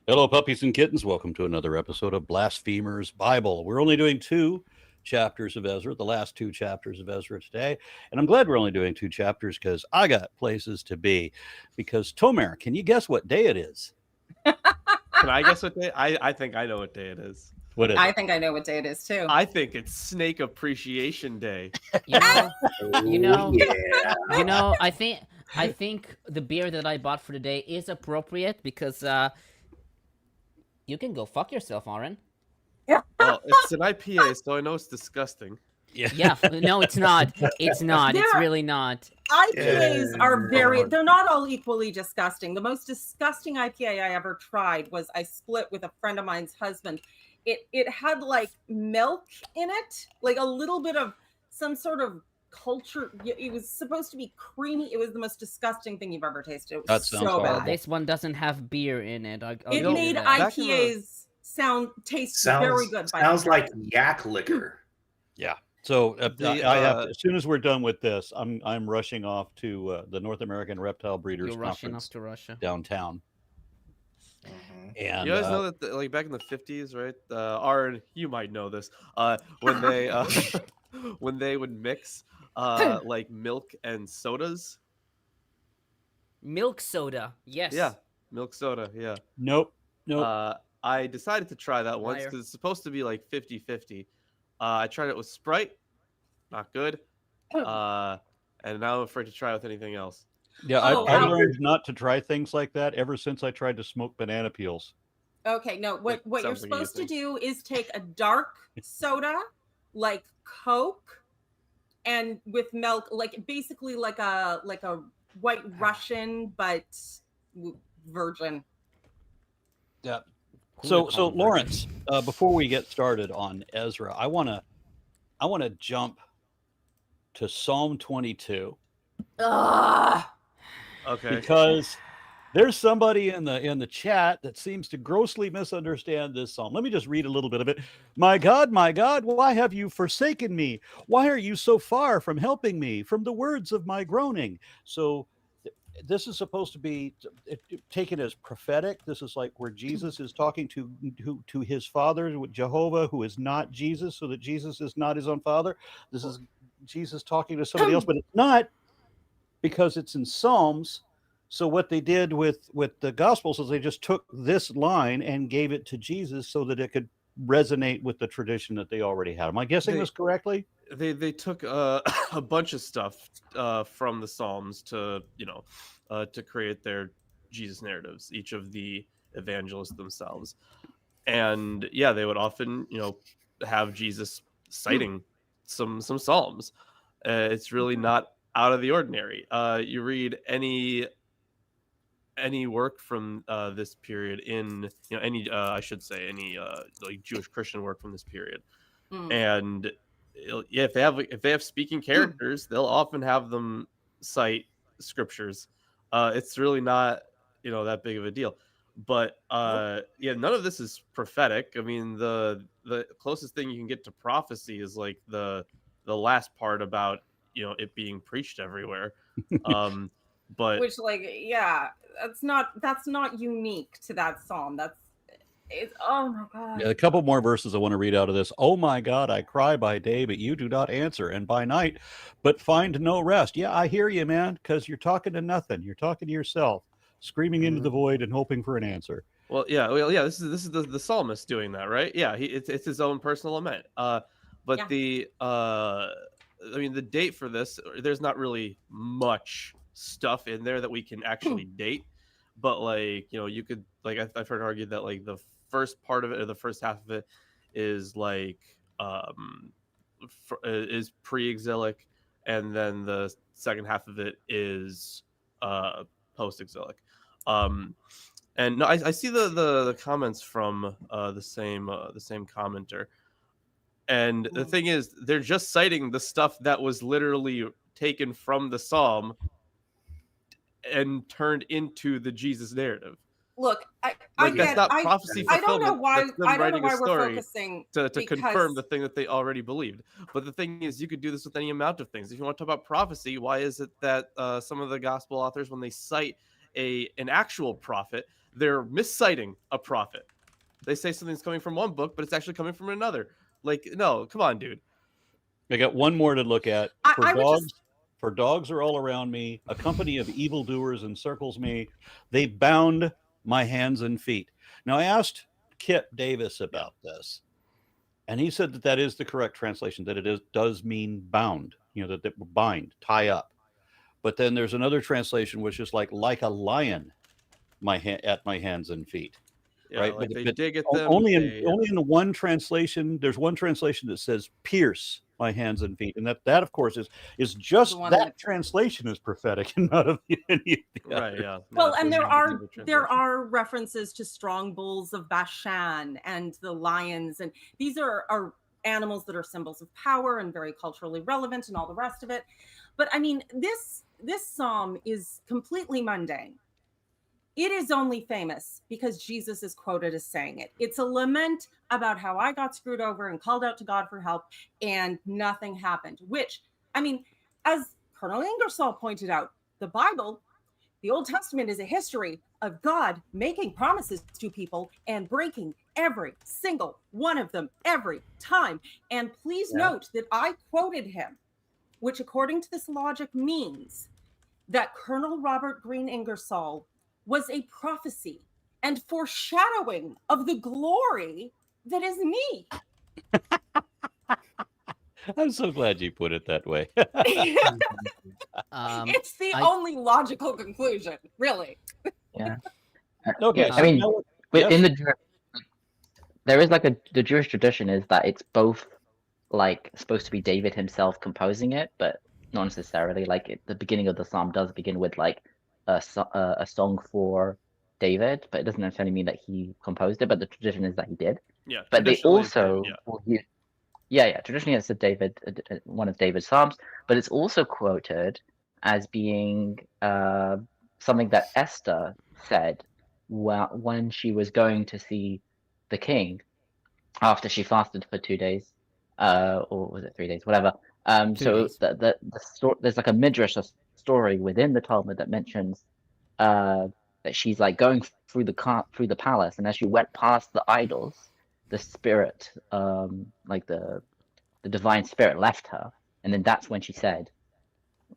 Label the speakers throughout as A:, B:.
A: Hello, puppies and kittens. Welcome to another episode of Blasphemers Bible. We're only doing two chapters of Ezra, the last two chapters of Ezra today. And I'm glad we're only doing two chapters because I got places to be. Because, Tomer, can you guess what day it is?
B: Can I guess what day? I think I know what day it is.
A: What is
C: I
A: it?
C: think I know what day it is too.
B: I think it's Snake Appreciation Day.
D: You know,
E: yeah.
D: I think the beer that I bought for today is appropriate because you can go fuck yourself, Aaron.
B: Well, it's an IPA, so I know it's disgusting.
D: Yeah, no, it's not. It's not. It's
C: Yeah.
D: really not.
C: IPAs are they're not all equally disgusting. The most disgusting IPA I ever tried was I split with a friend of mine's husband. It had like milk in it, like a little bit of some sort of culture. It was supposed to be creamy. It was the most disgusting thing you've ever tasted. It was
A: That sounds
C: so
A: horrible.
C: bad.
D: This one doesn't have beer in it. I'll
C: It
D: give you
C: made
D: that.
B: Back in the-
C: IPAs taste very good.
E: Sounds like yak liquor.
A: Yeah. So
B: The,
A: I have to, as soon as we're done with this, I'm rushing off to the North American Reptile Breeders
D: You're rushing
A: Conference
D: off to Russia.
A: downtown. And
B: You guys know that, like back in the 50s, right? Aaron, you might know this. When they when they would mix like milk and sodas.
D: Milk soda. Yes.
B: Yeah, milk soda. Yeah.
A: nope.
B: I decided to try that once
D: Liar.
B: because it's supposed to be like 50-50. I tried it with Sprite, not good. And now I'm afraid to try it with anything else.
A: Yeah,
C: Oh,
A: I
C: wow.
A: learned not to try things like that ever since I tried to smoke banana peels.
C: Okay, no, what you're
B: Sounds like you
C: supposed to
B: think.
C: do is take a dark soda, like Coke, and with milk, like basically like a White Russian, but virgin.
A: Yeah.
D: Who
A: So
D: would call them
A: Lawrence, before we get started on Ezra, I wanna jump to Psalm 22
C: Ugh.
B: Okay.
A: because there's somebody in the chat that seems to grossly misunderstand this psalm. Let me just read a little bit of it. My God, why have you forsaken me? Why are you so far from helping me, from the words of my groaning? So this is supposed to be taken as prophetic. This is like where Jesus is talking to his father, Jehovah, who is not Jesus, so that Jesus is not his own father. This is Jesus talking to somebody else, but it's not, because it's in Psalms. So what they did with the Gospels is they just took this line and gave it to Jesus so that it could resonate with the tradition that they already had. Am I guessing this correctly?
B: They took a bunch of stuff from the Psalms to to create their Jesus narratives. Each of the evangelists themselves, and yeah, they would often have Jesus citing some Psalms. It's really not out of the ordinary. You read any work from this period in any I should say any like Jewish Christian work from this period, and yeah, if they have speaking characters, they'll often have them cite scriptures. It's really not that big of a deal, but yeah, none of this is prophetic. I mean, the closest thing you can get to prophecy is like the last part about it being preached everywhere. But
C: Which, like, yeah, that's not unique to that psalm. It's oh my god.
A: Yeah, a couple more verses I want to read out of this. Oh my God, I cry by day, but you do not answer, and by night, but find no rest. Yeah, I hear you, man, because you're talking to nothing. You're talking to yourself, screaming into the void and hoping for an answer.
B: Well, yeah. This is the psalmist doing that, right? Yeah, it's his own personal lament. But
C: Yeah.
B: I mean, the date for this, there's not really much stuff in there that we can actually date. But like you could like I've heard argued that like the first part of it or the first half of it is like is pre-exilic, and then the second half of it is post-exilic. And no, I see the comments from the same commenter, and the thing is, they're just citing the stuff that was literally taken from the psalm and turned into the Jesus narrative.
C: Look, I
B: Like,
C: get.
B: that's not prophecy
C: I don't know
B: fulfillment.
C: why.
B: That's them
C: I don't know
B: writing a
C: why we're
B: story
C: focusing
B: to
C: because-
B: confirm the thing that they already believed. But the thing is, you could do this with any amount of things. If you want to talk about prophecy, why is it that some of the gospel authors, when they cite an actual prophet, they're misciting a prophet. They say something's coming from one book, but it's actually coming from another. Like, no, come on, dude.
A: I got one more to look at.
C: I would just
A: For dogs are all around me. A company of evildoers encircles me. They bound my hands and feet. Now, I asked Kit Davis about this, and he said that that is the correct translation, that it does mean bound, that bind, tie up. But then there's another translation which is like a lion at my hands and feet.
B: Yeah,
A: right?
B: like
A: But,
B: they
A: but
B: dig at them.
A: only in the one translation. There's one translation that says pierce my hands and feet, and that of course is just
C: The one
A: that
C: that-
A: translation is prophetic and not of any of the
B: Right,
A: others.
B: yeah.
C: Well,
B: No,
C: and
B: it's
C: there
B: a
C: are
B: translation.
C: references to strong bulls of Bashan and the lions, and these are animals that are symbols of power and very culturally relevant and all the rest of it. But I mean, this psalm is completely mundane. It is only famous because Jesus is quoted as saying it. It's a lament about how I got screwed over and called out to God for help and nothing happened, which, I mean, as Colonel Ingersoll pointed out, the Bible, the Old Testament, is a history of God making promises to people and breaking every single one of them every time. And please note that I quoted him, which according to this logic means that Colonel Robert Greene Ingersoll was a prophecy and foreshadowing of the glory that is me.
A: I'm so glad you put it that way.
C: It's the
D: I-
C: only logical conclusion, really.
F: Yeah.
A: Okay,
F: I mean,
A: now-
F: but
A: yes?
F: there is like the Jewish tradition is that it's both like supposed to be David himself composing it, but not necessarily. Like the beginning of the psalm does begin with like a song for David, but it doesn't necessarily mean that he composed it. But the tradition is that he did.
B: Yeah,
F: But they
B: traditionally,
F: also
B: yeah.
F: will use, traditionally it's a David, one of David's psalms, but it's also quoted as being something that Esther said when she was going to see the king after she fasted for 2 days, or was it 3 days, whatever.
D: 2
F: So
D: days.
F: the story, there's like a midrash, a story within the Talmud that mentions that she's like going through the palace, and as she went past the idols, the spirit, like the divine spirit left her, and then that's when she said,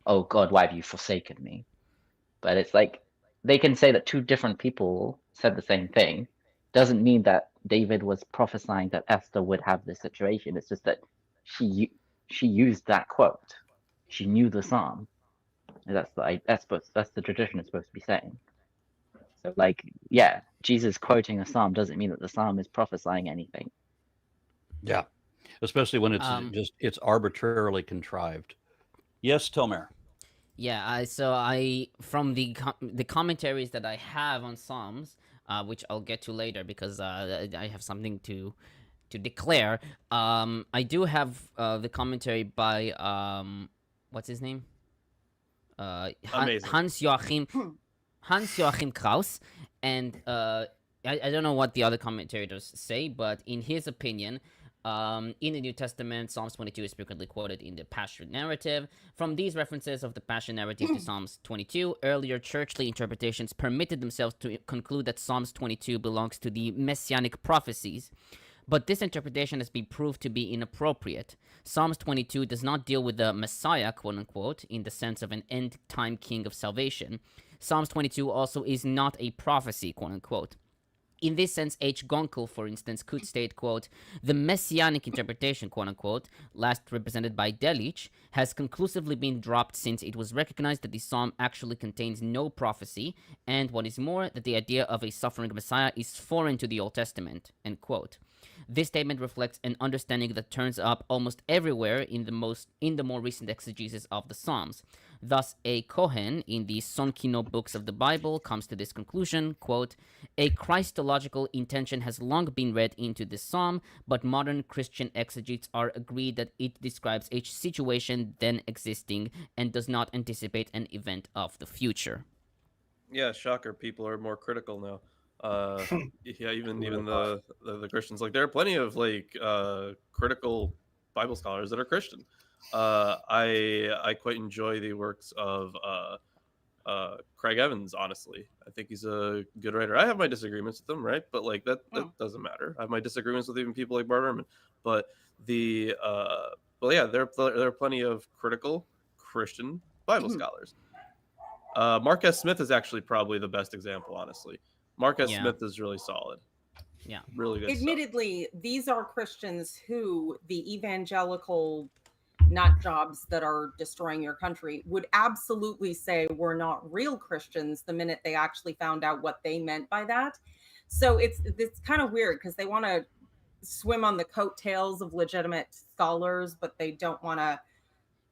F: "Oh God, why have you forsaken me?" But it's like they can say that two different people said the same thing. Doesn't mean that David was prophesying that Esther would have this situation. It's just that she used that quote. She knew the psalm. And that's the tradition it's supposed to be saying. So like, yeah, Jesus quoting a psalm doesn't mean that the psalm is prophesying anything.
A: Yeah, especially when it's it's arbitrarily contrived. Yes, Tomer.
D: Yeah, so from the commentaries that I have on Psalms, which I'll get to later because I have something to declare. I do have the commentary by what's his name?
B: Amazing.
D: Hans Joachim Kraus, and I don't know what the other commentators say, but in his opinion, in the New Testament, Psalms 22 is frequently quoted in the Passion narrative. From these references of the Passion narrative to Psalms 22, earlier churchly interpretations permitted themselves to conclude that Psalms 22 belongs to the messianic prophecies. But this interpretation has been proved to be inappropriate. Psalms 22 does not deal with the Messiah, quote-unquote, in the sense of an end-time king of salvation. Psalms 22 also is not a prophecy, quote-unquote. In this sense, H. Gonkel, for instance, could state, quote, the messianic interpretation, quote-unquote, last represented by Delitzsch, has conclusively been dropped since it was recognized that the psalm actually contains no prophecy, and what is more, that the idea of a suffering Messiah is foreign to the Old Testament, end quote. This statement reflects an understanding that turns up almost everywhere in the more recent exegesis of the Psalms. Thus, a Kohen in the Sonkino books of the Bible comes to this conclusion, quote, a Christological intention has long been read into this psalm, but modern Christian exegetes are agreed that it describes a situation then existing and does not anticipate an event of the future.
B: Yeah, shocker. People are more critical now. Yeah, even the Christians, like there are plenty of like critical Bible scholars that are Christian. I quite enjoy the works of Craig Evans. Honestly, I think he's a good writer. I have my disagreements with him, right? But like that doesn't matter. I have my disagreements with even people like Bart Ehrman. But there are plenty of critical Christian Bible scholars. Mark S. Smith is actually probably the best example, honestly. Mark S. Smith is really solid.
D: Yeah,
B: really good.
C: Admittedly, these are Christians who the evangelical nut jobs that are destroying your country would absolutely say were not real Christians the minute they actually found out what they meant by that. So it's kind of weird because they want to swim on the coattails of legitimate scholars, but they don't want to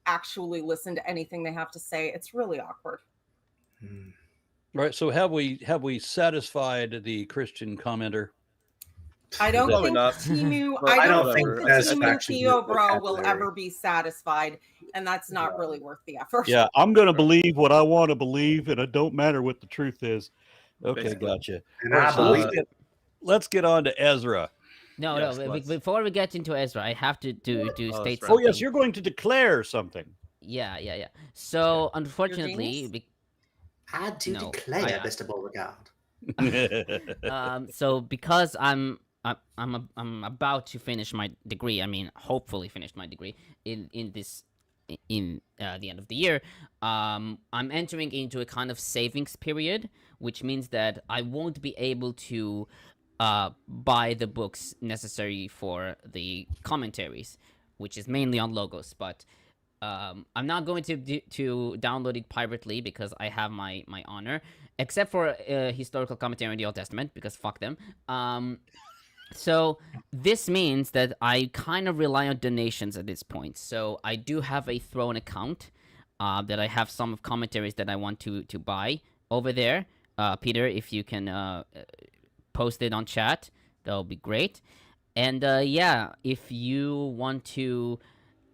C: actually listen to anything they have to say. It's really awkward.
A: Right. So have we satisfied the Christian commenter?
C: I don't think Timu. I don't think the Timu Theo bro will ever be satisfied, and that's not really worth the effort.
A: Yeah, I'm going to believe what I want to believe, and it don't matter what the truth is. Okay,
B: Basically.
A: gotcha.
E: And I believe it.
A: Let's get on to Ezra.
D: No. Before we get into Ezra, I have to state
B: right.
D: something.
A: Oh yes, you're going to declare something.
D: Yeah. So unfortunately,
E: I do declare, Mr. Beauregard.
D: so because I'm about to finish my degree. I mean, hopefully finish my degree in the end of the year. I'm entering into a kind of savings period, which means that I won't be able to buy the books necessary for the commentaries, which is mainly on logos. But I'm not going to download it privately because I have my honor, except for a historical commentary on the Old Testament, because fuck them. So this means that I kind of rely on donations at this point. So I do have a Throne account that I have some of commentaries that I want to buy over there. Peter, if you can post it on chat, that'll be great. And if you want to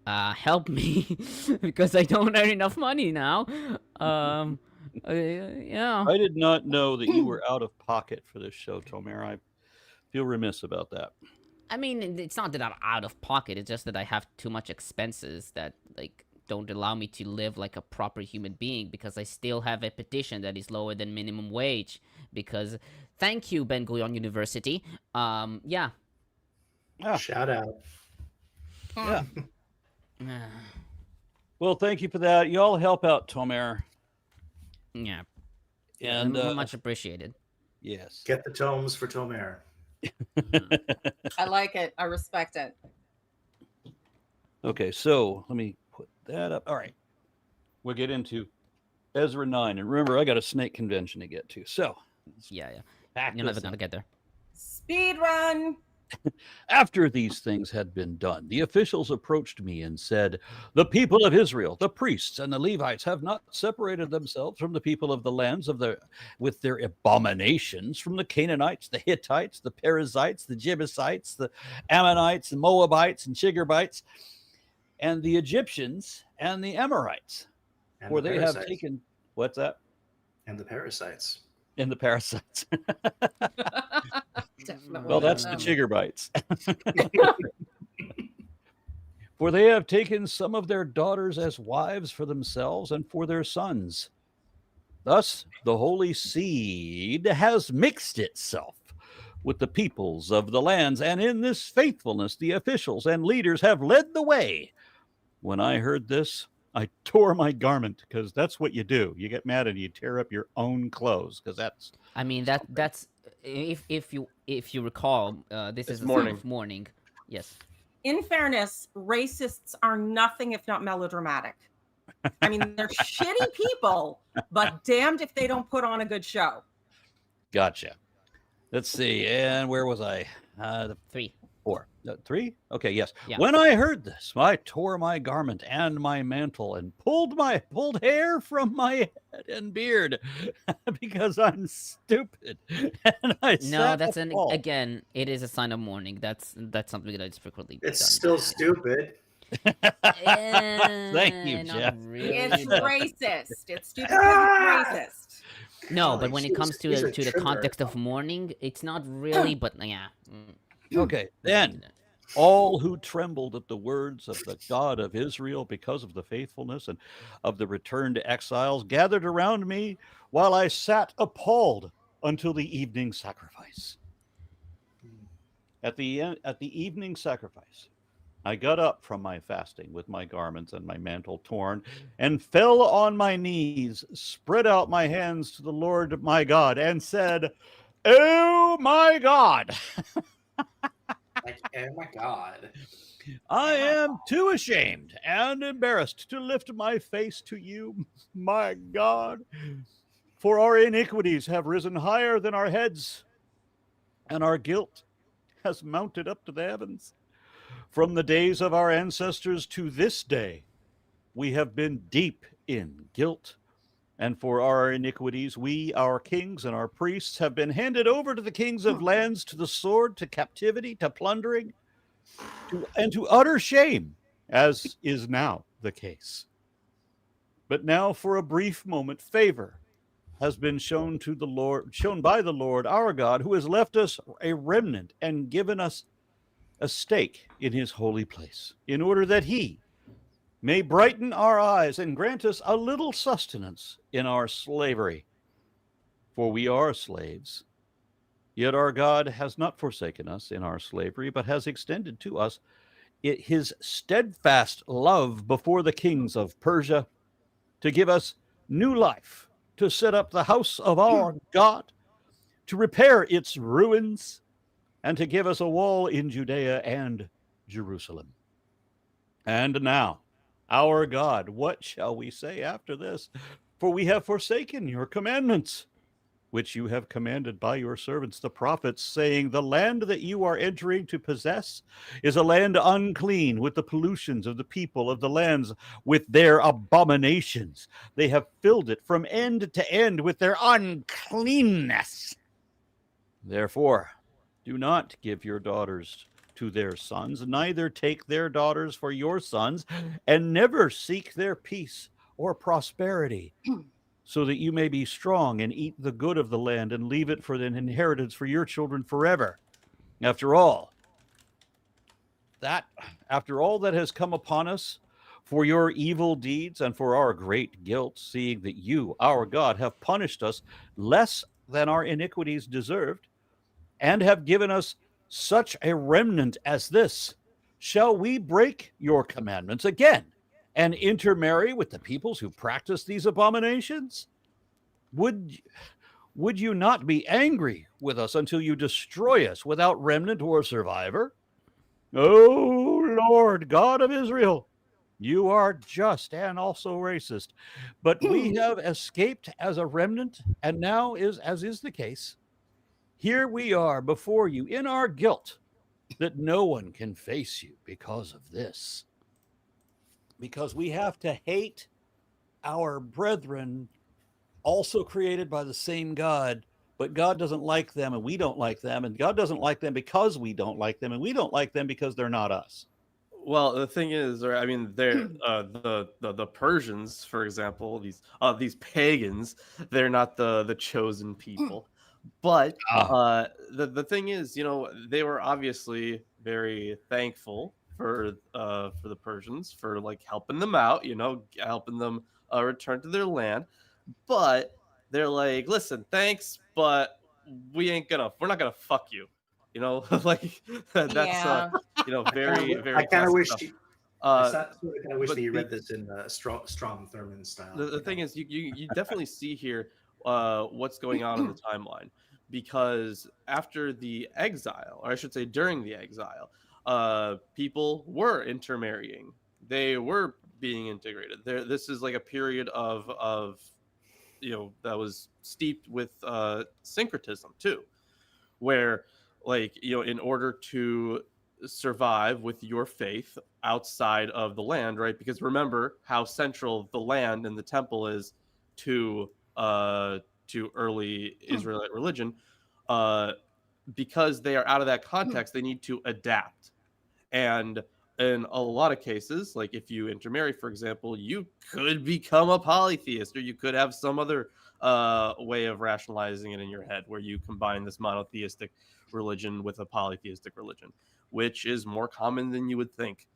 D: help me because I don't earn enough money now, yeah.
A: I did not know that you were out of pocket for this show, Tomer. I feel remiss about that.
D: I mean, it's not that I'm out of pocket. It's just that I have too much expenses that don't allow me to live like a proper human being, because I still have a petition that is lower than minimum wage. Because thank you, Ben Gurion University. Yeah.
E: Shout out.
A: Yeah. Well, thank you for that. Y'all help out Tomer.
D: Yeah.
A: And
D: much appreciated.
A: Yes.
E: Get the tomes for Tomer.
C: I like it. I respect it.
A: Okay, so let me put that up. All right. We'll get into Ezra 9. And remember, I got a snake convention to get to. So,
D: yeah. You're never going to get there.
C: Speed run.
A: After these things had been done, the officials approached me and said, "The people of Israel, the priests and the Levites, have not separated themselves from the people of the lands with their abominations, from the Canaanites, the Hittites, the Perizzites, the Jebusites, the Ammonites, the Moabites, and Chigarites, and the Egyptians and the Amorites. For they have taken..." What's that?
E: And the parasites.
A: And the parasites.
C: Definitely.
A: Well, that's the Chigarites. For they have taken some of their daughters as wives for themselves and for their sons. Thus, the holy seed has mixed itself with the peoples of the lands, and in this faithfulness the officials and leaders have led the way. When I heard this, I tore my garment, because that's what you do. You get mad and you tear up your own clothes, because that's...
D: I mean, that's... If you recall, this is a sign of mourning. Yes.
C: In fairness, racists are nothing if not melodramatic. I mean, they're shitty people, but damned if they don't put on a good show.
A: Gotcha. Let's see. And where was I?
D: 3.
A: 4. 3? Okay, yes.
D: Yeah.
A: When I heard this, I tore my garment and my mantle and pulled hair from my head and beard because I'm stupid. And
D: again, it is a sign of mourning. That's something that is frequently done.
E: It's still stupid.
A: Thank you, Jeff.
D: Really,
C: it's racist. It's stupid because it's racist.
D: No, but when it comes to the context of mourning, it's not really, but yeah.
A: Okay, then All who trembled at the words of the God of Israel because of the faithfulness and of the returned exiles gathered around me while I sat appalled until the evening sacrifice. At the evening sacrifice, I got up from my fasting with my garments and my mantle torn, and fell on my knees, spread out my hands to the Lord my God, and said, "Oh my God,
E: Like, oh my God.
A: I am too ashamed and embarrassed to lift my face to you, my God, for our iniquities have risen higher than our heads, and our guilt has mounted up to the heavens. From the days of our ancestors to this day, we have been deep in guilt. And for our iniquities, we, our kings and our priests, have been handed over to the kings of lands, to the sword, to captivity, to plundering, and to utter shame, as is now the case. But now, for a brief moment, favor has been shown by the Lord our God, who has left us a remnant and given us a stake in his holy place, in order that he may brighten our eyes and grant us a little sustenance in our slavery. For we are slaves, yet our God has not forsaken us in our slavery, but has extended to us his steadfast love before the kings of Persia, to give us new life, to set up the house of our God, to repair its ruins, and to give us a wall in Judea and Jerusalem. And now, our God, what shall we say after this? For we have forsaken your commandments, which you have commanded by your servants the prophets, saying, the land that you are entering to possess is a land unclean, with the pollutions of the people of the lands, with their abominations. They have filled it from end to end with their uncleanness. Therefore, do not give your daughters to their sons, neither take their daughters for your sons, and never seek their peace or prosperity, so that you may be strong and eat the good of the land and leave it for an inheritance for your children forever. After all that has come upon us, for your evil deeds and for our great guilt, seeing that you, our God, have punished us less than our iniquities deserved, and have given us such a remnant as this, shall we break your commandments again and intermarry with the peoples who practice these abominations? Would you not be angry with us until you destroy us without remnant or survivor? O Lord, God of Israel, you are just and also racist, but we have escaped as a remnant, and now, as is the case, here we are before you in our guilt, that no one can face you because of this. Because we have to hate our brethren, also created by the same God, but God doesn't like them and we don't like them, and God doesn't like them because we don't like them, and we don't like them because they're not us.
B: Well, the thing is, I mean, they're the Persians, for example, these pagans, they're not the chosen people. But the thing is, they were obviously very thankful for the Persians for like helping them out, helping them return to their land. But they're like, listen, thanks, but we're not gonna fuck you, like that's
C: Yeah.
B: very very.
E: I kind of wish.
B: tough.
E: I kind of wish
B: but
E: that you read this in Strom Thurmond style.
B: The thing is, you definitely see here what's going on in the timeline, because after the exile, or I should say during the exile, people were intermarrying. They were being integrated. This is like a period of that was steeped with syncretism too, where like in order to survive with your faith outside of the land, right? Because remember how central the land and the temple is to early Israelite religion. Because they are out of that context, they need to adapt. And in a lot of cases, like if you intermarry, for example, you could become a polytheist, or you could have some other way of rationalizing it in your head, where you combine this monotheistic religion with a polytheistic religion, which is more common than you would think.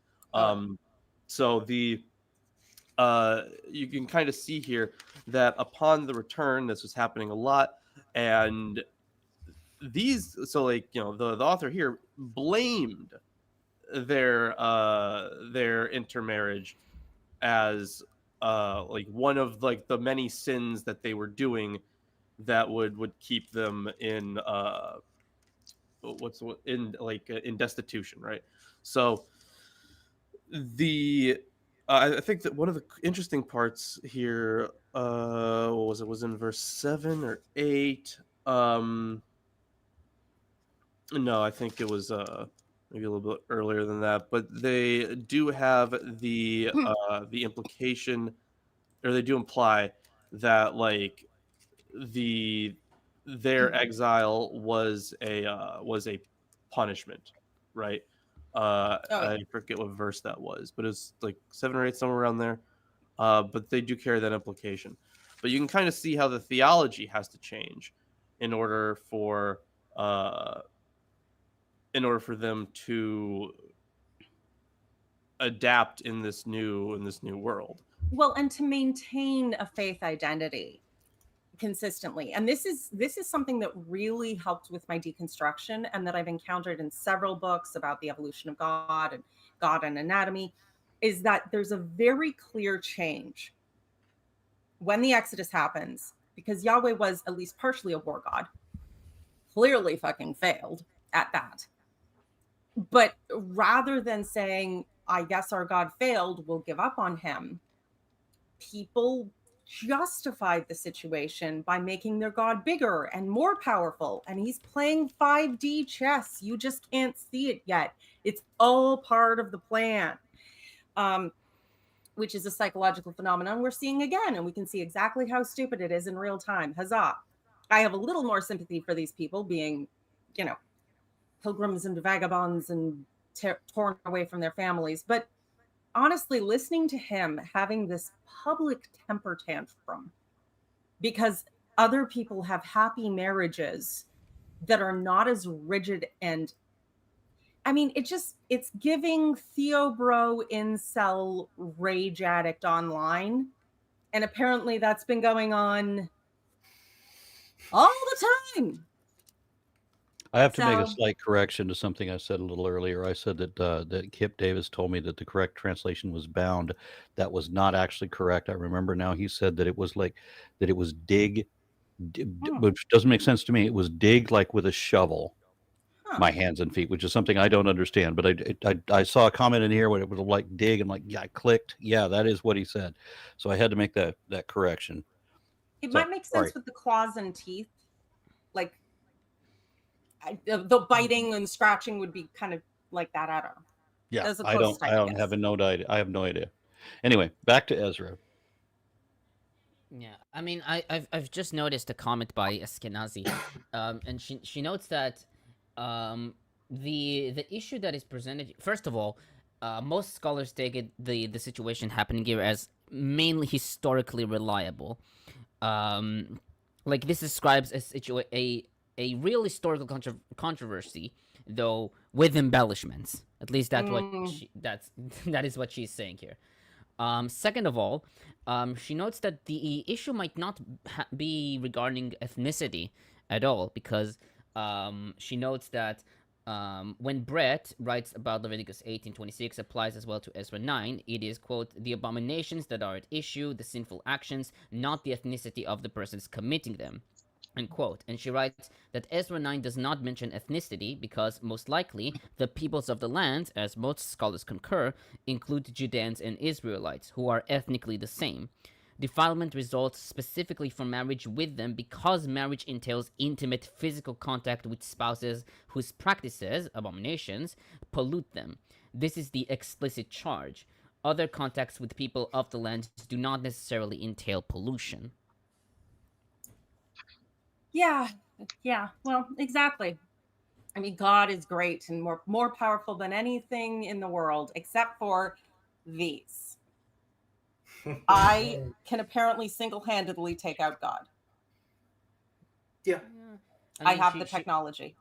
B: So the you can kind of see here that upon the return, this was happening a lot, and so like, you know, the author here blamed their intermarriage as like one of like the many sins that they were doing that would keep them in in destitution, right? So the I think that one of the interesting parts here, what was it? Was in verse 7 or 8. No, I think it was maybe a little bit earlier than that. But they do have the implication, or they do imply that like their exile was a punishment, right? I forget what verse that was, but it's like 7 or 8, somewhere around there. But they do carry that implication. But you can kind of see how the theology has to change in order for them to adapt in this new world.
C: Well, and to maintain a faith identity consistently. And this is something that really helped with my deconstruction, and that I've encountered in several books about the evolution of God and anatomy, is that there's a very clear change when the Exodus happens, because Yahweh was at least partially a war god, clearly fucking failed at that. But rather than saying, I guess our God failed, we'll give up on him, people justified the situation by making their God bigger and more powerful. And he's playing 5D chess. You just can't see it yet. It's all part of the plan, which is a psychological phenomenon we're seeing again. And we can see exactly how stupid it is in real time. Huzzah. I have a little more sympathy for these people being, you know, pilgrims and vagabonds and torn away from their families. But honestly, listening to him having this public temper tantrum because other people have happy marriages that are not as rigid, and I mean, it's giving Theo Bro incel rage addict online. And apparently that's been going on all the time.
A: I have to make a slight correction to something I said a little earlier. I said that Kip Davis told me that the correct translation was bound. That was not actually correct. I remember now. He said that it was dig, which doesn't make sense to me. It was dig like with a shovel, my hands and feet, which is something I don't understand. But I saw a comment in here where it was like dig, and like, yeah, I clicked. Yeah, that is what he said. So I had to make that correction.
C: It might make sense with the claws and teeth, like. The biting and scratching would be kind of like that. I don't know.
A: Yeah, I don't have no idea. I have no idea. Anyway, back to Ezra.
D: Yeah, I mean, I've just noticed a comment by Eskenazi, and she notes that the issue that is presented. First of all, most scholars take it the situation happening here as mainly historically reliable. Like this describes a real historical controversy, though with embellishments. At least that's that is what she's saying here. Second of all, she notes that the issue might not be regarding ethnicity at all, because she notes that when Brett writes about Leviticus 18:26 applies as well to Ezra 9, it is, quote, the abominations that are at issue, the sinful actions, not the ethnicity of the persons committing them. End quote. And she writes that Ezra 9 does not mention ethnicity because, most likely, the peoples of the land, as most scholars concur, include Judeans and Israelites, who are ethnically the same. Defilement results specifically from marriage with them because marriage entails intimate physical contact with spouses whose practices, abominations, pollute them. This is the explicit charge. Other contacts with people of the land do not necessarily entail pollution.
C: Yeah, well, exactly. I mean, God is great and more powerful than anything in the world, except for these. I can apparently single-handedly take out God.
E: Yeah.
C: I
D: mean,
C: have
D: she-
C: the
D: she-
C: technology.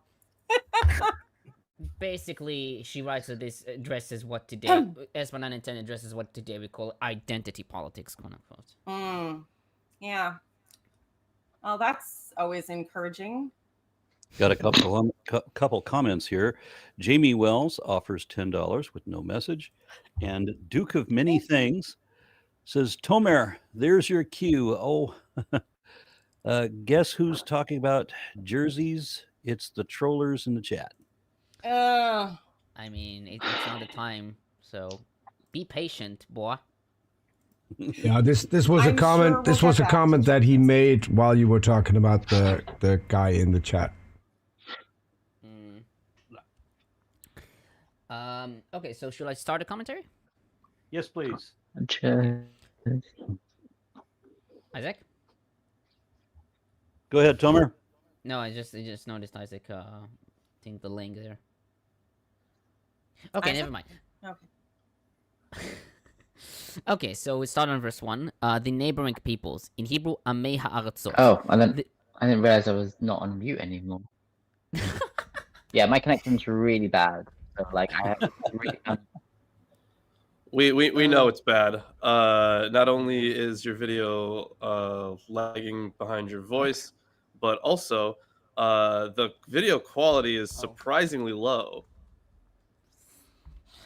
D: Basically, she writes that this addresses what today, Ezra-Nehemiah addresses what today we call identity politics, quote unquote.
C: Yeah. Well, that's always encouraging.
A: Got a couple comments here. Jamie Wells offers $10 with no message, and Duke of Many Things says, "Tomer, there's your cue. Oh, guess who's talking about jerseys? It's the trollers in the chat."
D: I mean, it's not the time, so be patient, boy.
G: Yeah, this was a
C: I'm
G: comment.
C: sure
G: This
C: we'll
G: was
C: get
G: a
C: back to
G: comment that he
C: Jesus.
G: made while you were talking about the guy in the chat.
D: Okay, so should I start a commentary?
A: Yes, please.
D: Isaac?
A: Go ahead, Tomer.
D: No, I just noticed Isaac. I think the link there. Okay,
C: Isaac?
D: never mind.
C: Okay.
D: Okay, so we start on verse 1. The neighboring peoples. In Hebrew, Amei ha'aratzot.
F: Oh, I didn't realize I was not on mute anymore. Yeah, my connection's really bad. So like I have to really
B: We know it's bad. Not only is your video lagging behind your voice, but also the video quality is surprisingly low.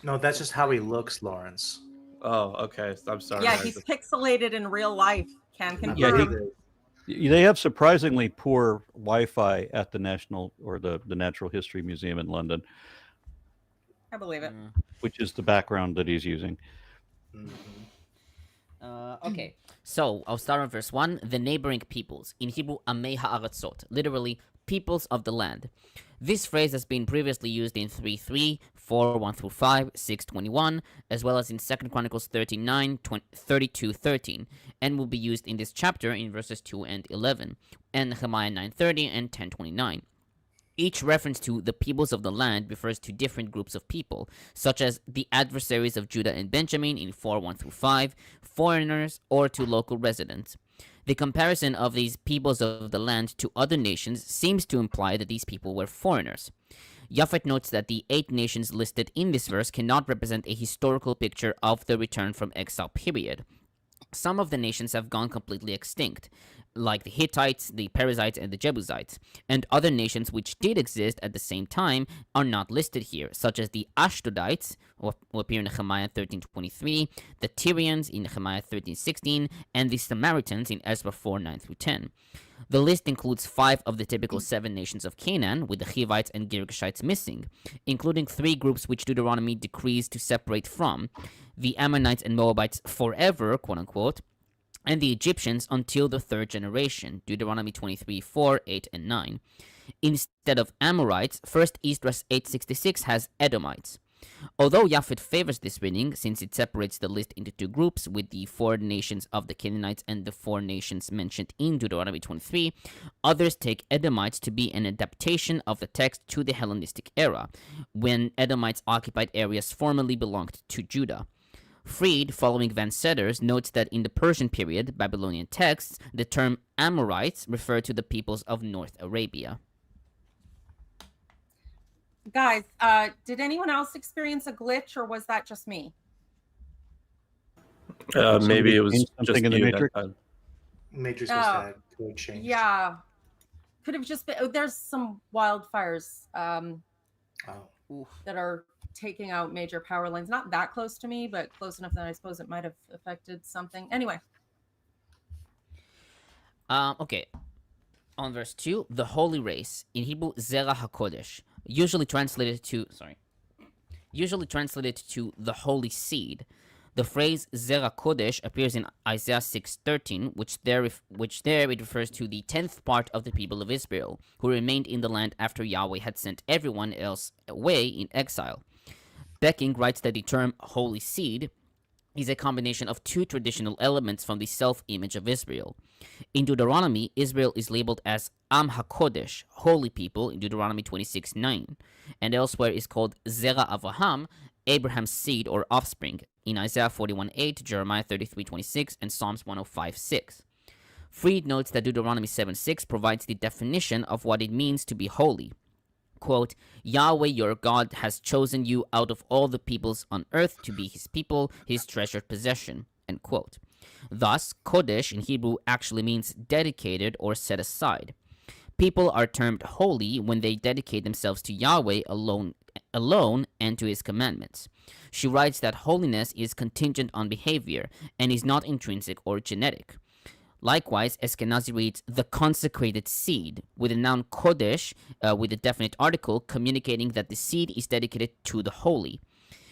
E: No, that's just how he looks, Lawrence.
B: Oh, okay. I'm sorry.
C: Yeah,
B: Isaac.
C: he's pixelated in real life. Can confirm.
A: Yeah, they have surprisingly poor Wi-Fi at the National or the Natural History Museum in London,
C: I believe it.
A: which is the background that he's using.
D: Okay, so I'll start on verse 1. The neighboring peoples. In Hebrew, Amei ha'aratzot. Literally, peoples of the land. This phrase has been previously used in 3:3, 4:1-5, 6:21, as well as in 2 Chronicles 39, 32:13, and will be used in this chapter in verses 2 and 11, and Nehemiah 9:30 and 10:29. Each reference to the peoples of the land refers to different groups of people, such as the adversaries of Judah and Benjamin in 4:1-5, foreigners, or to local residents. The comparison of these peoples of the land to other nations seems to imply that these people were foreigners. Japhet notes that the 8 nations listed in this verse cannot represent a historical picture of the return from exile period. Some of the nations have gone completely extinct, like the Hittites, the Perizzites, and the Jebusites, and other nations which did exist at the same time are not listed here, such as the Ashdodites, who appear in Nehemiah 13:23, the Tyrians in Nehemiah 13:16, and the Samaritans in Ezra 4:9-10. The list includes 5 of the typical 7 nations of Canaan, with the Hivites and Girgashites missing, including 3 groups which Deuteronomy decrees to separate from, the Ammonites and Moabites forever, quote-unquote, and the Egyptians until the 3rd generation, Deuteronomy 23:4, 8, and 9. Instead of Amorites, 1st Esdras 8:66 has Edomites. Although Japhet favors this reading, since it separates the list into 2 groups, with the 4 nations of the Canaanites and the 4 nations mentioned in Deuteronomy 23, others take Edomites to be an adaptation of the text to the Hellenistic era, when Edomites occupied areas formerly belonged to Judah. Fried, following Van Setters, notes that in the Persian period, Babylonian texts, the term Amorites referred to the peoples of North Arabia.
C: Guys, did anyone else experience a glitch, or was that just me?
B: Maybe it was
A: changed
B: just
A: something in the
B: you that
A: Matrix?
B: time.
E: Matrix was that code change.
C: Yeah. Could have just been. Oh, there's some wildfires
E: Oh.
C: that are taking out major power lines. Not that close to me, but close enough that I suppose it might have affected something. Anyway.
D: Okay. On verse 2, the holy race, in Hebrew, Zerah HaKodesh, usually translated to the holy seed. The phrase Zerah Kodesh appears in Isaiah 6:13, which there it refers to the 10th part of the people of Israel, who remained in the land after Yahweh had sent everyone else away in exile. Becking writes that the term holy seed is a combination of 2 traditional elements from the self-image of Israel. In Deuteronomy, Israel is labeled as Am HaKodesh, holy people, in Deuteronomy 26:9, and elsewhere is called Zerah Avraham, Abraham's seed or offspring, in Isaiah 41:8, Jeremiah 33:26, and Psalms 105:6. Freed notes that Deuteronomy 7:6 provides the definition of what it means to be holy. Quote, Yahweh your God has chosen you out of all the peoples on earth to be his people, his treasured possession. End quote. Thus, Kodesh in Hebrew actually means dedicated or set aside. People are termed holy when they dedicate themselves to Yahweh alone and to his commandments. She writes that holiness is contingent on behavior and is not intrinsic or genetic. Likewise, Eskenazi reads the consecrated seed, with the noun kodesh with a definite article communicating that the seed is dedicated to the holy.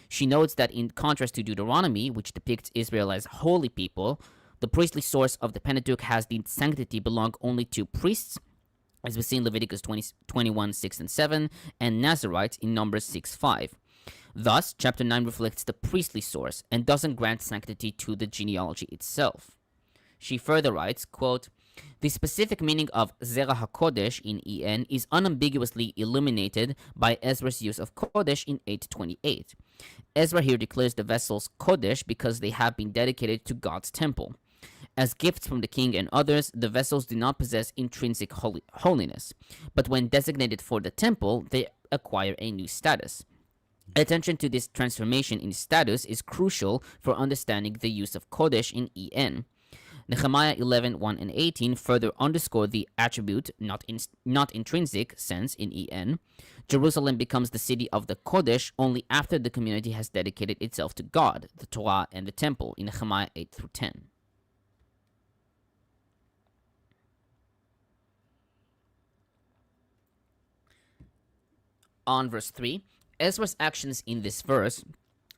D: She notes that in contrast to Deuteronomy, which depicts Israel as holy people, the priestly source of the Pentateuch has the sanctity belong only to priests, as we see in Leviticus 21:6 and 7, and Nazarites in Numbers 6:5. Thus, chapter 9 reflects the priestly source and doesn't grant sanctity to the genealogy itself. She further writes, quote, the specific meaning of Zerah HaKodesh in EN is unambiguously illuminated by Ezra's use of Kodesh in 8:28. Ezra here declares the vessels Kodesh because they have been dedicated to God's temple. As gifts from the king and others, the vessels do not possess intrinsic holiness, but when designated for the temple, they acquire a new status. Attention to this transformation in status is crucial for understanding the use of Kodesh in EN. Nehemiah 11:1 and 18 further underscore the attribute, not intrinsic sense in EN. Jerusalem becomes the city of the Kodesh only after the community has dedicated itself to God, the Torah, and the temple in Nehemiah 8-10. On verse 3, Ezra's actions in this verse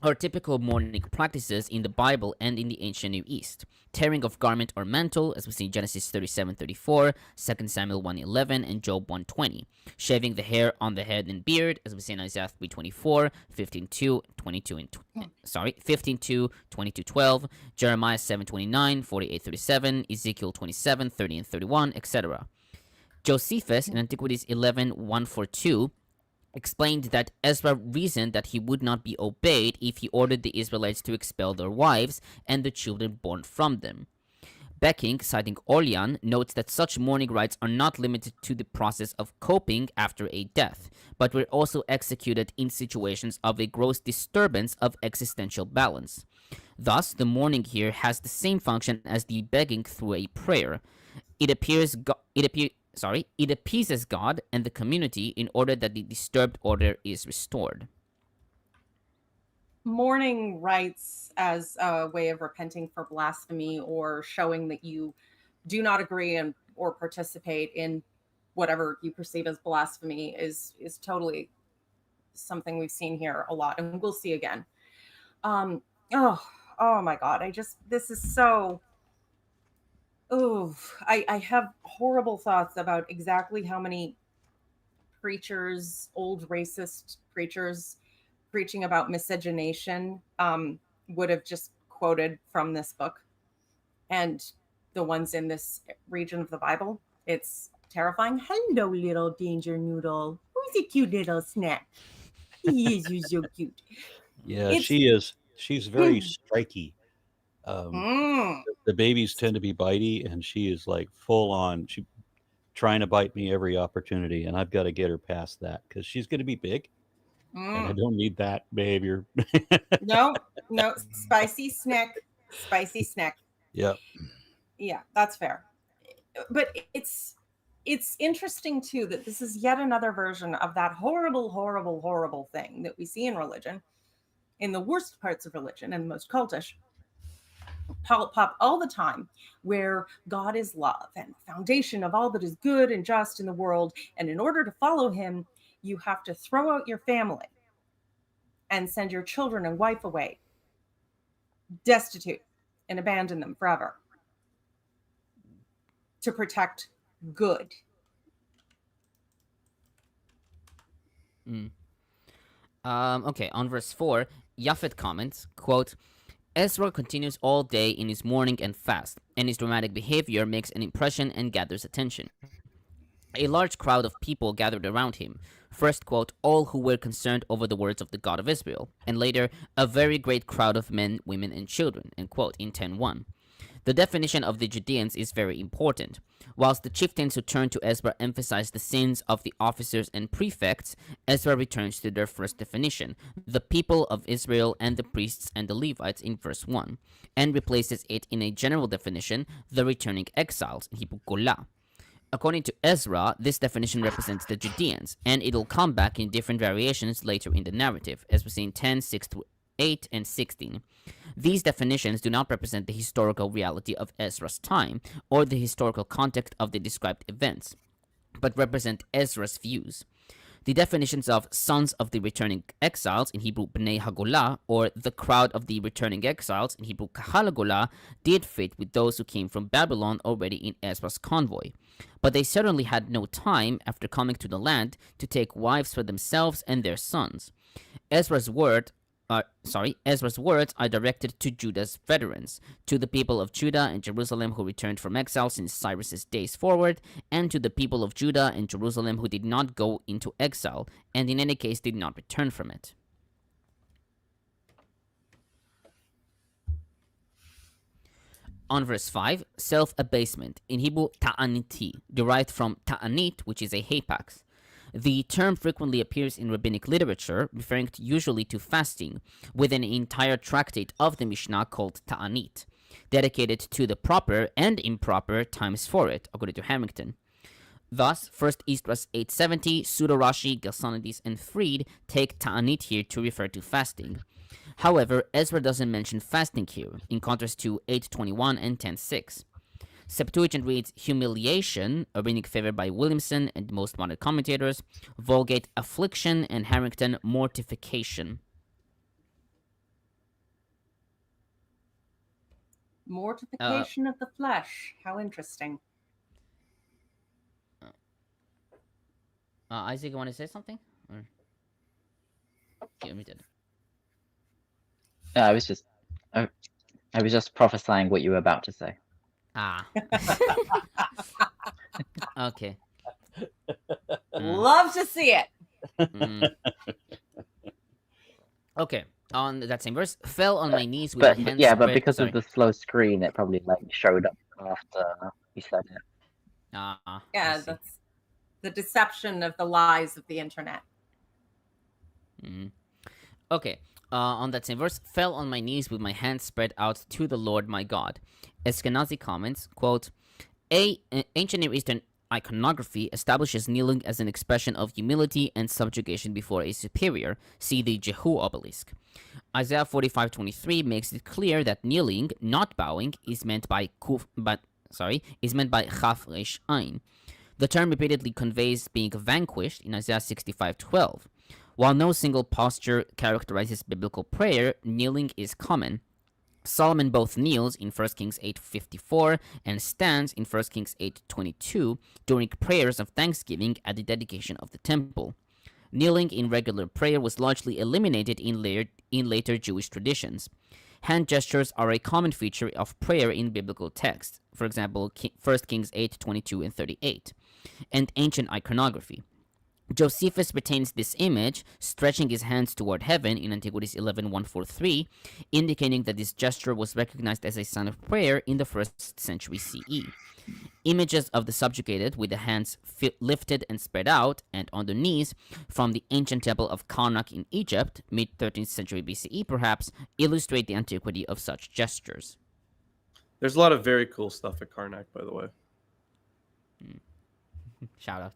D: are typical mourning practices in the Bible and in the ancient Near East. Tearing of garment or mantle, as we see in Genesis 37:34, 2 Samuel 1:11, and Job 1:20. Shaving the hair on the head and beard, as we see in Isaiah 3:24, 15:2, 22:12, Jeremiah 7:29, 48:37, Ezekiel 27:30 and 31, etc. Josephus in Antiquities 11:142 explained that Ezra reasoned that he would not be obeyed if he ordered the Israelites to expel their wives and the children born from them. Becking, citing Orlean, notes that such mourning rites are not limited to the process of coping after a death, but were also executed in situations of a gross disturbance of existential balance. Thus, the mourning here has the same function as the begging through a prayer. It appeases God and the community in order that the disturbed order is restored.
C: Mourning rites as a way of repenting for blasphemy or showing that you do not agree and or participate in whatever you perceive as blasphemy is totally something we've seen here a lot and we'll see again. Oh my God. This is so... Oh, I have horrible thoughts about exactly how many preachers, old racist preachers preaching about miscegenation would have just quoted from this book. And the ones in this region of the Bible, it's terrifying. Hello, little danger noodle. Who's a cute little snack? He is so cute.
A: Yeah, she is. She's very striky. The babies tend to be bitey, and she is like full on. She trying to bite me every opportunity, and I've got to get her past that because she's going to be big, and I don't need that behavior.
C: No, spicy snack.
A: Yep.
C: Yeah, that's fair. But it's interesting too that this is yet another version of that horrible thing that we see in religion, in the worst parts of religion and the most cultish. Pop all the time, where God is love and the foundation of all that is good and just in the world. And in order to follow him, you have to throw out your family and send your children and wife away, destitute, and abandon them forever to protect good.
D: Okay, on verse 4, Japhet comments, quote, Ezra continues all day in his mourning and fast, and his dramatic behavior makes an impression and gathers attention. A large crowd of people gathered around him. First, quote, all who were concerned over the words of the God of Israel, and later, a very great crowd of men, women, and children, end quote, in 10:1. The definition of the Judeans is very important. Whilst the chieftains who turn to Ezra emphasize the sins of the officers and prefects, Ezra returns to their first definition, the people of Israel and the priests and the Levites in verse 1, and replaces it in a general definition, the returning exiles, in Hebrew golah. According to Ezra, this definition represents the Judeans, and it'll come back in different variations later in the narrative, as we see in 10, 6-8, and 16. These definitions do not represent the historical reality of Ezra's time, or the historical context of the described events, but represent Ezra's views. The definitions of sons of the returning exiles, in Hebrew Bnei Hagolah, or the crowd of the returning exiles, in Hebrew Kahal Hagolah, did fit with those who came from Babylon already in Ezra's convoy. But they certainly had no time, after coming to the land, to take wives for themselves and their sons. Ezra's words are directed to Judah's veterans, to the people of Judah and Jerusalem who returned from exile since Cyrus's days forward, and to the people of Judah and Jerusalem who did not go into exile, and in any case did not return from it. On verse 5, self-abasement, in Hebrew ta'aniti, derived from ta'anit, which is a hapax. The term frequently appears in rabbinic literature, referring usually to fasting, with an entire tractate of the Mishnah called Ta'anit, dedicated to the proper and improper times for it, according to Harrington. Thus, 1st Esdras 870, Pseudo-Rashi, Gelsonides, and Fried take Ta'anit here to refer to fasting. However, Ezra doesn't mention fasting here, in contrast to 821 and 10:6. Septuagint reads humiliation, a rabbinic favor by Williamson and most modern commentators, Vulgate affliction, and Harrington mortification.
C: Mortification of the flesh. How interesting.
D: Isaac, you want to say something? Or... Yeah, we did.
F: I was just prophesying what you were about to say.
D: Ah. Okay.
C: Love to see it.
D: Okay. On that same verse, fell on my knees with
F: But
D: my hands
F: yeah, but
D: spread-
F: because
D: sorry.
F: of the slow screen, it probably like showed up after you said it.
D: I
C: Yeah,
D: see.
C: that's the deception of the lies of the internet.
D: Okay. On that same verse, fell on my knees with my hands spread out to the Lord my God. Eskenazi comments, quote, ancient Near Eastern iconography establishes kneeling as an expression of humility and subjugation before a superior. See the Jehu obelisk. Isaiah 45:23 makes it clear that kneeling, not bowing, is meant by Chaf Resh Ain. The term repeatedly conveys being vanquished in Isaiah 65:12. While no single posture characterizes biblical prayer, kneeling is common. Solomon both kneels in 1 Kings 8:54 and stands in 1 Kings 8:22 during prayers of thanksgiving at the dedication of the temple. Kneeling in regular prayer was largely eliminated in later Jewish traditions. Hand gestures are a common feature of prayer in biblical texts, for example, 1 Kings 8:22 and 38, and ancient iconography. Josephus retains this image, stretching his hands toward heaven in Antiquities 11:143, indicating that this gesture was recognized as a sign of prayer in the 1st century CE. Images of the subjugated with the hands lifted and spread out and on the knees from the ancient temple of Karnak in Egypt, mid-13th century BCE perhaps, illustrate the antiquity of such gestures.
B: There's a lot of very cool stuff at Karnak, by the way.
D: Shout out.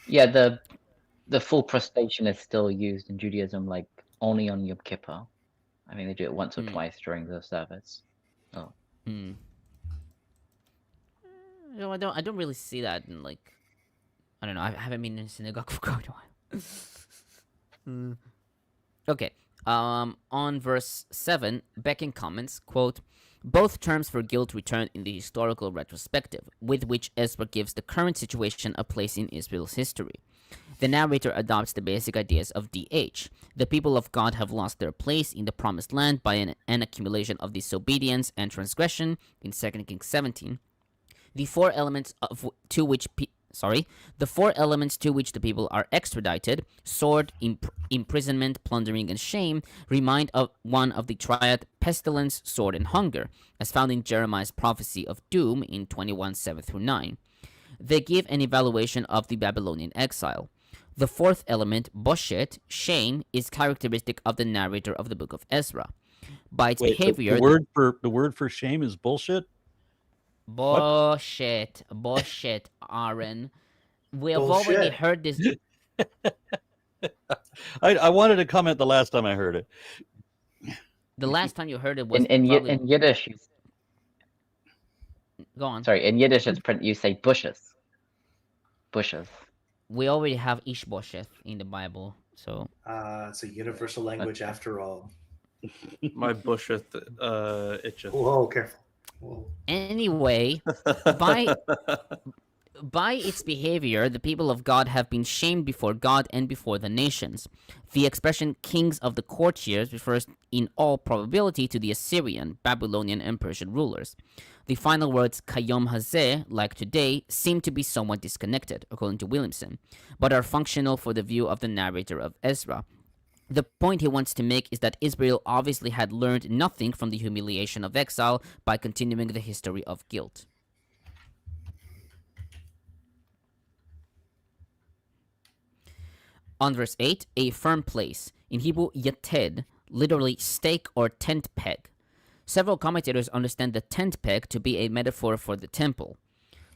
F: Yeah, the full prostration is still used in Judaism, like only on Yom Kippur. I mean, they do it once or twice during the service. Oh.
D: No, I don't really see that in, like, I don't know. I haven't been in a synagogue for quite a while. Okay. On verse 7, Becking comments, quote, both terms for guilt return in the historical retrospective, with which Ezra gives the current situation a place in Israel's history. The narrator adopts the basic ideas of D.H. The people of God have lost their place in the promised land by an accumulation of disobedience and transgression in 2 Kings 17. The four elements to which the four elements to which the people are extradited, sword, imprisonment, plundering, and shame, remind of one of the triad pestilence, sword, and hunger, as found in Jeremiah's prophecy of doom in 21:7-9. They give an evaluation of the Babylonian exile. The fourth element, boshet, shame, is characteristic of the narrator of the book of Ezra. By its behavior,
A: the word for shame is bullshit.
D: Bullshit, Aaron. We have already
E: Bullshit.
D: heard this.
A: I wanted to comment the last time I heard it.
D: The last time you heard it was
F: In
D: probably...
F: Yiddish,
D: Go on.
F: sorry, in Yiddish it's you say bushes. Bushes.
D: We already have Ishbosheth in the Bible, so...
E: It's a universal language after all.
B: My busheth itcheth.
E: Whoa, careful. Whoa.
D: Anyway, by its behavior, the people of God have been shamed before God and before the nations. The expression kings of the courtiers refers in all probability to the Assyrian, Babylonian, and Persian rulers. The final words kayom hazeh, like today, seem to be somewhat disconnected, according to Williamson, but are functional for the view of the narrator of Ezra. The point he wants to make is that Israel obviously had learned nothing from the humiliation of exile by continuing the history of guilt. On verse 8, a firm place. In Hebrew, yated, literally stake or tent peg. Several commentators understand the tent peg to be a metaphor for the temple.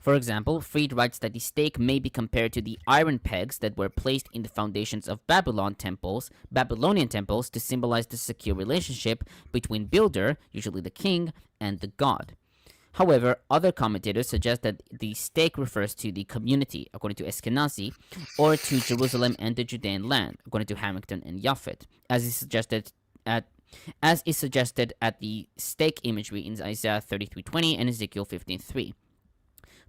D: For example, Fried writes that the stake may be compared to the iron pegs that were placed in the foundations of Babylonian temples to symbolize the secure relationship between builder, usually the king, and the god. However, other commentators suggest that the stake refers to the community, according to Eskenazi, or to Jerusalem and the Judean land, according to Harrington and Japhet, as is suggested at the stake imagery in Isaiah 33:20 and Ezekiel 15:3.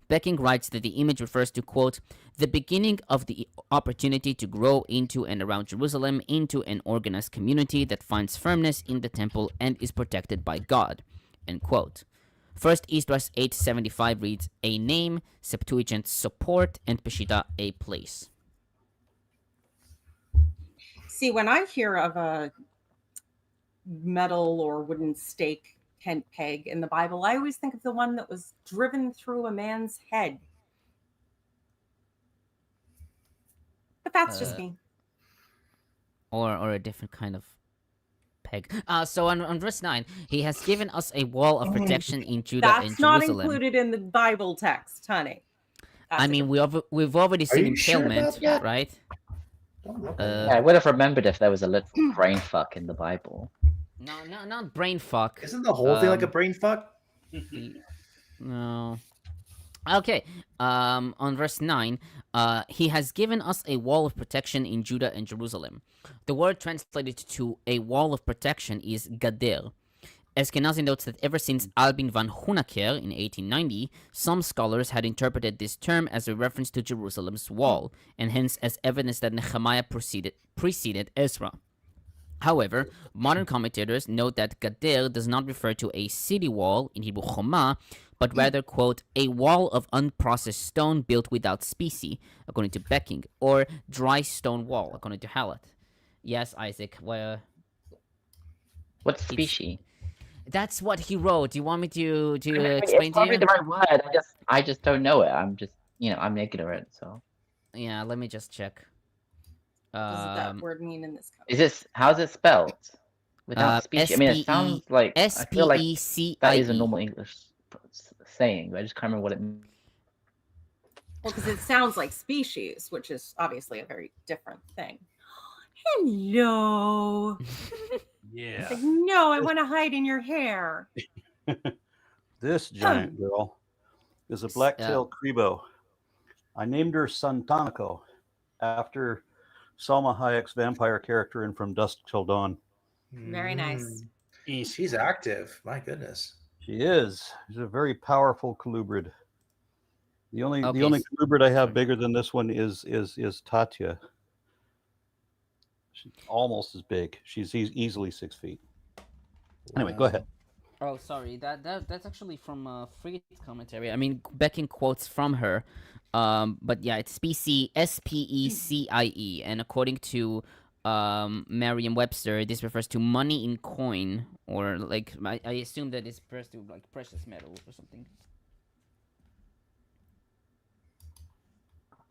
D: Becking writes that the image refers to, quote, the beginning of the opportunity to grow into and around Jerusalem into an organized community that finds firmness in the temple and is protected by God, end quote. First Esdras 8:75 reads, a name, Septuagint support, and Peshitta a place.
C: See, when I hear of a metal or wooden stake tent peg in the Bible, I always think of the one that was driven through a man's head. But that's just me.
D: Or a different kind of peg. So on verse 9, he has given us a wall of protection in Judah and Jerusalem.
C: That's not included in the Bible text, honey.
D: I mean, we've already seen impalement,
E: sure
D: right?
F: I would have remembered if there was a little brain fuck in the Bible.
D: No, not brain fuck.
E: Isn't the whole thing like a brain fuck?
D: No. Okay. On verse 9, he has given us a wall of protection in Judah and Jerusalem. The word translated to a wall of protection is gader. Eskenazi notes that ever since Albin van Hoenacker in 1890, some scholars had interpreted this term as a reference to Jerusalem's wall, and hence as evidence that Nehemiah preceded Ezra. However, modern commentators note that gader does not refer to a city wall, in Hebrew choma, but rather, quote, a wall of unprocessed stone built without specie, according to Becking, or dry stone wall, according to Hallett. Yes, Isaac.
F: What specie?
D: That's what he wrote. Do you want me to explain
F: it's
D: to
F: probably
D: you?
F: the right word. I just don't know it. I'm just, I'm ignorant. So
D: Yeah, let me just check.
C: What does that word mean in this context?
F: how's it spelled? Without specie. I mean, it sounds like I feel like that is a normal English saying, but I just can't remember what it means.
C: Well, because it sounds like species, which is obviously a very different thing. Hello.
A: Yeah.
C: It's like, no, I want to hide in your hair.
A: This giant girl is a black-tailed Crebo. I named her Santaniko after Salma Hayek's vampire character in From Dusk Till Dawn.
C: Very nice.
E: She's active. My goodness.
A: She is. She's a very powerful colubrid. The only
D: Okay,
A: colubrid I have bigger than this one is Tatya. She's almost as big. She's easily 6 feet. Anyway, go ahead.
D: Oh, sorry. That's actually from Fried's commentary. I mean, Becking quotes from her, but yeah, it's SPECIE, and according to Merriam-Webster, this refers to money in coin, or like I assume that it refers to like precious metal or something.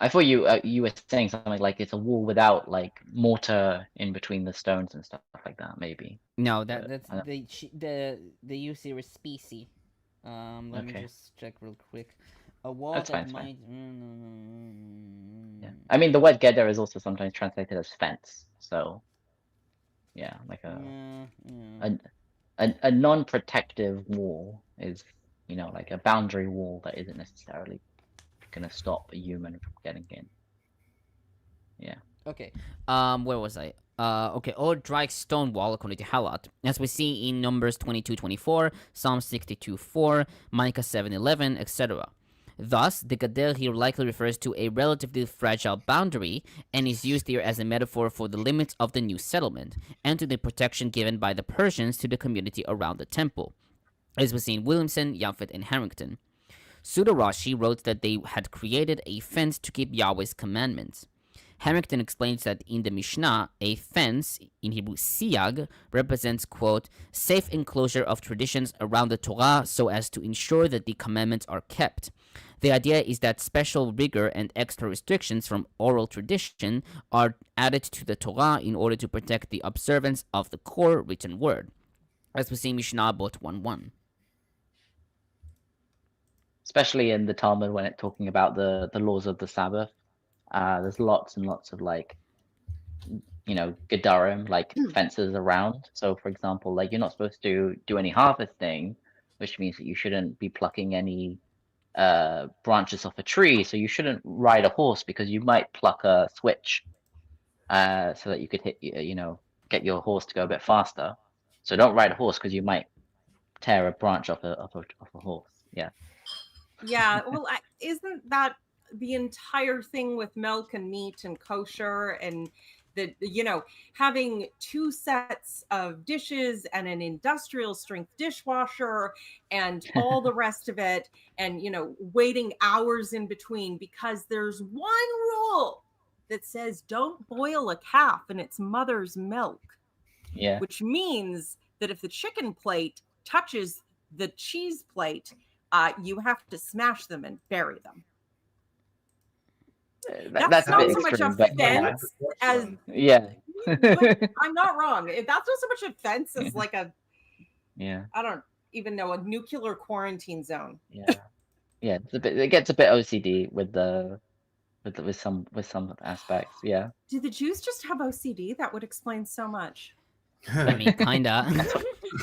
F: I thought you were saying something like it's a wall without like mortar in between the stones and stuff like that. Maybe.
D: No, that's
F: I don't-
D: the use here is SPECIE. Let me
F: Okay.
D: just check real quick. A wall
F: That's
D: that
F: fine, it's
D: might.
F: Yeah. I mean, the word "geder" is also sometimes translated as fence. So, yeah, like a non-protective wall is, like a boundary wall that isn't necessarily gonna stop a human from getting in. Yeah.
D: Okay. Where was I? Okay, or dry stone wall according to Halat, as we see in Numbers 22:24, Psalm 62:4, Micah 7:11, etc. Thus, the Gader here likely refers to a relatively fragile boundary and is used here as a metaphor for the limits of the new settlement and to the protection given by the Persians to the community around the temple, as we see in Williamson, Japhet, and Harrington. Pseudo-Rashi wrote that they had created a fence to keep Yahweh's commandments. Harrington explains that in the Mishnah, a fence, in Hebrew siyag, represents, quote, safe enclosure of traditions around the Torah so as to ensure that the commandments are kept. The idea is that special rigor and extra restrictions from oral tradition are added to the Torah in order to protect the observance of the core written word, as we see in Mishnah Bot 1:1.
F: Especially in the Talmud when it's talking about the laws of the Sabbath. There's lots and lots of like, gedarim, like fences around. So, for example, like you're not supposed to do any harvesting, which means that you shouldn't be plucking any branches off a tree. So you shouldn't ride a horse because you might pluck a switch, so that you could get your horse to go a bit faster. So don't ride a horse because you might tear a branch off a horse. Yeah.
C: Yeah, well, isn't that the entire thing with milk and meat and kosher and the having two sets of dishes and an industrial strength dishwasher and all the rest of it, and waiting hours in between because there's one rule that says don't boil a calf in its mother's milk.
F: Yeah.
C: Which means that if the chicken plate touches the cheese plate, you have to smash them and bury them. That's
F: a
C: not
F: bit
C: so much
F: extreme, but
C: offense as
F: yeah.
C: I'm not wrong. That's not so much offense as like a
F: Yeah.
C: I don't even know, a nuclear quarantine zone.
F: Yeah. Yeah. It gets a bit OCD with some aspects. Yeah.
C: Do the Jews just have OCD? That would explain so much.
D: I mean, kinda.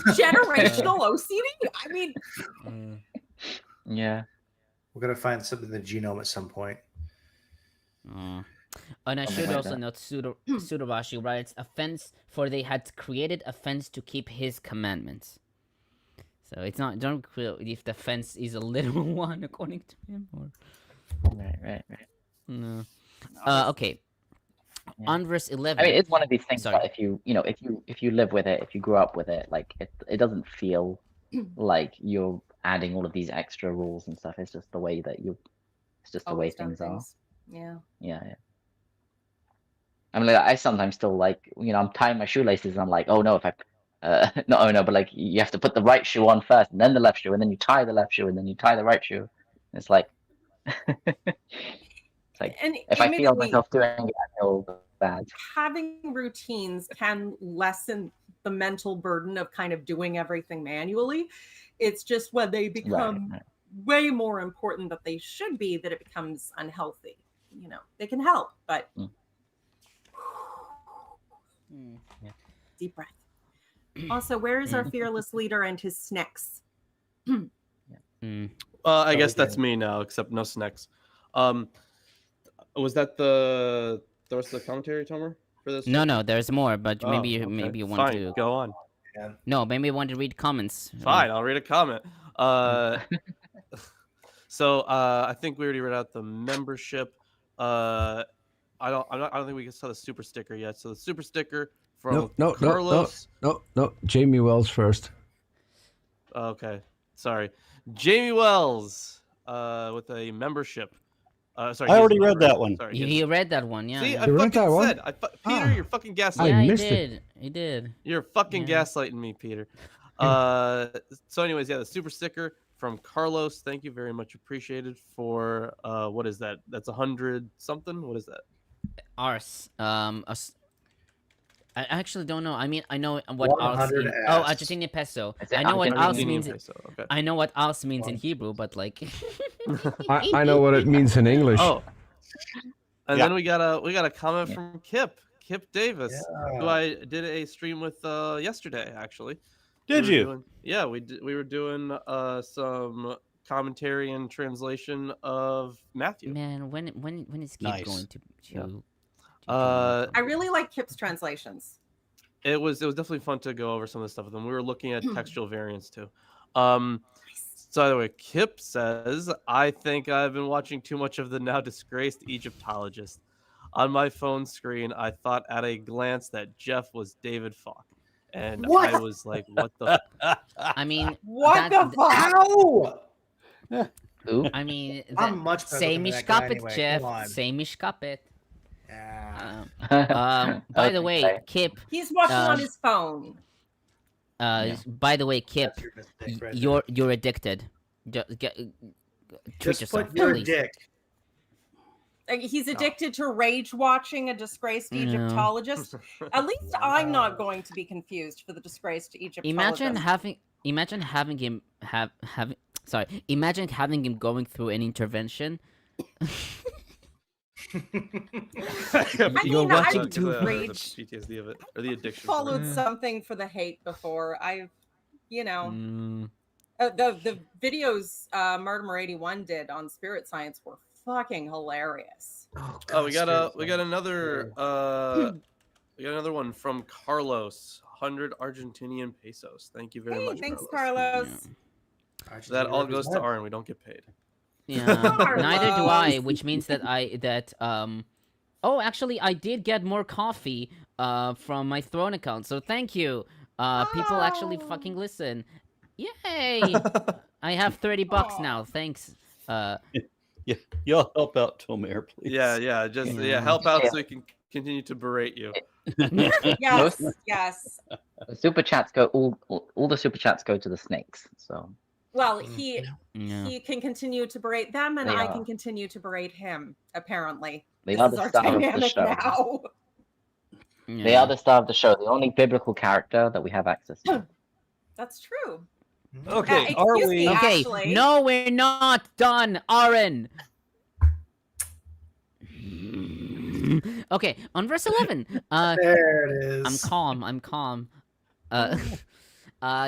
C: Generational OCD? I mean,
F: Yeah.
E: We're gonna find something in the genome at some point.
D: And I
F: Something
D: should
F: like
D: also
F: that.
D: note Pseudo-Rashi writes, a fence, for they had created a fence to keep his commandments. So it's not, don't clear if the fence is a literal one according to him or
F: Right.
D: no. Okay.
F: Yeah.
D: On verse 11.
F: I mean, it's one of these things
D: Sorry.
F: that if you live with it, if you grew up with it, like it doesn't feel like you're adding all of these extra rules and stuff. It's just the way that it's just the way
C: always done
F: things are.
C: things. Yeah.
F: Yeah. I mean, like, I sometimes still like, I'm tying my shoelaces and I'm like, oh no, if I, not oh no, but like you have to put the right shoe on first and then the left shoe and then you tie the left shoe and then you tie the right shoe. It's like, it's like
C: And
F: if I feel
C: admittedly,
F: myself doing it, I feel bad.
C: having routines can lessen the mental burden of kind of doing everything manually. It's just when they become
F: Right.
C: way more important that they should be that it becomes unhealthy. They can help, but deep breath. Also, where is our fearless leader and his snacks?
B: I guess that's me now, except no snacks. Was that the rest of the commentary, Tomer, for this?
D: No, there's more, but
B: Oh,
D: maybe
B: okay.
D: maybe you want
B: Fine,
D: to
B: go on.
D: No, maybe you want to read comments.
B: Fine, I'll read a comment. So I think we already read out the membership. I don't think we can sell the super sticker yet. So the super sticker from
G: No,
B: Carlos.
G: Jamie Wells first.
B: Okay, sorry. Jamie Wells, with a membership. Sorry,
A: I
B: he is a
A: already read
B: member.
A: that one.
B: Sorry,
D: You read that one, yeah.
B: See,
D: yeah.
B: I
G: You read
B: fucking
G: that one?
B: said. Peter,
G: Ah.
B: you're fucking gaslighting.
D: Yeah, he
G: missed it.
D: did. He did.
B: You're fucking
D: Yeah.
B: gaslighting me, Peter. So, anyways, yeah, the super sticker from Carlos. Thank you very much, appreciated for what is that? That's 100 something. What is that?
D: Ars. I actually don't know. I mean, I know what ars
E: 100
D: in. Oh,
E: S.
D: Argentinian peso.
F: Is it
D: I know what ars
F: Argentinian
D: means.
B: peso, okay.
D: I know what ars means in Hebrew, but like.
G: I know what it means in English.
B: Oh, and
A: Yeah.
B: then we got a comment from Kip Davis, who
E: Yeah.
B: I did a stream with yesterday. Actually,
A: Did
B: We were
A: you?
B: doing- yeah, we were doing some commentary and translation of Matthew.
D: Man, when is Kip
A: Nice.
D: going to?
B: Yeah.
D: to
C: I really like Kip's translations.
B: It was definitely fun to go over some of the stuff with them. We were looking at textual variants too. So by the way, Kip says, I think I've been watching too much of the now disgraced Egyptologist. On my phone screen, I thought at a glance that Jeff was David Falk. And
C: What?
B: I was like, what the
D: I mean,
C: What the fuck?
E: Ow!
F: Ooh.
D: I mean,
E: I'm much better
D: same
E: than
D: ish
E: that guy
D: kapit,
E: anyway.
D: Jeff.
E: Come on.
D: Same ish kapit.
E: Yeah.
D: By the way,
F: Okay.
D: Kip.
C: He's watching on
D: Um,
C: his phone.
D: By the way, Kip,
E: That's your mistake right
D: you're addicted. Treat
E: Just
D: yourself,
E: put your
D: please.
E: dick.
C: He's addicted to rage watching a disgraced
D: No.
C: Egyptologist. At least I'm not going to be confused for the disgraced Egyptologist.
D: Imagine having him Imagine having him going through an intervention. You're watching
C: I've
D: too
B: the
C: rage
B: PTSD of it, or the addiction. from
C: followed
B: it.
C: something for the hate before.
D: Mm,
C: The videos Martimer 81 did on spirit science were fucking hilarious.
B: Oh, we got
E: seriously.
B: another one from Carlos, 100 Argentinian pesos. Thank you very
C: Hey,
B: much.
C: thanks,
B: Carlos.
C: Carlos.
B: That all goes to R, and we don't get paid.
D: yeah. Neither do I,
C: Carlos.
D: which means that Oh, actually, I did get more coffee from my Throne account, so thank you. People actually
C: Oh.
D: fucking listen. Yay! I have $30
C: Aw.
D: now. Thanks.
A: Yeah, you'll help out Tomer, please.
B: Yeah, just
D: Yeah.
B: help out so we can continue to berate you.
C: Yes, yes.
F: The super chats go all the super chats go to the snakes. So
C: Well,
D: Yeah.
C: he can continue to berate them, and
F: They
C: I
F: are.
C: can continue to berate him. Apparently,
F: they
C: this
F: are
C: is
F: the
C: our
F: star of the
C: dynamic
F: show.
C: now.
F: They
D: Yeah.
F: are the star of the show. The only biblical character that we have access to.
C: That's true.
A: Okay,
C: excuse
A: are
C: me,
A: we?
D: Okay,
C: Ashley.
D: no, we're not done, Aaron. Okay, on verse 11.
E: There it is.
D: I'm calm.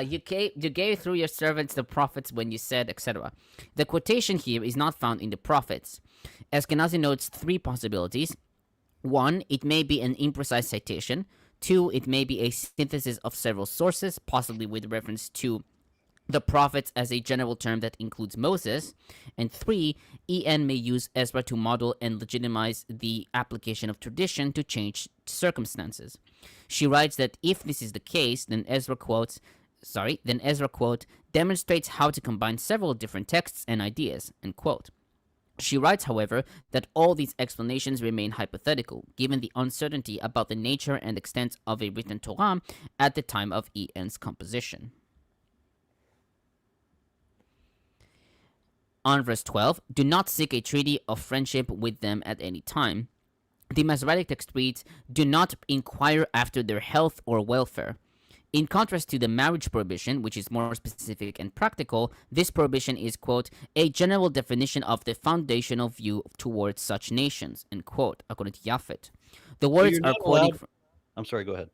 D: You gave through your servants the prophets when you said, etc. The quotation here is not found in the prophets. Eskenazi notes three possibilities. 1, it may be an imprecise citation. 2, it may be a synthesis of several sources, possibly with reference to the prophets as a general term that includes Moses. And 3, EN may use Ezra to model and legitimize the application of tradition to change circumstances. She writes that if this is the case, then Ezra quote, demonstrates how to combine several different texts and ideas, end quote. She writes, however, that all these explanations remain hypothetical, given the uncertainty about the nature and extent of a written Torah at the time of EN's composition. On verse 12, do not seek a treaty of friendship with them at any time. The Masoretic text reads, do not inquire after their health or welfare. In contrast to the marriage prohibition, which is more specific and practical, this prohibition is, quote, a general definition of the foundational view towards such nations, end quote, according to Japhet. The words
A: you're
D: are
A: not
D: quoting
A: allowed- I'm sorry, go ahead.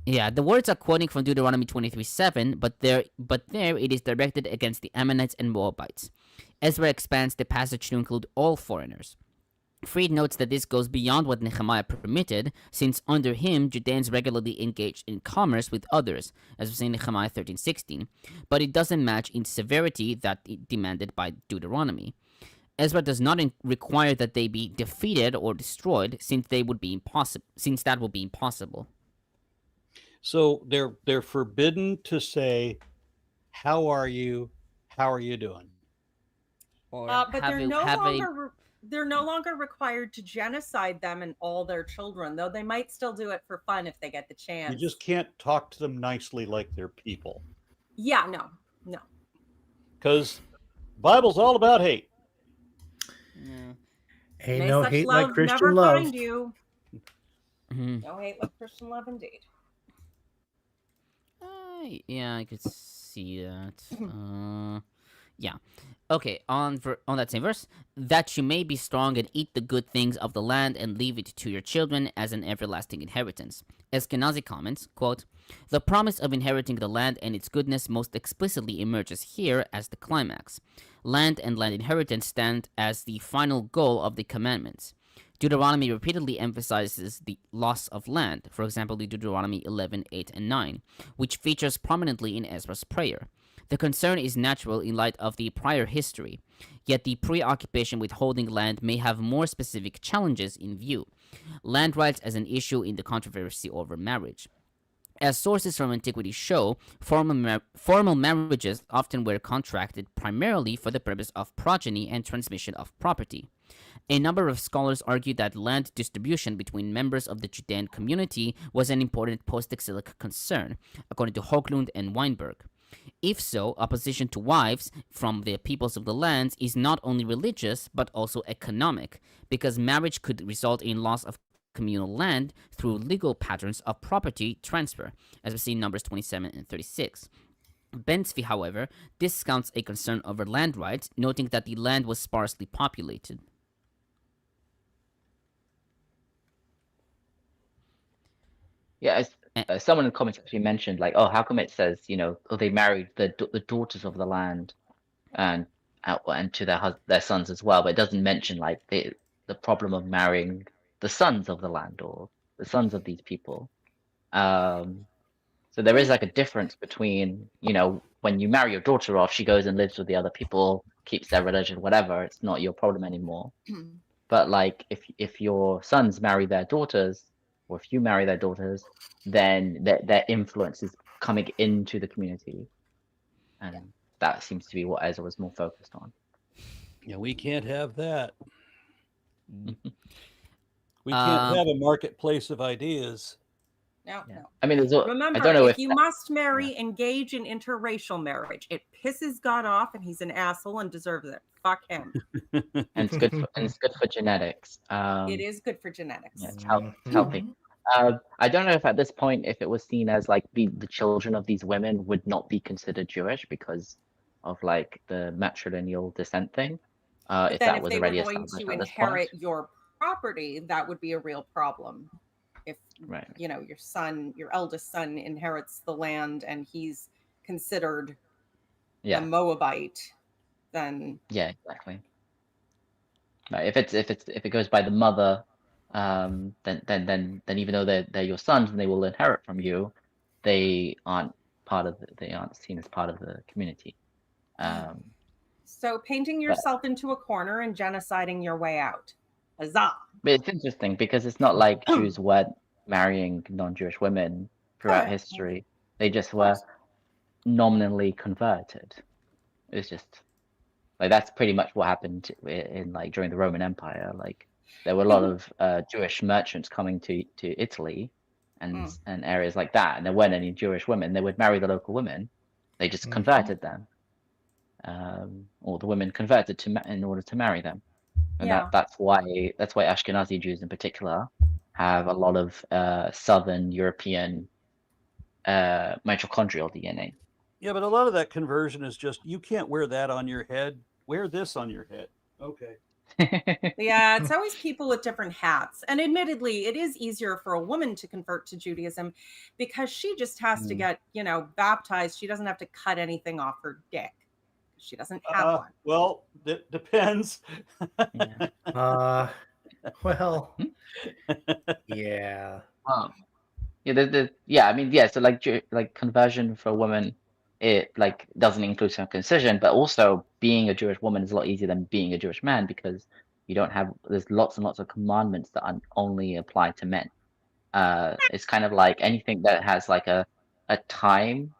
D: Yeah, the words are quoting from Deuteronomy 23:7, but there it is directed against the Ammonites and Moabites. Ezra expands the passage to include all foreigners. Fried notes that this goes beyond what Nehemiah permitted, since under him Judeans regularly engaged in commerce with others, as we see in Nehemiah 13:16, but it doesn't match in severity that demanded by Deuteronomy. Ezra does not require that they be defeated or destroyed, since that would be impossible.
A: So they're forbidden to say how are you? How are you doing?
D: Or
C: But
D: have
C: they're
D: a,
C: no
D: have a
C: longer they're no longer required to genocide them and all their children, though they might still do it for fun if they get the chance.
A: You just can't talk to them nicely like they're people.
C: Yeah, no.
A: Because Bible's all about hate.
D: yeah.
E: Ain't
C: May
E: no
C: such
E: hate
C: love
E: like Christian
C: never
E: love.
C: find you.
D: Mhm.
C: No hate like Christian love, indeed.
D: Yeah, I could see that. Yeah. Okay, on that same verse, that you may be strong and eat the good things of the land and leave it to your children as an everlasting inheritance. Eskenazi comments, quote, the promise of inheriting the land and its goodness most explicitly emerges here as the climax. Land and land inheritance stand as the final goal of the commandments. Deuteronomy repeatedly emphasizes the loss of land, for example, Deuteronomy 11:8 and 9, which features prominently in Ezra's prayer. The concern is natural in light of the prior history, yet the preoccupation with holding land may have more specific challenges in view. Land rights as an issue in the controversy over marriage. As sources from antiquity show, formal marriages often were contracted primarily for the purpose of progeny and transmission of property. A number of scholars argue that land distribution between members of the Judean community was an important post-exilic concern, according to Hoglund and Weinberg. If so, opposition to wives from the peoples of the lands is not only religious, but also economic, because marriage could result in loss of communal land through legal patterns of property transfer, as we see in Numbers 27 and 36. Bensby, however, discounts a concern over land rights, noting that the land was sparsely populated.
F: Yeah, someone in the comments actually mentioned, like, oh, how come it says, oh, they married the daughters of the land and to their sons as well, but it doesn't mention like the problem of marrying the sons of the land or the sons of these people. So there is like a difference between, when you marry your daughter off, she goes and lives with the other people, keeps their religion, whatever. It's not your problem anymore. But like, if your sons marry their daughters, or if you marry their daughters, then their influence is coming into the community, and that seems to be what Ezra was more focused on.
A: Yeah, we can't have that. We can't have a marketplace of ideas.
C: No.
F: I mean,
C: Remember,
F: I don't know
C: if you must marry, engage in interracial marriage. It pisses God off, and he's an asshole and deserves it. Fuck him.
F: And it's good for genetics.
C: It is good for genetics.
F: Yeah, it's healthy. I don't know if at this point, if it was seen as like the children of these women would not be considered Jewish because of like the matrilineal descent thing. If that was already established at this point.
C: If they were going to inherit your property, that would be a real problem. If your eldest son inherits the land and he's considered a Moabite, then
F: exactly. Right. If it goes by the mother, then even though they're your sons and they will inherit from you, they aren't seen as part of the community.
C: So painting yourself into a corner and genociding your way out. Huzzah!
F: But it's interesting because it's not like Jews weren't marrying non-Jewish women throughout history. They just were nominally converted. It's just like that's pretty much what happened in like during the Roman Empire. Like there were a lot of Jewish merchants coming to Italy and areas like that, and there weren't any Jewish women. They would marry the local women. They just converted them, or the women converted in order to marry them. And that's why Ashkenazi Jews in particular have a lot of Southern European mitochondrial DNA.
A: Yeah, but a lot of that conversion is just you can't wear that on your head. Wear this on your head. Okay.
C: Yeah, it's always people with different hats. And admittedly, it is easier for a woman to convert to Judaism because she just has to get, baptized. She doesn't have to cut anything off her dick. She doesn't have one.
A: Well, it depends.
E: Well, yeah.
F: So like conversion for a woman, it like doesn't include circumcision, but also being a Jewish woman is a lot easier than being a Jewish man because there's lots and lots of commandments that only apply to men. It's kind of like anything that has like a time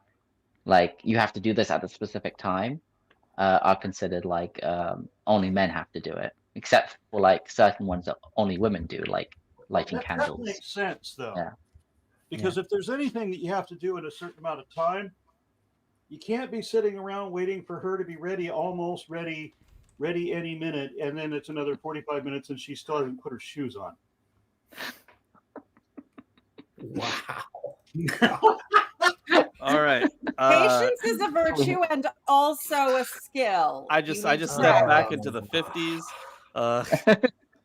F: like you have to do this at a specific time, are considered like only men have to do it, except for like certain ones that only women do, like lighting
A: That
F: candles.
A: makes sense, though.
F: Yeah.
A: Because if there's anything that you have to do in a certain amount of time, you can't be sitting around waiting for her to be ready, almost ready any minute, and then it's another 45 minutes and she still hasn't put her shoes on.
E: Wow.
B: All right.
C: Patience is a virtue and also a skill.
B: I
C: You
B: just
C: need to
B: stepped back
C: practice.
B: into the 50s.
F: Yeah,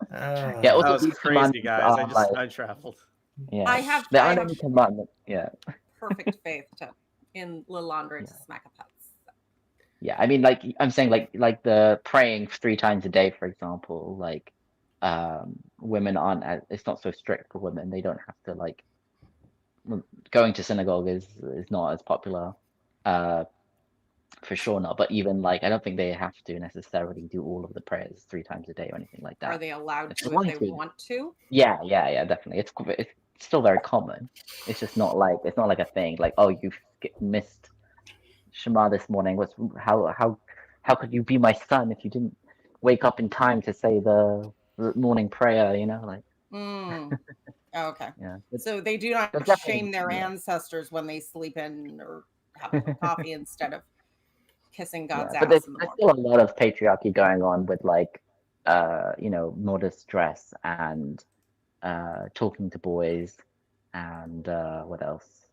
B: That
F: also
B: was
F: these
B: crazy,
F: commandments
B: guys.
F: are like,
B: I traveled.
F: yeah,
C: I have
F: there
C: I
F: aren't
C: have
F: any commandments. Yeah.
C: perfect faith in Lilandra to
F: Yeah.
C: smack a pets.
F: Yeah, I mean, like I'm saying, like the praying 3 times a day, for example, like women aren't as, it's not so strict for women. They don't have to like going to synagogue is not as popular, for sure not. But even like I don't think they have to necessarily do all of the prayers 3 times a day or anything like that.
C: Are they allowed
F: If
C: to
F: they
C: if
F: want
C: they
F: to.
C: want to?
F: Yeah, definitely. It's still very common. It's just not like a thing like, oh, you missed Shema this morning. How could you be my son if you didn't wake up in time to say the morning prayer? You know, like
C: Mm. Oh, okay.
F: yeah.
C: So they do not
F: But definitely,
C: shame their
F: yeah.
C: ancestors when they sleep in or have a cup of coffee instead of kissing God's
F: But
C: ass
F: there's
C: in the
F: still
C: morning.
F: a lot of patriarchy going on with like modest dress and talking to boys and what else?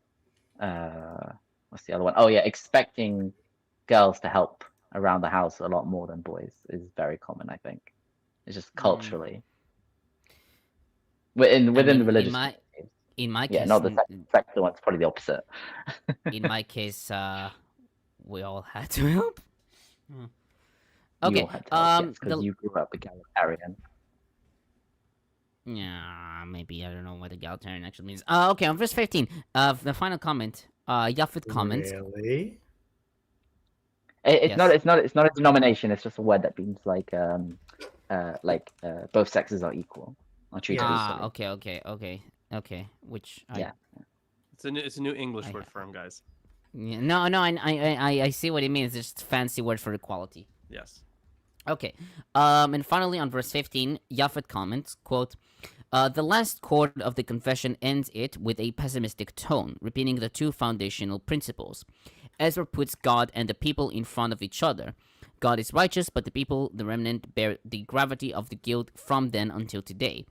F: What's the other one? Oh yeah, expecting girls to help around the house a lot more than boys is very common, I think. It's just culturally. Within the religious communities.
D: in my
F: Yeah,
D: case,
F: not the secular one's probably the opposite.
D: in my case, we all had to help.
F: You
D: Okay.
F: all had to help, yes, because
D: the
F: you grew up egalitarian.
D: yeah, maybe I don't know what egalitarian actually means. Okay, on verse 15, the final comment. Japhet comments.
E: Really?
F: It's
D: Yes.
F: it's not a denomination. It's just a word that means like both sexes are equal, are treated
E: Yes.
F: equally.
D: Okay. Which
F: Yeah.
B: It's a new English word for him, guys.
D: No, I see what it means. It's just a fancy word for equality.
B: Yes.
D: Okay. And finally, on verse 15, Japhet comments, quote, the last chord of the confession ends it with a pessimistic tone, repeating the 2 foundational principles. Ezra puts God and the people in front of each other. God is righteous, but the people, the remnant, bear the gravity of the guilt from then until today.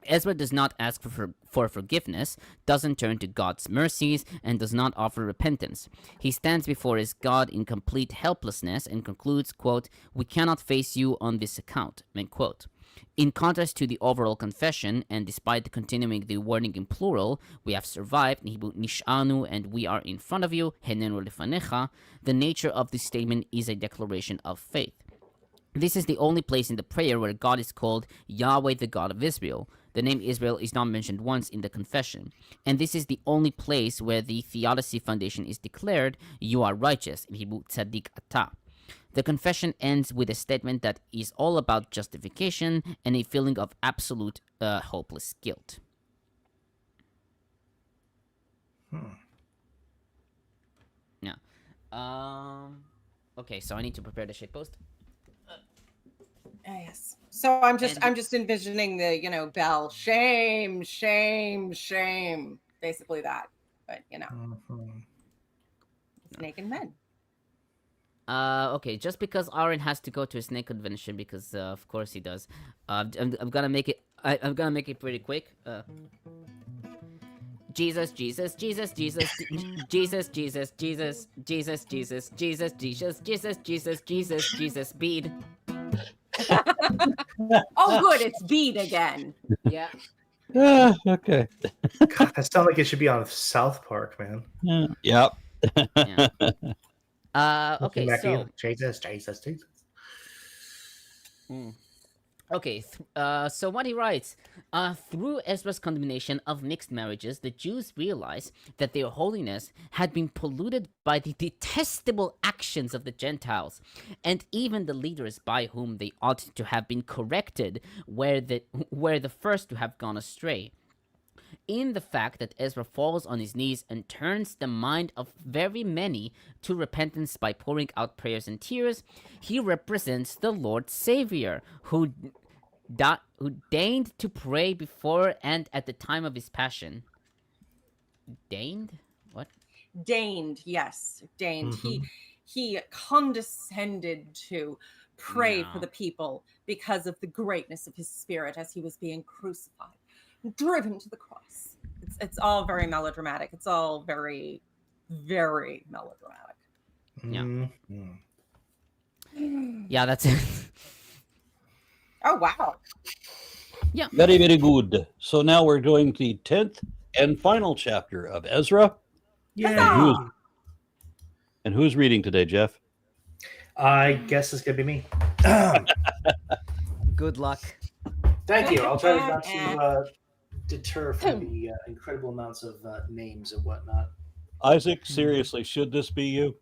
D: Ezra does not ask for forgiveness, doesn't turn to God's mercies, and does not offer repentance. He stands before his God in complete helplessness and concludes, quote, we cannot face you on this account, end quote. In contrast to the overall confession, and despite continuing the wording in plural, we have survived, nish'anu, and we are in front of you, henenu lefanecha, the nature of this statement is a declaration of faith. This is the only place in the prayer where God is called Yahweh, the God of Israel. The name Israel is not mentioned once in the confession. And this is the only place where the theodicy foundation is declared, you are righteous, in Hebrew, tzaddik ata. The confession ends with a statement that is all about justification and a feeling of absolute hopeless guilt. Yeah. Okay, so I need to prepare the shitpost.
C: Yes. So I'm just envisioning the bell, shame, basically that. But naked men.
D: Okay, just because Aaron has to go to a snake convention, because of course he does. I'm gonna make it. I'm gonna make it pretty quick. Jesus, Jesus, Jesus, Jesus, Jesus, Jesus, Jesus, Jesus, Jesus, Jesus, Jesus, Jesus, Jesus, Jesus, Jesus, bead.
C: Oh, good, it's bead again.
D: Yeah.
A: Okay.
E: God, that sounds like it should be on South Park, man.
A: Yep.
D: Yeah. Okay, so
E: Jesus.
D: okay, so what he writes, through Ezra's condemnation of mixed marriages, the Jews realized that their holiness had been polluted by the detestable actions of the Gentiles, and even the leaders by whom they ought to have been corrected were the first to have gone astray. in the fact that Ezra falls on his knees and turns the mind of very many to repentance by pouring out prayers and tears. He represents the Lord Savior, who deigned to pray before and at the time of his passion. Deigned? What?
C: Deigned, yes, deigned.
E: Mhm.
C: He condescended to pray for
D: No.
C: the people because of the greatness of his spirit as he was being crucified, driven to the cross. It's all very melodramatic. It's all very, very melodramatic.
D: Yeah.
E: Mhm.
D: Yeah, that's it.
C: Oh wow.
A: Very, very good. So now we're doing the 10th and final chapter of Ezra.
E: Yeah.
A: And who's reading today, Jeff?
E: I guess it's gonna be me.
D: Good luck.
E: Thank you. I'll try not to deter from the incredible amounts of names and whatnot.
A: Isaac, seriously, should this be you?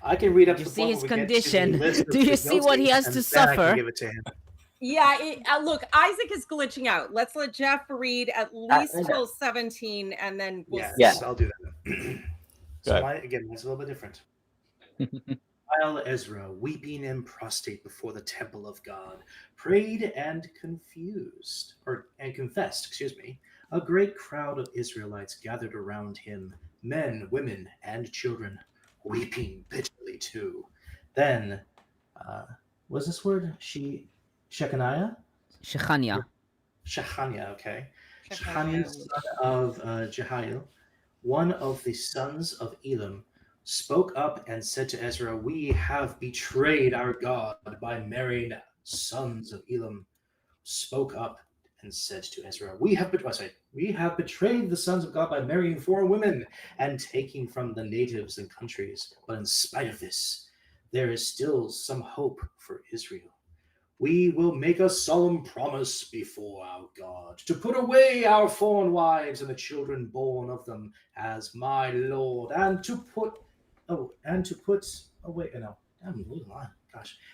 E: I can read up
D: You
E: to the
D: see
E: point
D: his
E: where we get to the
D: condition.
E: list of
D: Do you see what he has
E: guilty,
D: to
E: and then I can
D: suffer?
E: give it to him.
C: Yeah, look, Isaac is glitching out. Let's let Jeff read at least till 17, and then we'll see.
E: Yes, I'll do that. So
A: Okay.
E: again, it's a little bit different. While Ezra, weeping and prostrate before the temple of God, prayed and confessed, a great crowd of Israelites gathered around him, men, women, and children, weeping bitterly too. Then, was this word Shechaniah?
D: Shechania.
E: Shechaniah, okay. Shechaniah, son of Jehiel, one of the sons of Elam, spoke up and said to Ezra, "We have betrayed our God by marrying sons of Elam." Spoke up and said to Ezra, "We have betrayed the sons of God by marrying foreign women and taking from the natives and countries. But in spite of this, there is still some hope for Israel. We will make a solemn promise before our God to put away our foreign wives and the children born of them as my Lord, and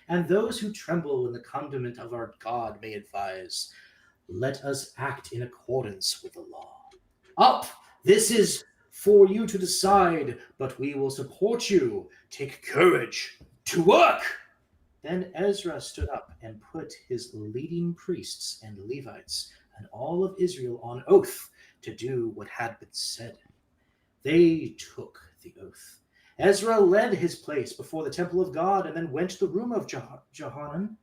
E: and those who tremble in the commandment of our God may advise. Let us act in accordance with the law. Up! This is for you to decide, but we will support you. Take courage to work." Then Ezra stood up and put his leading priests and Levites and all of Israel on oath to do what had been said. They took the oath. Ezra led his place before the temple of God and then went to the room of Johanan.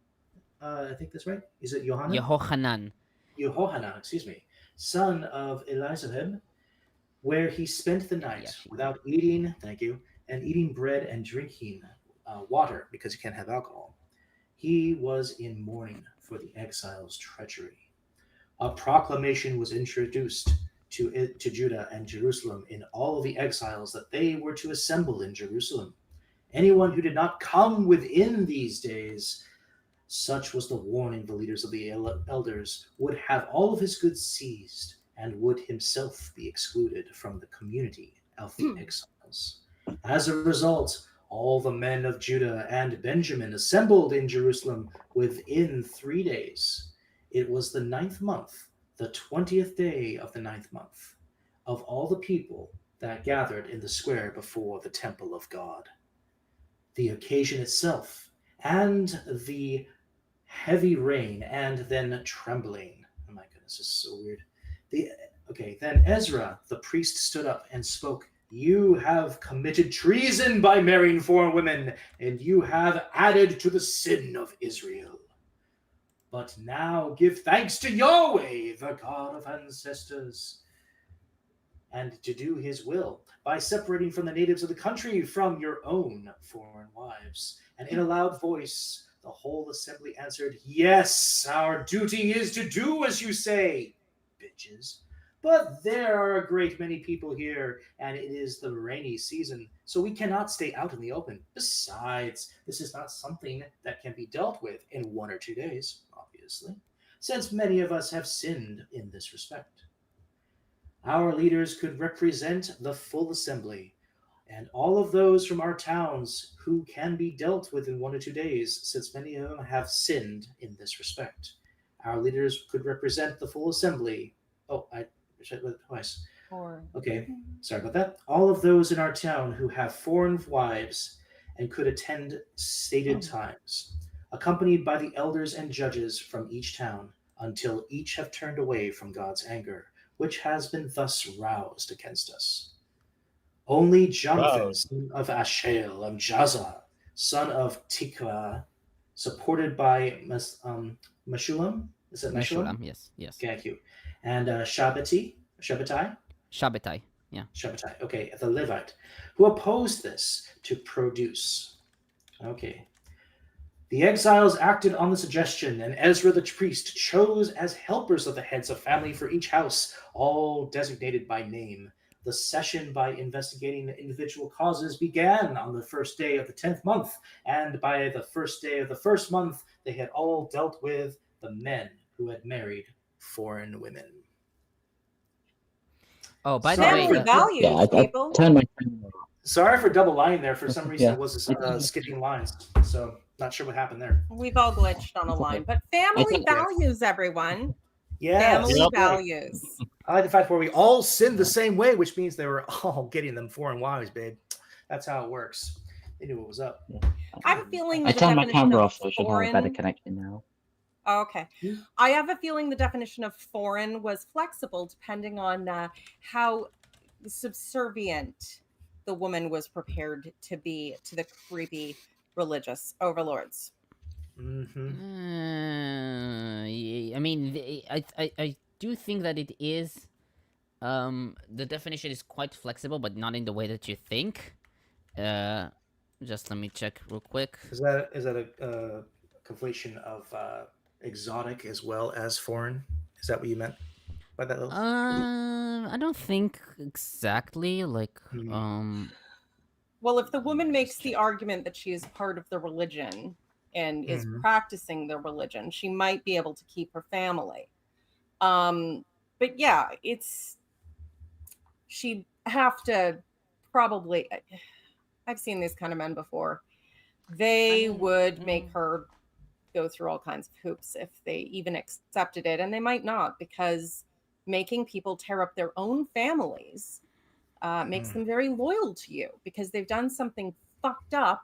E: I think that's right. Is it Johanan? Yehohanan, son of Elizabeth, where he spent the night without eating, and eating bread and drinking water because he can't have alcohol. He was in mourning for the exiles' treachery. A proclamation was introduced to Judah and Jerusalem in all of the exiles that they were to assemble in Jerusalem. Anyone who did not come within these days, such was the warning the leaders of the elders, would have all of his goods seized and would himself be excluded from the community of the exiles. As a result, all the men of Judah and Benjamin assembled in Jerusalem within 3 days. It was the 9th month, the 20th day of the 9th month, of all the people that gathered in the square before the temple of God. The occasion itself, and the heavy rain, and then trembling. Oh my goodness, this is so weird. Then Ezra, the priest, stood up and spoke. "You have committed treason by marrying foreign women, and you have added to the sin of Israel. But now give thanks to Yahweh, the God of ancestors, and to do his will by separating from the natives of the country from your own foreign wives." And in a loud voice, the whole assembly answered, "Yes, our duty is to do as you say, bitches. But there are a great many people here, and it is the rainy season, so we cannot stay out in the open. Besides, this is not something that can be dealt with in 1 or 2 days, obviously, since many of us have sinned in this respect. Our leaders could represent the full assembly, and all of those from our towns who can be dealt with in 1 or 2 days, since many of them have sinned in this respect. Our leaders could represent the full assembly. Oh, I said it twice. Okay, sorry about that. All of those in our town who have foreign wives and could attend stated times, accompanied by the elders and judges from each town, until each have turned away from God's anger, which has been thus roused against us. Only Jonathan, son of Ashael, and Jaza, son of Tikva, supported by Meshulam. Is it Meshulam?
D: Yes.
E: Thank you. And Shabbatai.
D: Shabbatai. Yeah.
E: Shabbatai. Okay, the Levite, who opposed this to produce. Okay. The exiles acted on the suggestion, and Ezra the priest chose as helpers of the heads of family for each house, all designated by name. The session by investigating the individual causes began on the first day of the 10th month, and by the first day of the first month, they had all dealt with the men who had married foreign women.
D: Oh, by the way,
C: Family values,
F: Yeah, I
C: people.
F: turned my camera.
E: Sorry for double lying there. For some reason,
F: Yeah.
E: it was skipping lines. So, not sure what happened there.
C: We've all glitched on a line, but family
F: think-
C: values, everyone.
E: Yeah.
C: Family values.
E: I like the fact where we all sinned the same way, which means they were all getting them foreign wives, babe. That's how it works. They knew what was up.
C: I have a feeling
F: I
C: the
F: turned my
C: definition
F: camera
C: of
F: off, so I should have a better
C: foreign.
F: connection now.
C: Oh, okay. I have a feeling the definition of foreign was flexible depending on how subservient the woman was prepared to be to the creepy religious overlords.
E: Mm-hmm.
D: I mean, I do think that it is. The definition is quite flexible, but not in the way that you think. Just let me check real quick.
E: Is that a conflation of exotic as well as foreign? Is that what you meant by that?
D: I don't think exactly. Like,
C: Well, if the woman makes the argument that she is part of the religion and is practicing the religion, she might be able to keep her family. But yeah, she'd have to probably. I've seen these kind of men before. They would make her go through all kinds of hoops if they even accepted it, and they might not, because making people tear up their own families makes them very loyal to you, because they've done something fucked up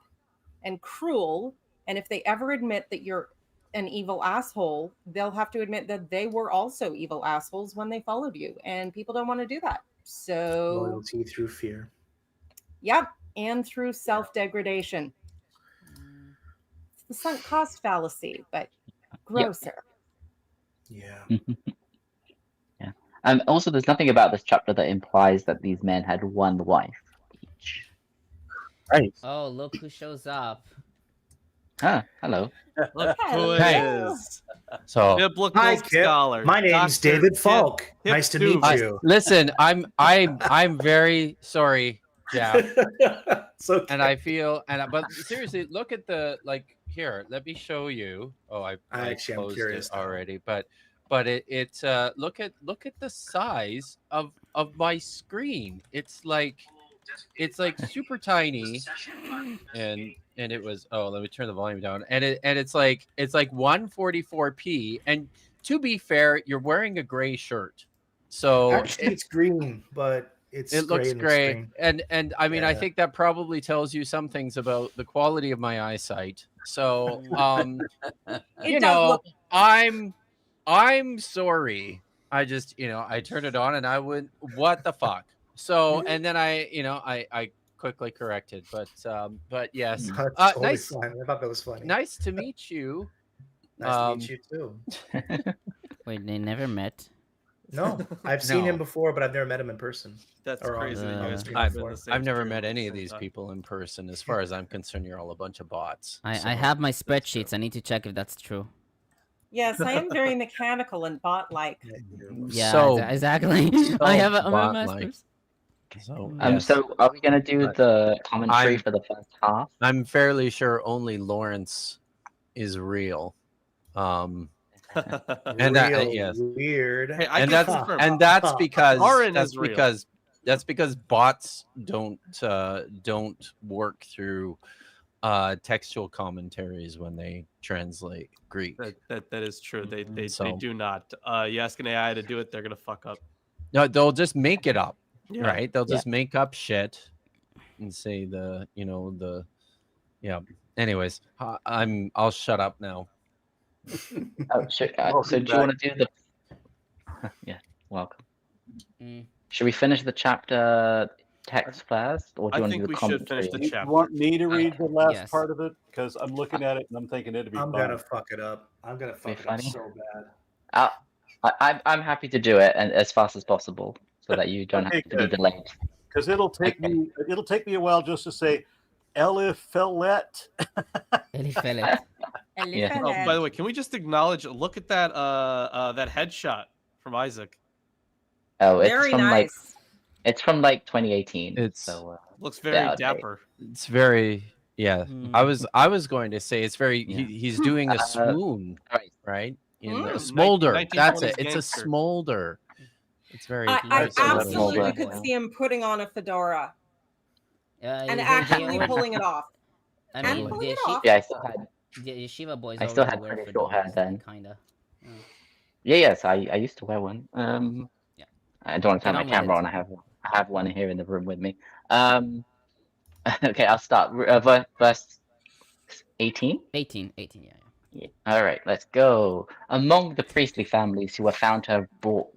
C: and cruel, and if they ever admit that you're an evil asshole, they'll have to admit that they were also evil assholes when they followed you, and people don't want to do that. So
E: Loyalty through fear.
C: Yep, and through self-degradation. It's the sunk cost fallacy, but grosser.
E: Yeah.
F: Yeah. And also, there's nothing about this chapter that implies that these men had one wife each.
B: Right.
D: Oh, look who shows up.
F: Ah, hello.
B: Look who it
H: Hey.
B: is.
H: So
B: Biblical
E: Hi, Kip.
B: scholar.
E: My name's
B: Dr.
E: David
B: Kip
E: Falk. Nice to meet
B: Hiptoob.
E: you.
H: listen, I'm very sorry, yeah.
E: So
H: And I feel but seriously, look at the here. Let me show you. Oh, I
E: Actually, I'm
H: closed
E: curious
H: it
E: now.
H: already, but it look at the size of my screen. It's like super tiny, and it was let me turn the volume down, and it's like 144p, and to be fair, you're wearing a gray shirt, so
E: actually, it's green, but it
H: looks
E: in the
H: gray,
E: screen.
H: and I mean, I
E: Yeah.
H: think that probably tells you some things about the quality of my eyesight. So
C: It does look.
H: I'm sorry. I just I turned it on and I went, what the fuck? So and then I quickly corrected, but yes,
E: That's totally
H: nice
E: fine. I thought that was funny.
H: nice to meet you.
E: Nice to meet you too.
D: Wait, they never met.
E: No, I've seen him
H: No.
E: before, but I've never met him in person.
B: That's
E: Or on-
B: crazy that you
E: on
B: guys
E: stream
B: have
E: before.
B: been the same
H: I've never
B: stream
H: met
B: at
H: any
B: the
H: of
B: same
H: these
B: time.
H: people in person. As far as I'm concerned, you're all a bunch of bots.
D: I
H: So-
D: have my spreadsheets. I need to check if that's true.
C: Yes, I am very mechanical and bot-like.
D: Yeah,
H: So-
D: exactly.
H: so
D: I have a
H: bot-like.
D: master's.
H: So,
F: So are we gonna do
H: But
F: the commentary
H: I'm-
F: for the first half?
H: I'm fairly sure only Lawrence is real. And that-
E: Real
H: yes.
E: weird.
B: Hey, I
H: and
B: can
H: that's
B: confirm.
H: and that's because
B: Lauren
H: that's
B: is real.
H: because bots don't work through textual commentaries when they translate Greek.
B: That is true. They
H: So-
B: do not. You ask an AI to do it, they're gonna fuck up.
H: No, they'll just make it up,
B: Yeah.
H: right? They'll
F: Yeah.
H: just make up shit and say yeah. Anyways, I'll shut up now.
F: Oh, so
A: Welcome
F: do you want to do the? Yeah, welcome.
D: Mm.
F: Should we finish the chapter text first, or do
B: I
F: you want to
B: think
F: do the
B: we should finish
F: commentary?
B: the
A: You
B: chapter.
A: want me to read the last
D: Yes.
A: part of it? Because I'm looking at it and I'm thinking it'd be
E: I'm
A: fun.
E: gonna fuck it up. I'm gonna fuck it up
F: funny?
E: so bad.
F: I'm happy to do it and as fast as possible, so that you don't
A: Okay,
F: have to be
A: good.
F: delayed.
A: Because it'll take me a while just to say Eliphelet.
D: Eliphelet.
F: Yeah.
B: Oh, by the way, can we just acknowledge? Look at that that headshot from Isaac.
F: Oh, it's
C: Very
F: from
C: nice.
F: it's from like 2018.
H: It's-
F: so
B: Looks very
F: Yeah,
B: dapper.
H: It's very
D: Hmm.
H: I was going to say it's very
F: Yeah.
H: he's doing a swoon,
F: right.
H: right? In
C: Mm.
H: a smolder.
B: 1920s
H: That's it. It's a
B: gangster.
H: smolder. It's very
C: I
D: That's a
F: little
C: absolutely
F: smolder.
C: could see him putting on a fedora and
D: They
C: actually
D: always-
C: pulling it off.
D: I
C: and
D: mean,
C: pulling
D: the
C: it off.
F: Yeah, I still had
D: yeshiva boys
F: I still
D: always
F: had
D: wear
F: pretty short hair
D: fedoras,
F: then.
D: kinda.
F: yes, I used to wear one.
D: Yeah.
F: I don't want to turn
D: Get
F: my
D: on with
F: camera
D: it.
F: on. I have one here in the room with me. Okay, I'll start. Verse 18.
D: 18, yeah.
F: Yeah. All right, let's go. Among the priestly families who were found to have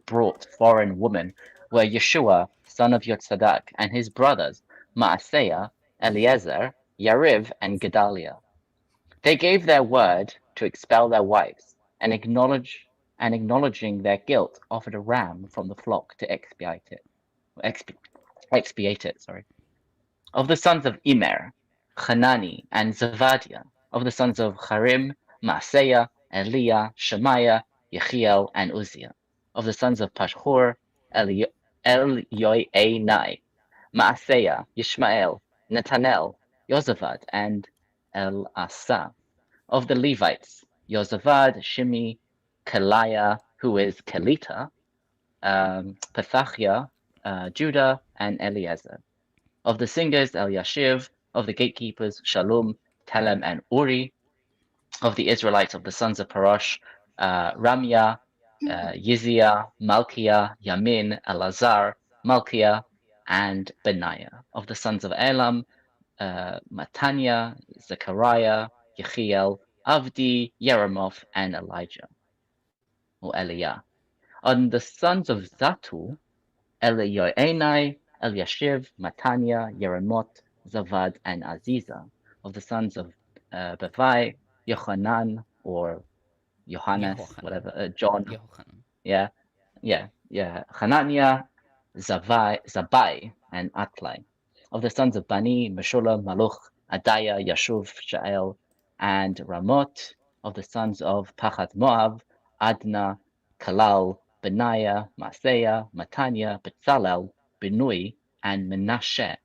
F: brought foreign women were Yeshua, son of Yotzadak, and his brothers Maaseiah, Eliezer, Yariv, and Gedaliah. They gave their word to expel their wives, and acknowledging their guilt, offered a ram from the flock to expiate it. Sorry. Of the sons of Immer, Hanani, and Zavadiah. Of the sons of Harim, Maaseiah, Eliah, Shemaiah, Yechiel, and Uzziah. Of the sons of Pashhur, Elyoenai, Maaseiah, Yishmael, Netanel, Yozavad, and El-Asa. Of the Levites, Yozavad, Shimi, Kaliah, who is Kelita, Pethachiah, Judah, and Eliezer. Of the singers, Eliashiv. Of the gatekeepers, Shalom, Telem, and Uri. Of the Israelites, of the sons of Parosh, Ramya, Yizia, Malkiah, Yamin, Elazar, Malkiah, and Benaiah. Of the sons of Elam, Matanya, Zechariah, Yechiel, Avdi, Yeremoth, and Elijah, or Eliah. On the sons of Zatu, Elioenai, Eliashiv, Matanya, Yeremoth, Zavad, and Aziza. Of the sons of Bevai, Yochanan, or Johannes,
D: Yehochanan.
F: whatever, John.
D: Yehochanan.
F: Hananiah, Zabai, and Atlai. Of the sons of Bani, Meshulam, Maluch, Adaiah, Yashuv, Shael, and Ramot. Of the sons of Pachat Moab, Adna, Kalal, Benaiah, Maaseiah, Matanya, Betzalel, Binui, and Menashe.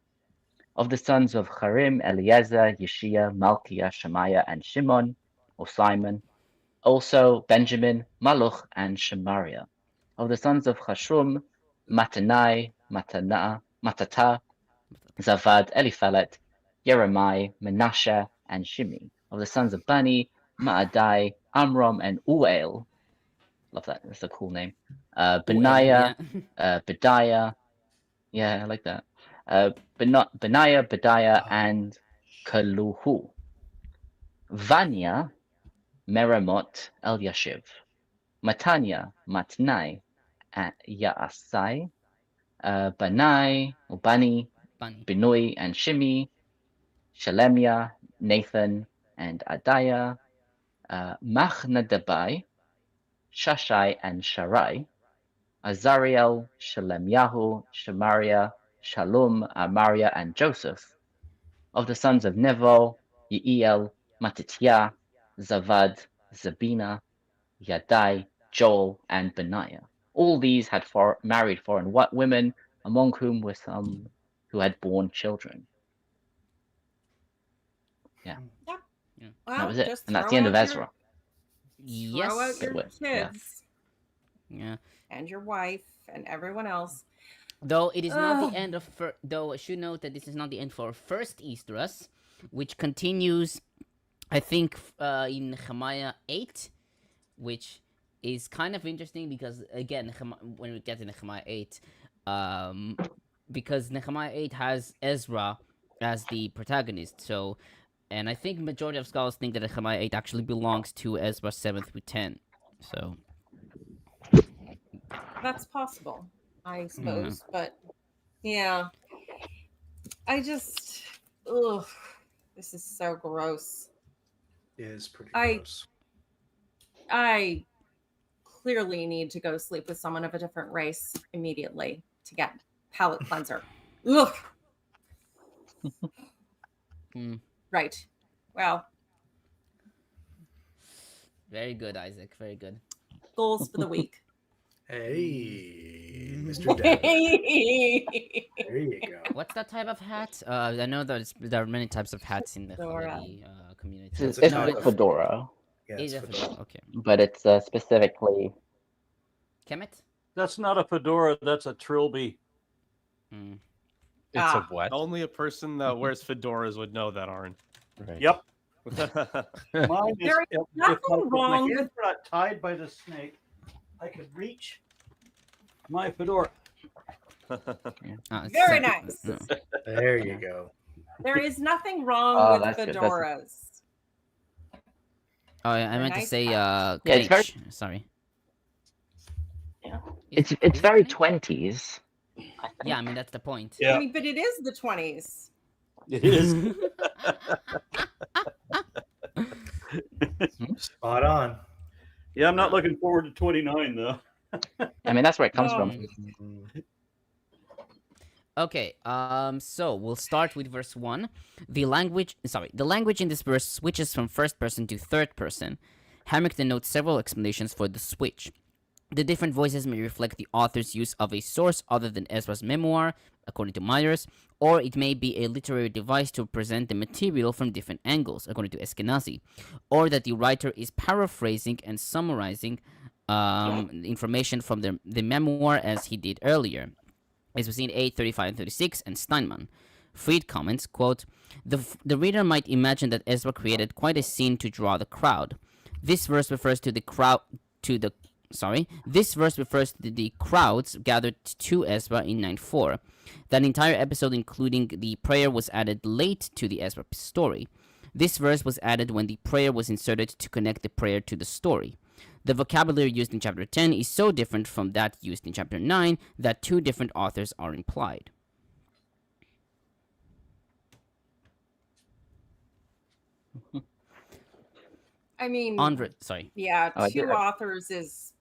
F: Of the sons of Harim, Eliezer, Yeshia, Malkiah, Shemaiah, and Shimon, or Simon. Also Benjamin, Maluch, and Shemariah. Of the sons of Hashum, Matanai, Matata, Zavad, Eliphelet, Jeremiah, Menashe, and Shimi. Of the sons of Bani, Maadai, Amram, and Uel. Love that. That's a cool name. Benaiah, Bediah. Yeah, I like that. Benaiah, Bediah, and Kaluhu. Vanya, Meremot, Eliashiv. Matanya, Matnai, Yaasai. Bani,
D: Bunny.
F: Binui, and Shimi. Shelemiah, Nathan, and Adiah. Machnadabai, Shashai, and Sharai. Azariel, Shelemiyahu, Shemariah, Shalom, Amariah, and Joseph. Of the sons of Nevo, Yeiel, Matityaah, Zavad, Zabina, Yadai, Joel, and Benaiah. All these had married foreign women, among whom were some who had borne children. Yeah.
C: Well,
F: That was it.
C: just
F: And that's
C: throw
F: the end of
C: out
F: Ezra.
C: Throw out
D: Yes.
C: your
F: It was, yeah.
C: kids
D: Yeah.
C: and your wife and everyone else.
D: Though it is not
C: Ugh.
D: the end of though I should note that this is not the end for first Esdras. which continues, I think, in Nehemiah 8, which is kind of interesting because, again, when we get to Nehemiah 8, because Nehemiah 8 has Ezra as the protagonist. So, and I think majority of scholars think that Nehemiah 8 actually belongs to Ezra 7 through 10. So
C: That's possible, I suppose. But yeah, I just, ugh, this is so gross.
E: It is pretty
C: I-
E: gross.
C: I clearly need to go sleep with someone of a different race immediately to get palate cleanser. Ugh. Right. Well,
D: very good, Isaac. Very good.
C: goals for the week.
E: Hey, Mr. Dad. There you go.
D: What's that type of hat? I know there are many types of hats in the
C: Fedora.
D: Haredi community.
E: It's
F: It's
E: a
F: a
E: type of-
F: fedora,
E: Yeah,
D: Is
E: it's
D: a
E: fedora.
D: fedora. Okay.
F: but it's specifically.
D: Kemet?
A: That's not a fedora. That's a trilby.
D: Mm.
H: It's
C: Ah.
H: a what?
B: Only a person that wears fedoras would know that, Aaron.
H: Right.
A: Yep. Mine is,
C: There is nothing
A: my
C: wrong
A: hands
C: with-
A: were not tied by the snake, I could reach my fedora.
C: Very nice.
D: No.
E: There you go.
C: There is nothing wrong
F: Oh,
C: with
F: that's good, that's-
C: fedoras.
D: Oh, yeah, I meant to
C: nice
D: say
F: it's very-
D: Knight. Sorry.
F: Yeah.
D: Is
F: It's
D: it
F: very
D: Knight?
F: 20s. I think.
D: Yeah, I mean that's the point.
A: Yeah.
C: I mean, but it is the 20s.
A: It is.
E: Spot on.
A: Yeah, I'm not looking forward to 29 though.
F: I mean, that's where it comes from.
D: Okay, so we'll start with verse 1. The language in this verse switches from first person to third person. Harrington notes several explanations for the switch. The different voices may reflect the author's use of a source other than Ezra's memoir, according to Myers, or it may be a literary device to present the material from different angles, according to Eskenazi, or that the writer is paraphrasing and summarizing information from the memoir as he did earlier, as we see in 8, 35, and 36, and Steinman. Fried comments, quote, the reader might imagine that Ezra created quite a scene to draw the crowd. This verse refers to the crowds gathered to Ezra in 9:4. That entire episode, including the prayer, was added late to the Ezra story. This verse was added when the prayer was inserted to connect the prayer to the story. The vocabulary used in chapter 10 is so different from that used in chapter 9 that two different authors are implied.
C: I mean,
D: Sorry.
C: yeah,
F: Oh, I
C: two
F: did-
C: authors is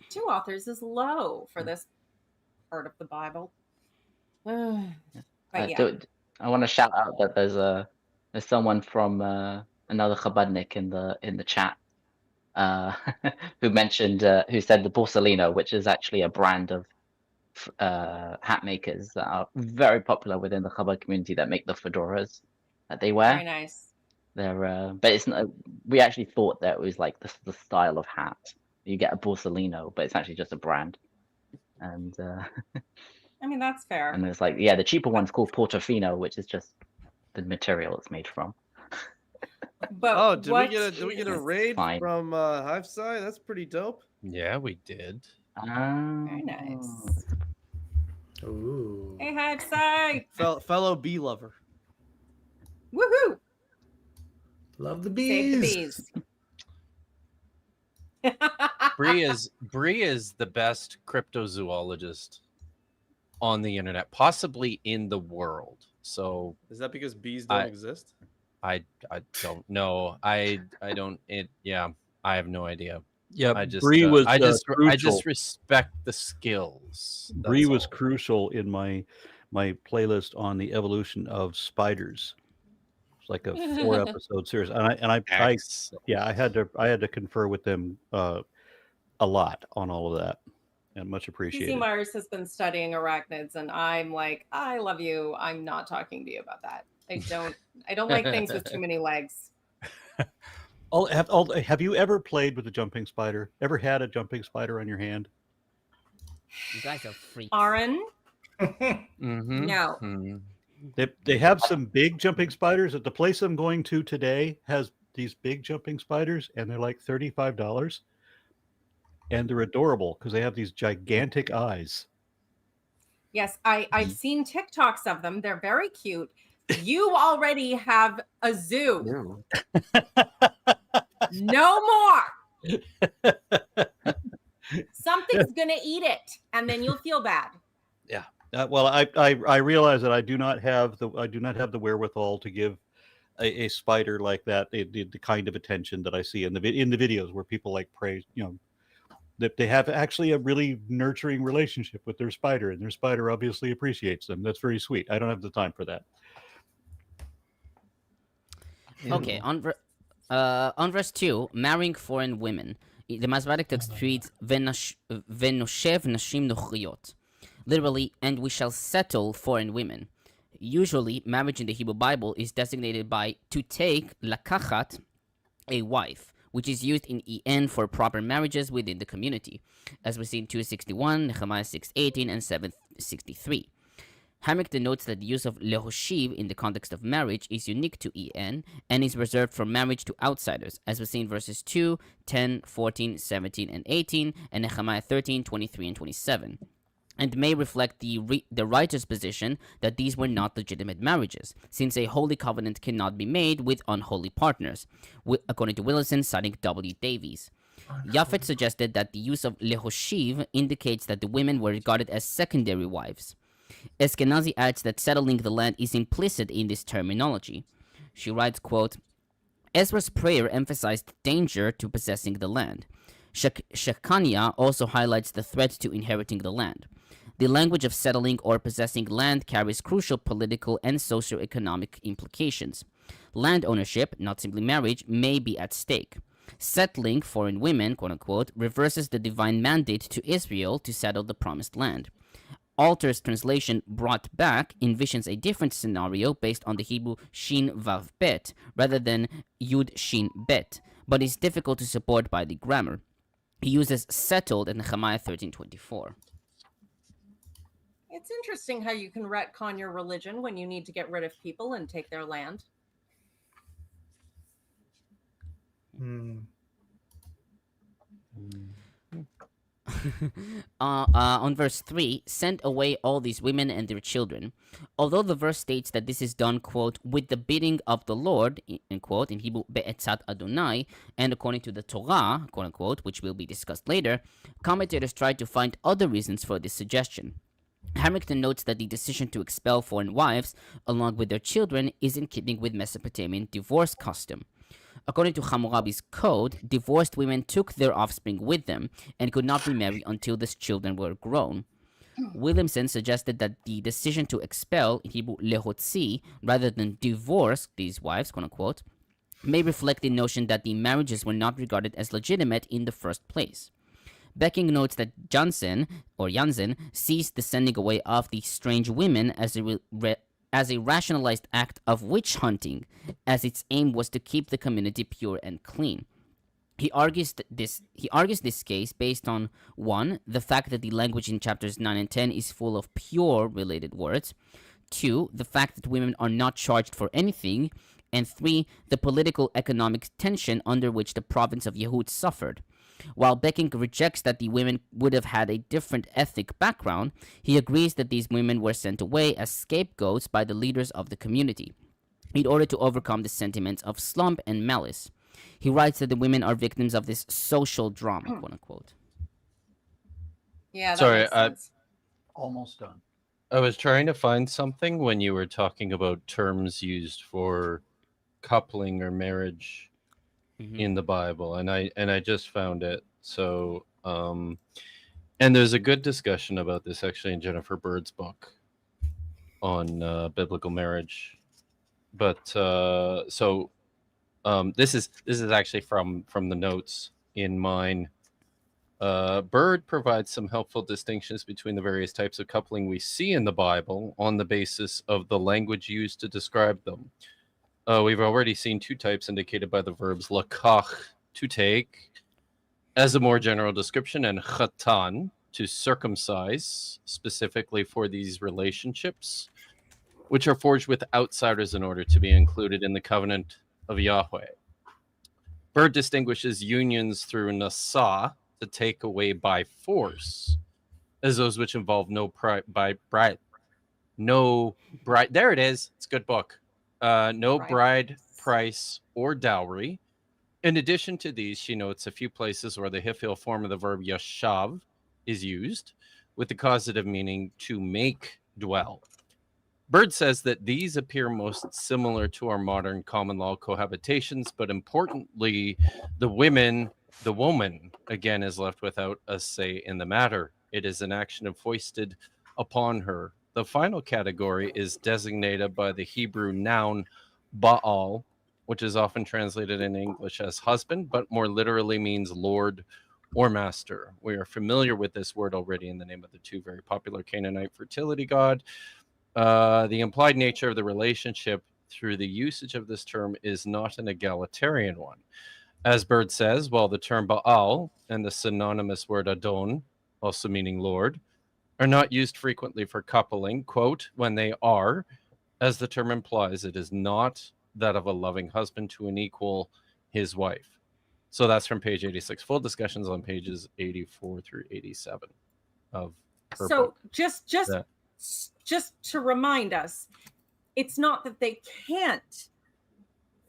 C: two authors is low for this part of the Bible. But yeah,
F: I want to shout out that there's someone from another Chabadnik in the chat who mentioned who said the Borsalino, which is actually a brand of hat makers that are very popular within the Chabad community that make the fedoras that they wear.
C: very nice.
F: They're but it's not, we actually thought that it was like the style of hat. You get a Borsalino, but it's actually just a brand. And
C: I mean, that's fair.
F: and there's like, yeah, the cheaper one's called Portofino, which is just the material it's made from.
C: But
B: Oh, did we
C: what
B: get a
C: is-
B: raid
F: Fine.
B: from Hive Side? That's pretty dope.
H: Yeah, we did.
C: Very nice.
E: Ooh.
C: Hey, Hive Side.
B: Fellow bee lover.
C: Woohoo!
E: Love the
C: Save
E: bees.
C: the bees.
H: Bree is the best cryptozoologist on the internet, possibly in the world. So
B: Is that because bees don't
H: I-
B: exist?
H: I don't know. I don't. Yeah, I have no idea.
A: Yeah,
H: I just
A: Bree was
H: I
A: crucial.
H: just respect the skills.
A: Bree
H: That's
A: was
H: all.
A: crucial in my playlist on the evolution of spiders. It's like a 4-episode series, and I
H: Excellent.
A: yeah, I had to confer with them a lot on all of that, and much
C: PC
A: appreciated.
C: Myers has been studying arachnids, and I'm like, I love you. I'm not talking to you about that. I don't like things with too many legs.
A: Have you ever played with a jumping spider? Ever had a jumping spider on your hand?
D: You guys are freaks.
C: Aaron,
H: Mhm.
C: no.
H: Mhm.
A: They have some big jumping spiders. At the place I'm going to today has these big jumping spiders, and they're like $35, and they're adorable because they have these gigantic eyes.
C: Yes, I've seen TikToks of them. They're very cute. You already have a zoo. No more. Something's gonna eat it, and then you'll feel bad.
A: Yeah. Well, I realize that I do not have the wherewithal to give a spider like that the kind of attention that I see in the videos where people like praise, that they have actually a really nurturing relationship with their spider, and their spider obviously appreciates them. That's very sweet. I don't have the time for that.
D: Okay, on verse 2, marrying foreign women. The Masoretic text reads, "Venoshev nashim nochriot." Literally, and we shall settle foreign women. Usually, marriage in the Hebrew Bible is designated by to take, lakachat, a wife, which is used in en for proper marriages within the community, as we see in 261, Nehemiah 6:18, and 763. Harrington notes that the use of lehoshiv in the context of marriage is unique to en and is reserved for marriage to outsiders, as we see in verses 2, 10, 14, 17, and 18, and Nehemiah 13, 23, and 27. And may reflect the writer's position that these were not legitimate marriages, since a holy covenant cannot be made with unholy partners, according to Willison, citing W. Davies. Japhet suggested that the use of lehoshiv indicates that the women were regarded as secondary wives. Eskenazi adds that settling the land is implicit in this terminology. She writes, quote, Ezra's prayer emphasized danger to possessing the land. Shekaniah also highlights the threat to inheriting the land. The language of settling or possessing land carries crucial political and socio-economic implications. Land ownership, not simply marriage, may be at stake. Settling foreign women, quote-unquote, reverses the divine mandate to Israel to settle the promised land. Alter's translation, brought back, envisions a different scenario based on the Hebrew shin vav bet rather than yud shin bet, but is difficult to support by the grammar. He uses settled in Nehemiah 13:24.
C: It's interesting how you can retcon your religion when you need to get rid of people and take their land.
D: On verse 3, send away all these women and their children. Although the verse states that this is done, quote, with the bidding of the Lord, in quote, in Hebrew, be'etzat Adonai, and according to the Torah, quote unquote, which will be discussed later, commentators tried to find other reasons for this suggestion. Harrington notes that the decision to expel foreign wives, along with their children, is in keeping with Mesopotamian divorce custom. According to Hammurabi's code, divorced women took their offspring with them and could not remarry until these children were grown. Williamson suggested that the decision to expel, in Hebrew lehotzi, rather than divorce these wives, quote unquote, may reflect the notion that the marriages were not regarded as legitimate in the first place. Becking notes that Jansen sees the sending away of the strange women as a rationalized act of witch hunting, as its aim was to keep the community pure and clean. He argues this case based on 1, the fact that the language in chapters 9 and 10 is full of pure related words, 2, the fact that women are not charged for anything, and 3, the political economic tension under which the province of Yehud suffered. While Becking rejects that the women would have had a different ethnic background, he agrees that these women were sent away as scapegoats by the leaders of the community, in order to overcome the sentiments of slump and malice. He writes that the women are victims of this social drama, quote unquote.
C: Yeah, that
H: Sorry,
C: makes sense.
A: Almost done.
H: I was trying to find something when you were talking about terms used for coupling or marriage in the Bible, and I just found it. So, and there's a good discussion about this actually in Jennifer Bird's book on biblical marriage. But this is actually from the notes in mine. Bird provides some helpful distinctions between the various types of coupling we see in the Bible on the basis of the language used to describe them. We've already seen 2 types indicated by the verbs lakach, to take, as a more general description, and chatan, to circumcise, specifically for these relationships. which are forged with outsiders in order to be included in the covenant of Yahweh. Byrd distinguishes unions through nasa, to take away by force, as those which involve no bride. There it is. It's a good book. No bride, price, or dowry. In addition to these, she notes a few places where the hifil form of the verb yashav is used, with the causative meaning to make dwell. Byrd says that these appear most similar to our modern common law cohabitations, but importantly, the woman, again, is left without a say in the matter. It is an action foisted upon her. The final category is designated by the Hebrew noun Baal, which is often translated in English as husband, but more literally means lord or master. We are familiar with this word already in the name of the two very popular Canaanite fertility god. The implied nature of the relationship through the usage of this term is not an egalitarian one. As Byrd says, while the term Baal and the synonymous word Adon, also meaning Lord, are not used frequently for coupling, quote, when they are, as the term implies, it is not that of a loving husband to an equal, his wife. So that's from page 86. Full discussions on pages 84 through 87 of her book.
C: just to remind us, it's not that they can't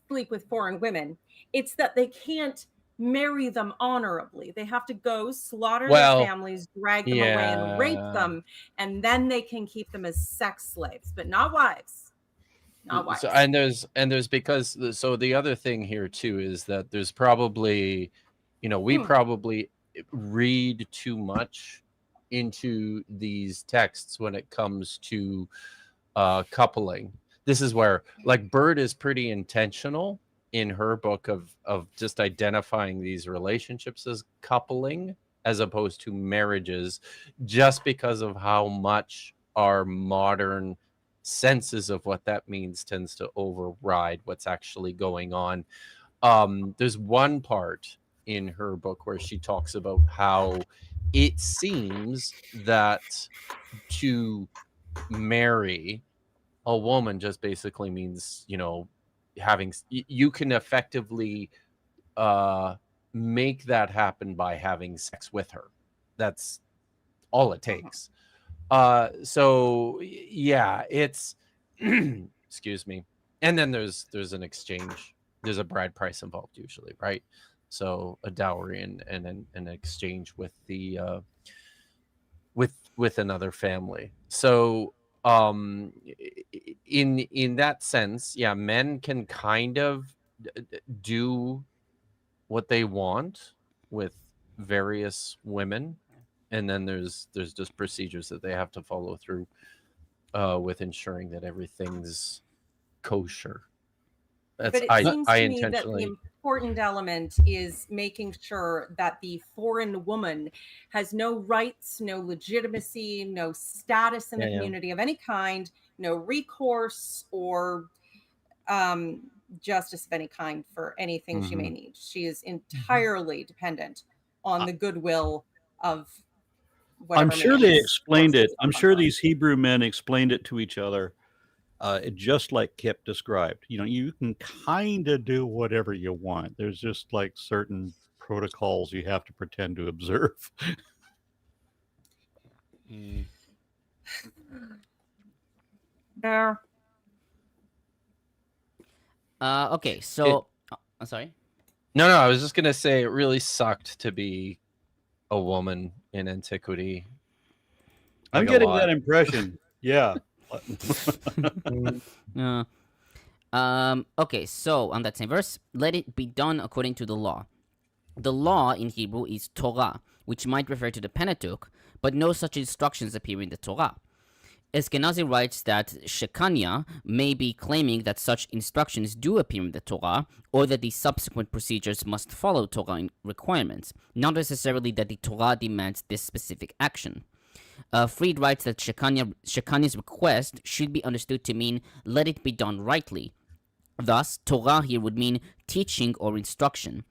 C: sleep with foreign women, it's that they can't marry them honorably. They have to go slaughter their families, drag them away, and rape them, and then they can keep them as sex slaves, but not wives. Not wives.
H: So, and there's because so the other thing here too is that there's probably, we probably read too much into these texts when it comes to coupling. This is where, like, Byrd is pretty intentional in her book of just identifying these relationships as coupling as opposed to marriages, just because of how much our modern senses of what that means tends to override what's actually going on. There's one part in her book where she talks about how it seems that to marry a woman just basically means, you can effectively make that happen by having sex with her. That's all it takes. So yeah, it's excuse me. And then there's an exchange. There's a bride price involved usually, right? So a dowry and an exchange with the with another family. So in that sense, yeah, men can kind of do what they want with various women, and then there's just procedures that they have to follow through with ensuring that everything's kosher.
C: But it seems to me that the important element is making sure that the foreign woman has no rights, no legitimacy, no status in the community of any kind, no recourse or justice of any kind for anything she may need. She is entirely dependent on the goodwill of whatever.
A: I'm sure they explained it. I'm sure these Hebrew men explained it to each other. Just like Kip described, you can kind of do whatever you want. There's just like certain protocols you have to pretend to observe.
C: There.
D: Okay, so I'm sorry.
H: No, I was just gonna say it really sucked to be a woman in antiquity.
A: I'm getting that impression. Yeah.
D: Okay, so on that same verse, let it be done according to the law. The law in Hebrew is Torah, which might refer to the Pentateuch, but no such instructions appear in the Torah. Eskenazi writes that Shekania may be claiming that such instructions do appear in the Torah, or that the subsequent procedures must follow Torah requirements, not necessarily that the Torah demands this specific action. Fried writes that Shekania's request should be understood to mean, let it be done rightly. Thus, Torah here would mean teaching or instruction.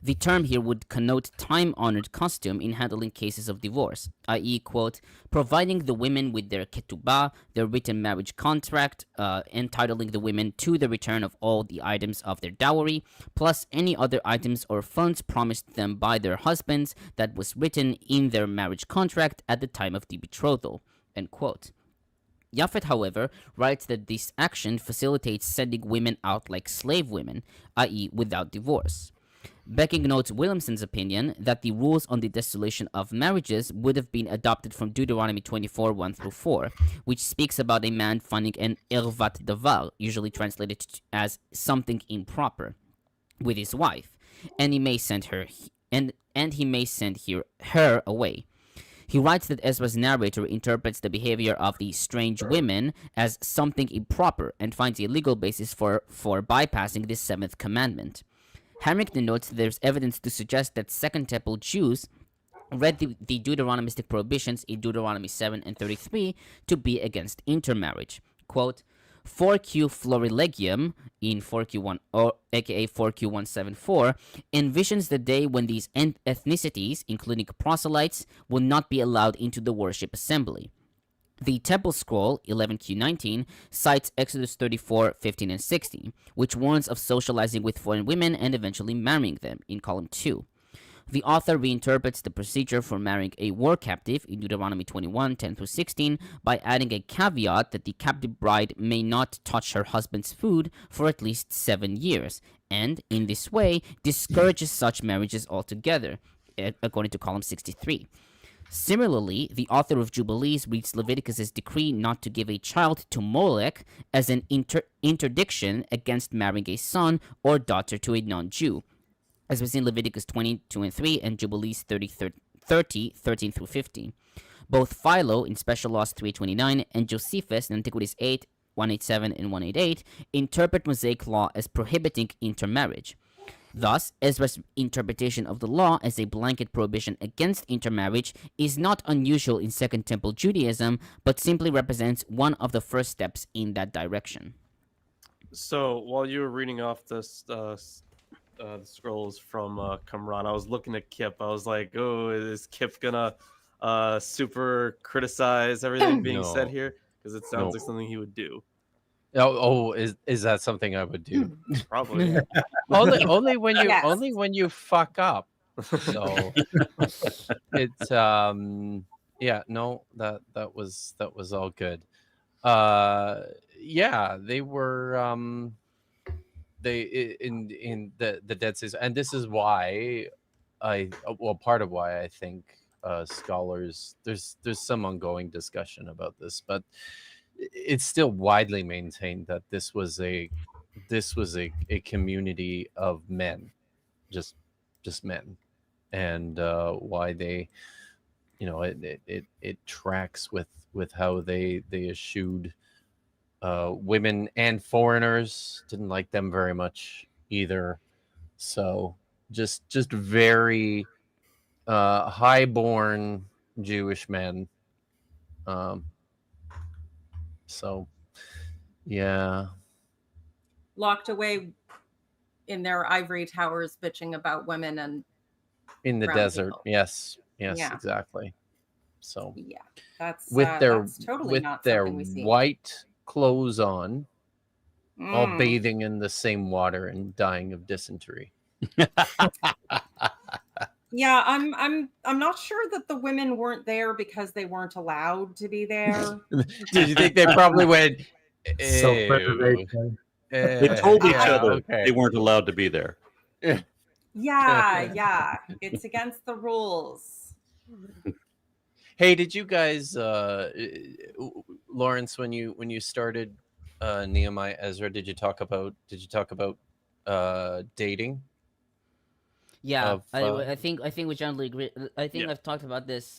D: The term here would connote time-honored custom in handling cases of divorce, i.e., quote, providing the women with their ketubah, their written marriage contract, entitling the women to the return of all the items of their dowry, plus any other items or funds promised them by their husbands that was written in their marriage contract at the time of the betrothal, end quote. Japhet, however, writes that this action facilitates sending women out like slave women, i.e., without divorce. Becking notes Williamson's opinion that the rules on the dissolution of marriages would have been adopted from Deuteronomy 24, 1-4, which speaks about a man finding an ervat davar, usually translated as something improper, with his wife, and he may send her her away. He writes that Ezra's narrator interprets the behavior of the strange women as something improper and finds a legal basis for bypassing the seventh commandment. Harrington notes that there's evidence to suggest that Second Temple Jews read the Deuteronomistic prohibitions in Deuteronomy 7 and 33 to be against intermarriage. Quote, 4Q Florilegium in 4Q1, or aka 4Q174, envisions the day when these ethnicities, including proselytes, will not be allowed into the worship assembly. The Temple Scroll, 11Q19, cites Exodus 34, 15, and 16, which warns of socializing with foreign women and eventually marrying them, in column 2. The author reinterprets the procedure for marrying a war captive in Deuteronomy 21, 10-16, by adding a caveat that the captive bride may not touch her husband's food for at least 7 years, and, in this way, discourages such marriages altogether, according to column 63. Similarly, the author of Jubilees reads Leviticus's decree not to give a child to Molech as an interdiction against marrying a son or daughter to a non-Jew, as was in Leviticus 22 and 3 and Jubilees 30, 13-15. Both Philo in Special Laws 329 and Josephus in Antiquities 8, 187 and 188 interpret Mosaic law as prohibiting intermarriage. Thus, Ezra's interpretation of the law as a blanket prohibition against intermarriage is not unusual in Second Temple Judaism, but simply represents one of the first steps in that direction.
B: So while you were reading off this the scrolls from Qumran, I was looking at Kip. I was like, oh, is Kip gonna super criticize everything being said here? Because it sounds like something he would do.
H: Is that something I would do?
B: Probably.
H: only when you
C: Yes.
H: only when you fuck up. So it's yeah, no, that was all good. Yeah, they were they in the Dead Sea, and this is why part of why I think scholars, there's some ongoing discussion about this, but it's still widely maintained that this was a community of men, just men, and why they, it tracks with how they eschewed women, and foreigners didn't like them very much either. So just very highborn Jewish men. So yeah,
C: Locked away in their ivory towers, bitching about women and
H: in the
C: brown
H: desert.
C: people.
H: Yes,
C: Yeah.
H: exactly. So
C: Yeah, that's
H: with their
C: that's totally not
H: their
C: something we see.
H: white clothes on, all
C: Mm.
H: bathing in the same water and dying of dysentery.
C: Yeah, I'm not sure that the women weren't there because they weren't allowed to be there.
H: Did you think they probably went?
E: Self-preservation.
A: They told each
C: Yeah,
A: other
H: okay.
A: they weren't allowed to be there.
C: Yeah, it's against the rules.
H: Hey, did you guys, Lawrence, when you started Nehemiah Ezra, did you talk about dating?
D: Yeah,
H: Of,
D: I think we generally agree. I think
B: Yeah.
D: I've talked about this.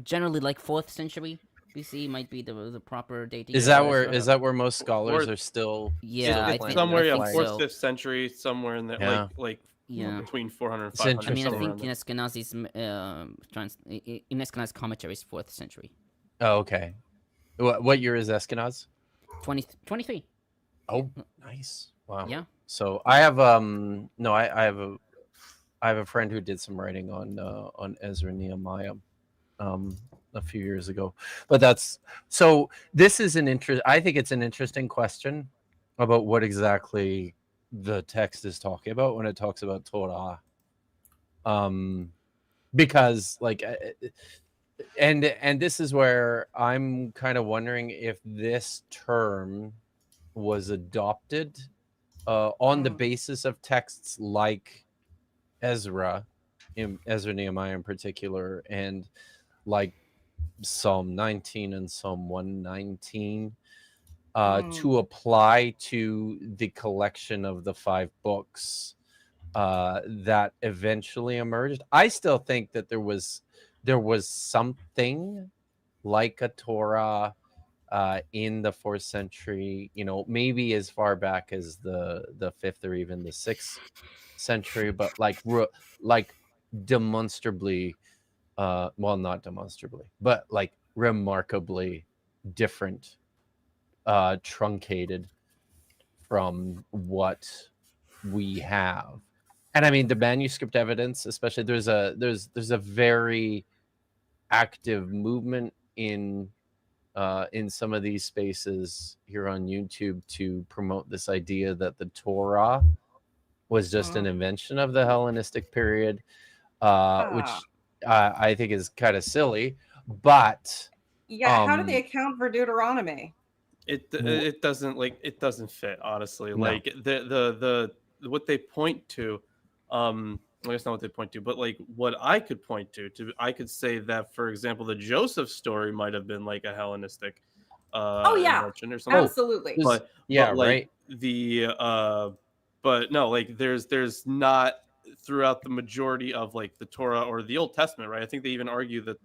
D: Generally, like 4th century BC might be the proper dating.
H: Is
D: era
H: that where
D: as well.
H: most scholars
B: Fourth-
H: are still?
D: Yeah,
H: still
D: I
B: It's
D: think
B: somewhere,
D: I think
B: 4th,
D: so.
B: 5th century, somewhere in there,
H: Yeah.
B: like
D: Yeah.
B: between 400 and
H: It's
B: 500.
D: I mean, I
B: somewhere
D: think in Eskenazi's in Eskenazi commentaries, 4th century.
H: Oh, okay. What year is Eskenaz?
D: 23.
H: Oh, nice. Wow.
D: Yeah.
H: So I have I have I have a friend who did some writing on Ezra-Nehemiah a few years ago. But that's so. This is I think it's an interesting question about what exactly the text is talking about when it talks about Torah. Because like, and this is where I'm kind of wondering if this term was adopted on the basis of texts like Ezra-Nehemiah in particular, and like Psalm 19 and Psalm 119 to apply to the collection of the 5 books that eventually emerged. I still think that there was something like a Torah in the 4th century, maybe as far back as the 5th or even the 6th century, but like demonstrably well, not demonstrably, but like remarkably different, truncated from what we have. And I mean, the manuscript evidence, especially, there's a very active movement in some of these spaces here on YouTube to promote this idea that the Torah was just an invention of the Hellenistic period, which I think is kind of silly. But
C: how do they account for Deuteronomy?
B: It doesn't fit, honestly. No. Like the what they point to, I guess not what they point to, but like what I could point to I could say that, for example, the Joseph story might have been like a Hellenistic invention or something.
C: Absolutely.
B: But right. But no, like there's not throughout the majority of like the Torah or the Old Testament, right? I think they even argue that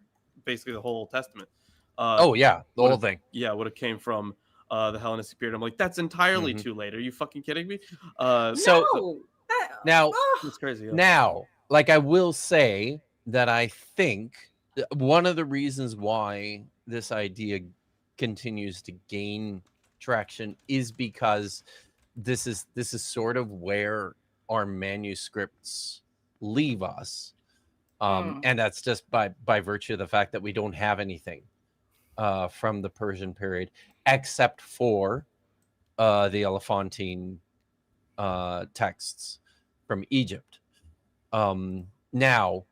B: basically the whole Old Testament.
H: The whole thing.
B: Yeah, would have came from the Hellenistic period. I'm like, that's entirely too late. Are you fucking kidding me? Now
H: it's
B: crazy.
H: Now, like, I will say that I think one of the reasons why this idea continues to gain traction is because this is sort of where our manuscripts leave us, and that's just by virtue of the fact that we don't have anything from the Persian period, except for the Elephantine texts from Egypt. Now,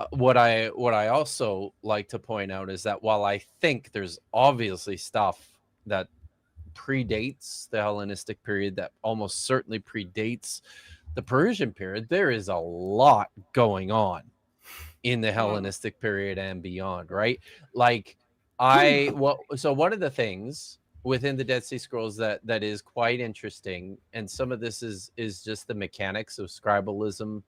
H: what I also like to point out is that while I think there's obviously stuff that predates the Hellenistic period, that almost certainly predates the Persian period, there is a lot going on in the Hellenistic period and beyond, right? Like, so one of the things within the Dead Sea Scrolls that is quite interesting, and some of this is just the mechanics of scribalism,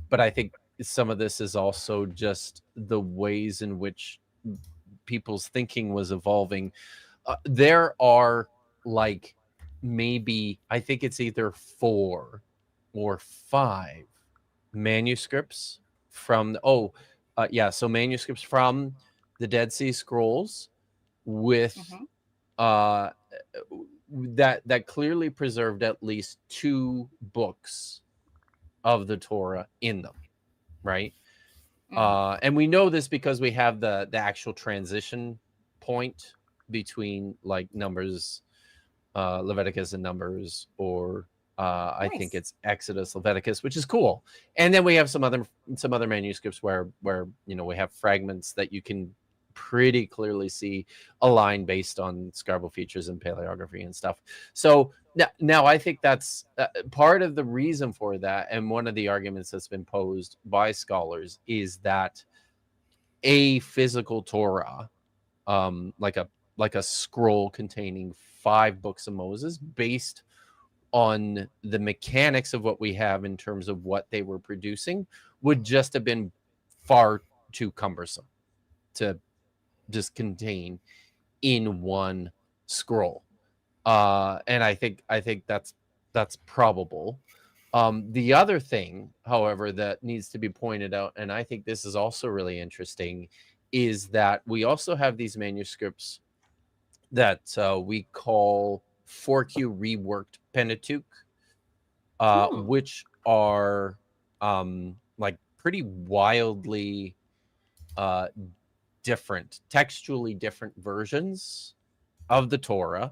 H: but I think some of this is also just the ways in which people's thinking was evolving. There are like maybe, I think it's either 4 or 5 manuscripts from so manuscripts from the Dead Sea Scrolls with that clearly preserved at least 2 books of the Torah in them, right? And we know this because we have the actual transition point between like Numbers, Leviticus and Numbers, or I think it's Exodus, Leviticus, which is cool. And then we have some other manuscripts where we have fragments that you can pretty clearly see a line based on scribal features and paleography and stuff. So now I think that's part of the reason for that, and one of the arguments that's been posed by scholars is that a physical Torah, like a scroll containing 5 books of Moses, based on the mechanics of what we have in terms of what they were producing, would just have been far too cumbersome to just contain in one scroll. And I think that's probable. The other thing, however, that needs to be pointed out, and I think this is also really interesting, is that we also have these manuscripts that we call 4Q reworked Pentateuch, which are like pretty wildly different, textually different versions of the Torah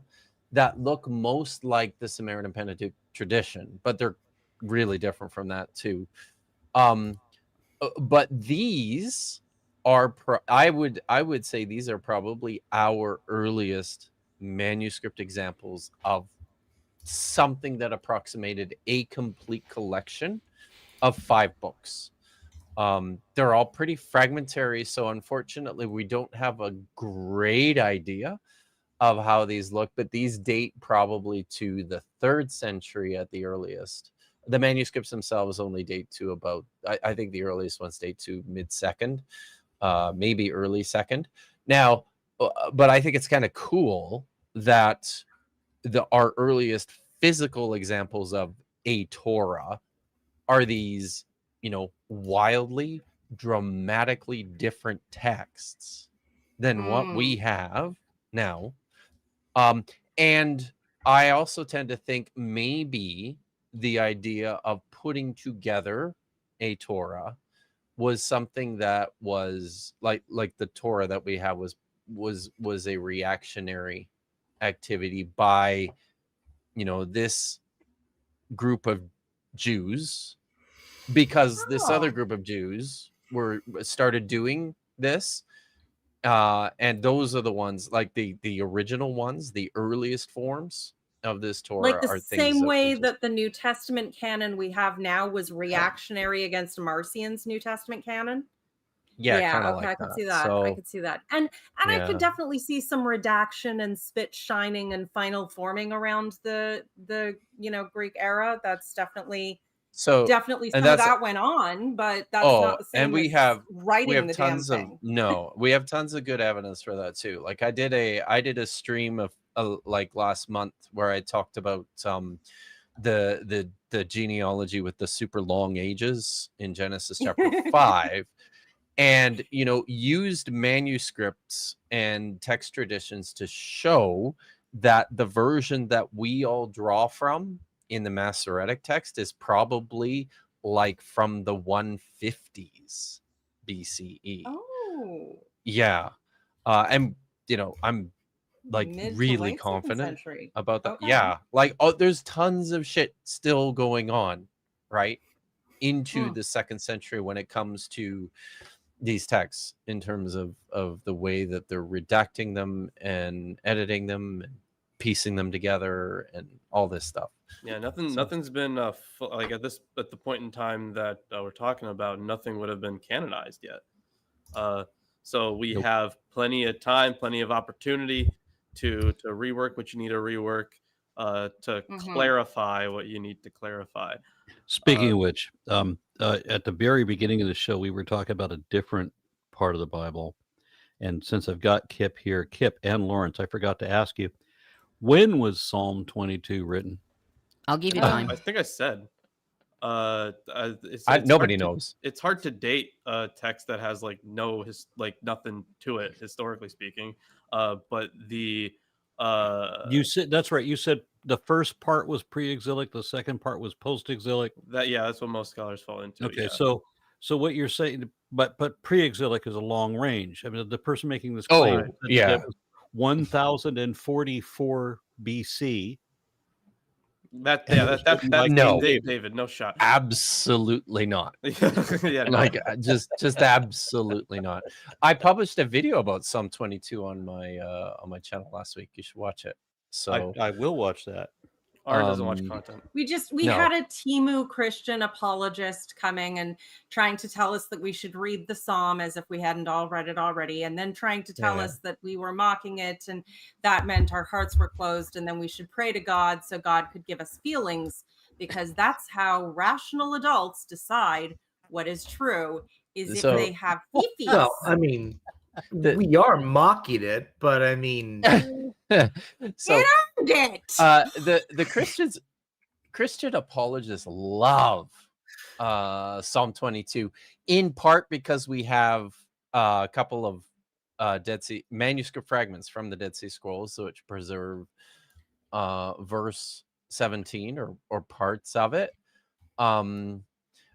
H: that look most like the Samaritan Pentateuch tradition, but they're really different from that too. But these are I would say these are probably our earliest manuscript examples of something that approximated a complete collection of 5 books. They're all pretty fragmentary, so unfortunately we don't have a great idea of how these look, but these date probably to the 3rd century at the earliest. The manuscripts themselves only date to about, I think the earliest ones date to mid-2nd, maybe early 2nd. Now, but I think it's kind of cool that our earliest physical examples of a Torah are these, wildly, dramatically different texts than what we have now. And I also tend to think maybe the idea of putting together a Torah was something that was like the Torah that we have was a reactionary activity by this group of Jews, because this other group of Jews started doing this, and those are the ones, like the original ones, the earliest forms of this Torah,
C: like the
H: are
C: same way
H: just...
C: that the New Testament canon we have now was reactionary against Marcion's New Testament canon.
H: Yeah, kind of
C: okay,
H: like
C: I could
H: that.
C: see that.
H: So,
C: I could see that. And I could
H: yeah.
C: definitely see some redaction and spit shining and final forming around the Greek era. That's definitely
H: So,
C: some
H: and
C: of
H: that's
C: that went on, but that's not the same
H: and we
C: as
H: have
C: writing the damn
H: tons of
C: thing.
H: we have tons of good evidence for that too. Like I did a stream of like last month where I talked about the genealogy with the super long ages in Genesis chapter 5, and used manuscripts and text traditions to show that the version that we all draw from in the Masoretic text is probably like from the 150s BCE.
C: Oh,
H: Yeah. And I'm like
C: mid to
H: really
C: late 2nd
H: confident
C: century.
H: about that.
C: Okay.
H: Yeah, like there's tons of shit still going on right into the 2nd century when it comes to these texts, in terms of the way that they're redacting them and editing them and piecing them together and all this stuff.
B: Yeah, nothing's been like at the point in time that we're talking about, nothing would have been canonized yet. So we have plenty of time, plenty of opportunity to rework what you need to rework, to clarify what you need to clarify.
A: Speaking of which, at the very beginning of the show, we were talking about a different part of the Bible. And since I've got Kip here, Kip and Lawrence, I forgot to ask you, when was Psalm 22 written?
D: I'll give you time.
B: I think I said.
H: Nobody knows.
B: It's hard to date a text that has nothing to it, historically speaking. But the
A: you said that's right. You said the first part was pre-exilic, the second part was post-exilic.
B: That's what most scholars fall into.
A: Okay,
B: yeah.
A: so what you're saying, but pre-exilic is a long range. I mean, the person making this
H: Oh,
A: claim,
H: yeah.
A: that was 1044 BC.
B: That's
H: no,
B: David, no shot.
H: Absolutely not.
B: Yeah, no.
H: Like just absolutely not. I published a video about Psalm 22 on my channel last week. You should watch it. So
A: I will watch that.
B: Aaron doesn't watch content.
C: We had a Timu Christian apologist coming and trying to tell us that we should read the Psalm as if we hadn't all read it already, and then trying to tell us that we were mocking it, and that meant our hearts were closed, and then we should pray to God so God could give us feelings, because that's how rational adults decide what is true, is if they have fifis.
I: Well, I mean, we are mocking it, but I mean...
H: So
C: it.
H: The Christian apologists love Psalm 22, in part because we have a couple of Dead Sea manuscript fragments from the Dead Sea Scrolls, which preserve verse 17 or parts of it.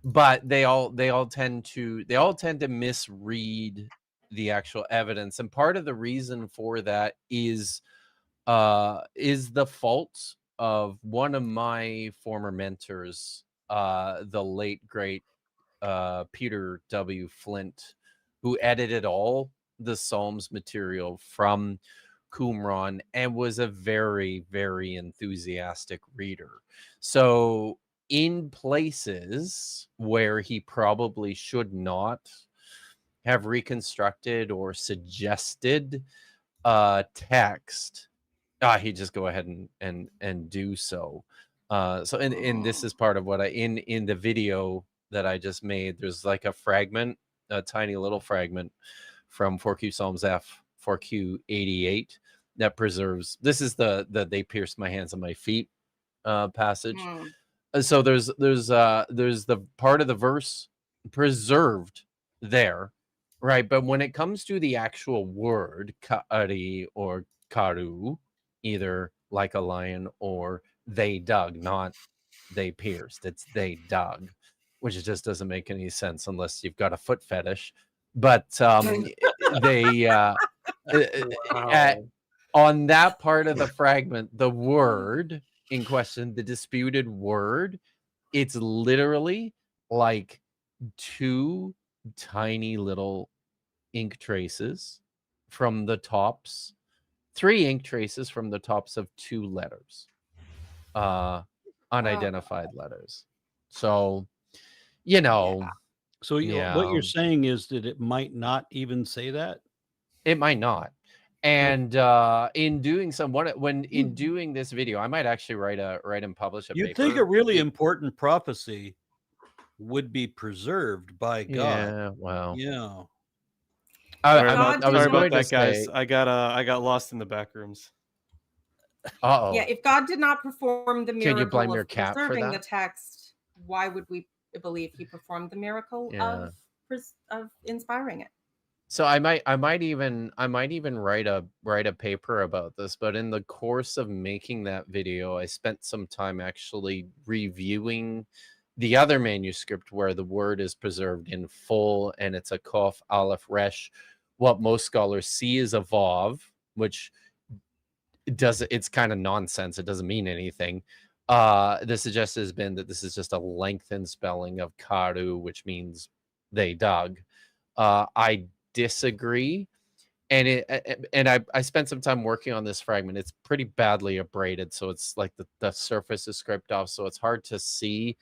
H: but they all tend to misread the actual evidence, and part of the reason for that is the fault of one of my former mentors, the late great Peter W. Flint, who edited all the Psalms material from Qumran and was a very, very enthusiastic reader. So in places where he probably should not have reconstructed or suggested text, he'd just go ahead and do so. So and this is part of what I in the video that I just made. There's like a fragment, a tiny little fragment from 4Q Psalms F 4Q 88 that preserves. This is the they pierced my hands and my feet passage. So there's the part of the verse preserved there, right? But when it comes to the actual word kari or karu, either like a lion or they dug, not they pierced. It's they dug, which just doesn't make any sense unless you've got a foot fetish. But they on that part of the fragment, the word in question, the disputed word, it's literally like two tiny little ink traces from the tops, 3 ink traces from the tops of 2 letters, unidentified letters. So, you know,
A: so what you're saying is that it might not even say that.
H: It might not. And in doing in doing this video, I might actually write and publish a paper.
A: You'd think a really important prophecy would be preserved by God.
H: Yeah, well.
A: Yeah.
B: Sorry about that, guys. I got lost in the back rooms.
H: Uh-oh.
C: Yeah, if God did not perform the miracle
H: Can you blame your
C: of
H: cat for
C: preserving the
H: that?
C: text, why would we believe he performed the miracle of inspiring it?
H: So I might even write a paper about this, but in the course of making that video, I spent some time actually reviewing the other manuscript where the word is preserved in full, and it's a Kof Aleph Resh. What most scholars see is a Vav, which it's kind of nonsense. It doesn't mean anything. The suggestion has been that this is just a lengthened spelling of Karu, which means they dug. I disagree, and I spent some time working on this fragment. It's pretty badly abraded, so it's like the surface is scraped off, so it's hard to see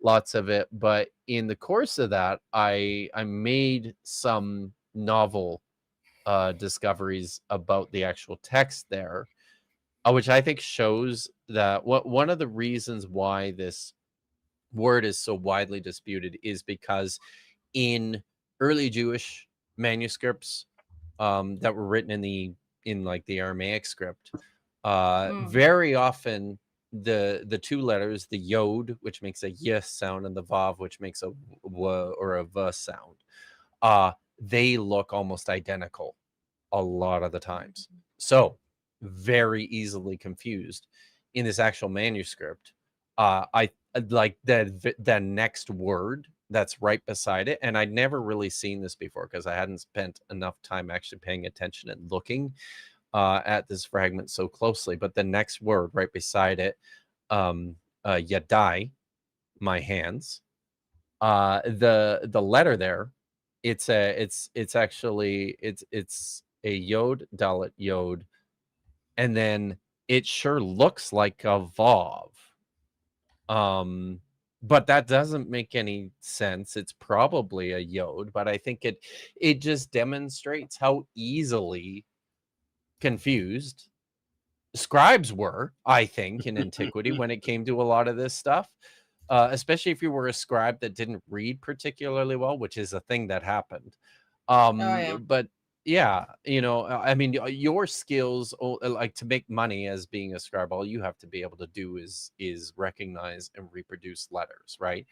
H: lots of it. But in the course of that, I made some novel discoveries about the actual text there, which I think shows that one of the reasons why this word is so widely disputed is because in early Jewish manuscripts that were written in like the Aramaic script, very often the 2 letters, the yod, which makes a y sound, and the vav, which makes a w or a v sound, they look almost identical a lot of the times. So very easily confused. In this actual manuscript, I like the next word that's right beside it, and I'd never really seen this before because I hadn't spent enough time actually paying attention and looking at this fragment so closely. But the next word right beside it, yadai, my hands, the letter there, it's actually a yod, dalet, yod, and then it sure looks like a vav. But that doesn't make any sense. It's probably a yod, but I think it just demonstrates how easily confused scribes were, I think, in antiquity when it came to a lot of this stuff, especially if you were a scribe that didn't read particularly well, which is a thing that happened. But yeah, you know, I mean, your skills, like to make money as being a scribe, all you have to be able to do is recognize and reproduce letters, right?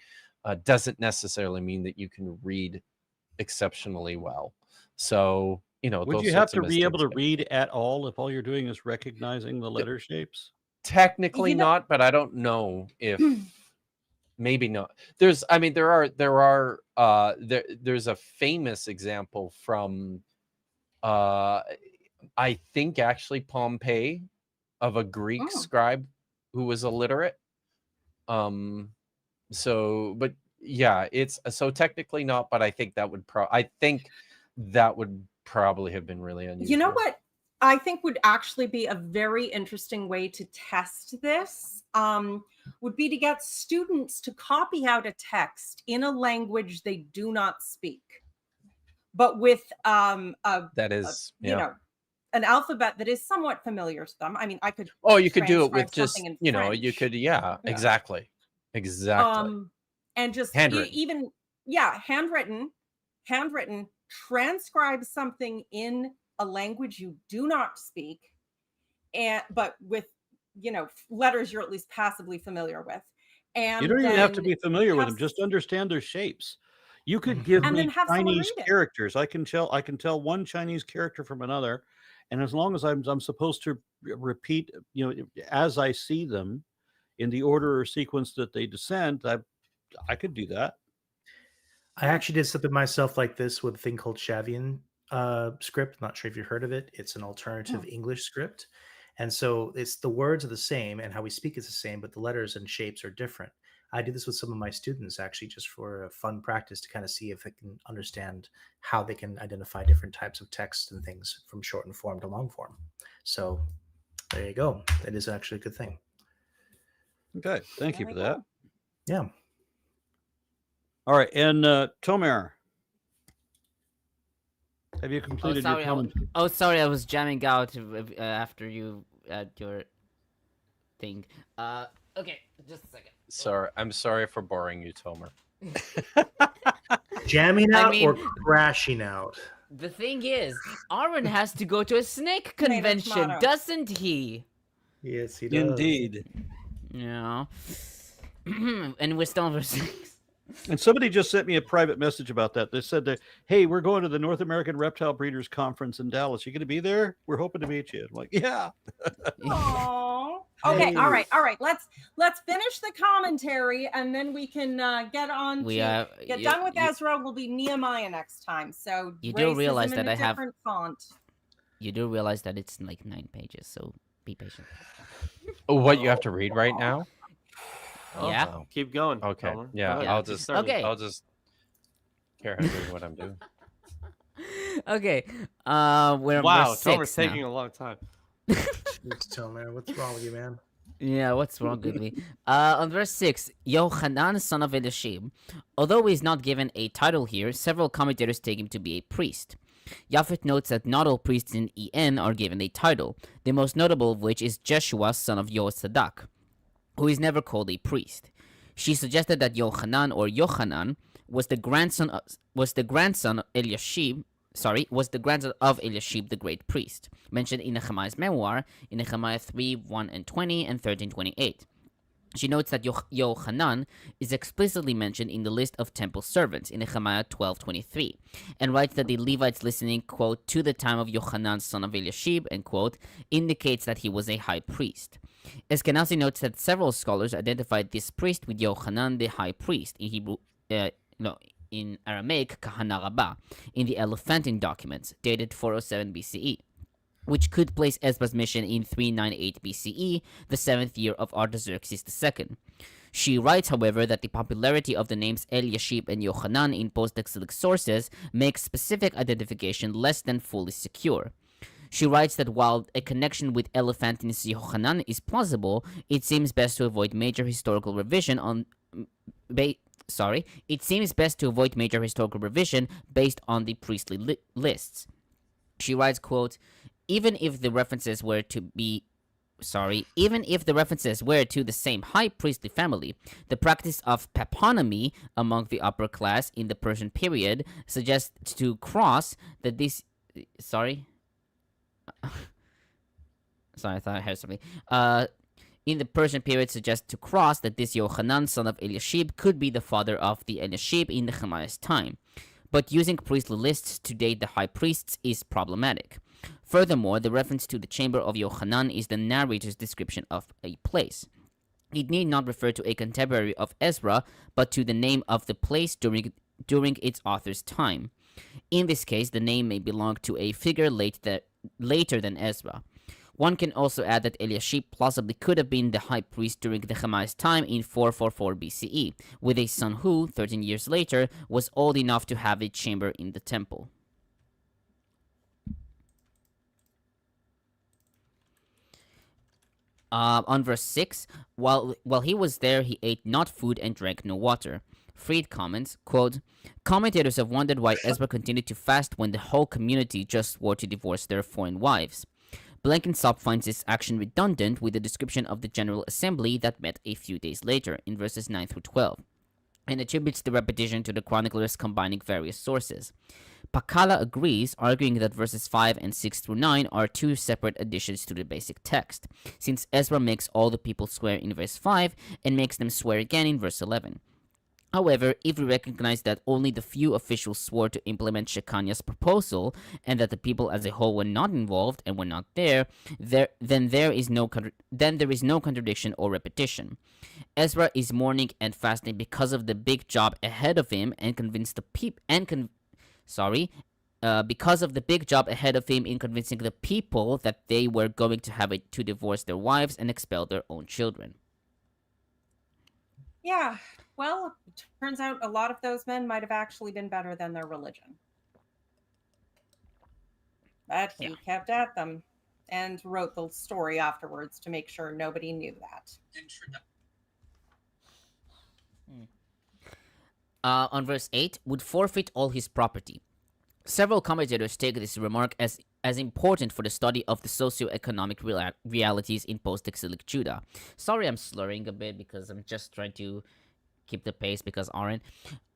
H: Doesn't necessarily mean that you can read exceptionally well. So, you know,
A: would you have to be able to read at all if all you're doing is recognizing the letter shapes?
H: Technically not, but I don't know if maybe not. There's a famous example from I think actually Pompey, of a Greek scribe who was illiterate. So, but yeah, it's so technically not, but I think that would probably have been really unusual.
C: You know what I think would actually be a very interesting way to test this would be to get students to copy out a text in a language they do not speak, but with an alphabet that is somewhat familiar to them. I mean, I could.
H: Oh, you could do it with just,
C: French.
H: you could, exactly.
C: And just
H: handwritten.
C: handwritten, transcribe something in a language you do not speak, but with letters you're at least passively familiar with. And
A: you don't even have to be familiar with them; just understand their shapes. You could give me Chinese characters. I can tell one Chinese character from another, and as long as I'm supposed to repeat, as I see them, in the order or sequence that they descend, I could do that.
E: I actually did something myself like this with a thing called Shavian script. I'm not sure if you heard of it. It's an alternative English script. And so it's the words are the same and how we speak is the same, but the letters and shapes are different. I do this with some of my students actually just for a fun practice to kind of see if they can understand how they can identify different types of text and things from shortened form to long form. So there you go. That is actually a good thing.
A: Okay. Thank you for that.
E: Yeah.
A: All right. And Tomer, have you completed your comment?
D: Sorry, I was jamming out after you your thing. Okay, just a second.
H: I'm sorry for boring you, Tomer.
E: Jamming out or crashing out?
D: The thing is, Aaron has to go to a snake convention, doesn't he?
E: Yes, he does.
A: Indeed.
D: Yeah. And we're still over 6.
A: And somebody just sent me a private message about that. They said that, hey, we're going to the North American Reptile Breeders Conference in Dallas. You going to be there? We're hoping to meet you. I'm like, yeah.
C: Aww. Okay. Hey. All right. Let's finish the commentary, and then we can get on get done with Ezra. We'll be Nehemiah next time. So
D: you do realize that I have
C: different font.
D: You do realize that it's like 9 pages, so be patient.
H: What you have to read right now?
D: Yeah.
B: Oh, keep going.
H: Okay. Yeah. I'll just care how to do what I'm doing.
D: Okay. We're
B: wow.
D: Tomer's
B: Tomer's taking a long time.
E: Tomer, what's wrong with you, man?
D: Yeah, what's wrong with me? On verse 6, Yochanan, son of Eliashib. Although he's not given a title here, several commentators take him to be a priest. Japhet notes that not all priests in En are given a title, the most notable of which is Jeshua, son of Yosadak, who is never called a priest. She suggested that Yochanan or Yochanan was the grandson of Eliashib, the great priest, mentioned in Nehemiah's memoir in Nehemiah 3:1-20 and 13:28. She notes that Yochanan is explicitly mentioned in the list of temple servants in Nehemiah 12:23, and writes that the Levites listening, quote, to the time of Yochanan, son of Eliashib, end quote, indicates that he was a high priest. Eskenazi notes that several scholars identified this priest with Yochanan, the high priest, in Hebrew, in Aramaic, Kahana Rabbah, in the Elephantine documents, dated 407 BCE. Which could place Esdras' mission in 398 BCE, the 7th year of Artaxerxes II. She writes, however, that the popularity of the names Eliashib and Yochanan in post-exilic sources makes specific identification less than fully secure. She writes that while a connection with Elephantinus Yochanan is plausible, it seems best to avoid major historical revision based on the priestly lists. She writes, quote, even if the references were to the same high priestly family, the practice of paeponymy among the upper class in the Persian period suggests to cross that this. Sorry, I thought I heard something. In the Persian period suggests to cross that this Yochanan, son of Eliashib, could be the father of the Eliashib in Nehemiah's time. But using priestly lists to date the high priests is problematic. Furthermore, the reference to the chamber of Yochanan is the narrator's description of a place. It need not refer to a contemporary of Ezra, but to the name of the place during its author's time. In this case, the name may belong to a figure later than Ezra. One can also add that Eliashib plausibly could have been the high priest during Nehemiah's time in 444 BCE, with a son who, 13 years later, was old enough to have a chamber in the temple. On verse 6, while he was there, he ate not food and drank no water. Fried comments, quote, commentators have wondered why Ezra continued to fast when the whole community just swore to divorce their foreign wives. Blenkinsop finds this action redundant with the description of the General Assembly that met a few days later, in verses 9 through 12, and attributes the repetition to the chroniclers combining various sources. Pakala agrees, arguing that verses 5 and 6 through 9 are two separate additions to the basic text, since Ezra makes all the people swear in verse 5 and makes them swear again in verse 11. However, if we recognize that only the few officials swore to implement Shechaniah's proposal, and that the people as a whole were not involved and were not there, then there is no contradiction or repetition. Ezra is mourning and fasting because of the big job ahead of him, and because of the big job ahead of him in convincing the people that they were going to have to divorce their wives and expel their own children.
C: Yeah. Well, it turns out a lot of those men might have actually been better than their religion. But he kept at them and wrote the story afterwards to make sure nobody knew that.
D: On verse 8, would forfeit all his property. Several commentators take this remark as important for the study of the socio-economic realities in post-exilic Judah. Sorry I'm slurring a bit because I'm just trying to keep the pace because Aaron.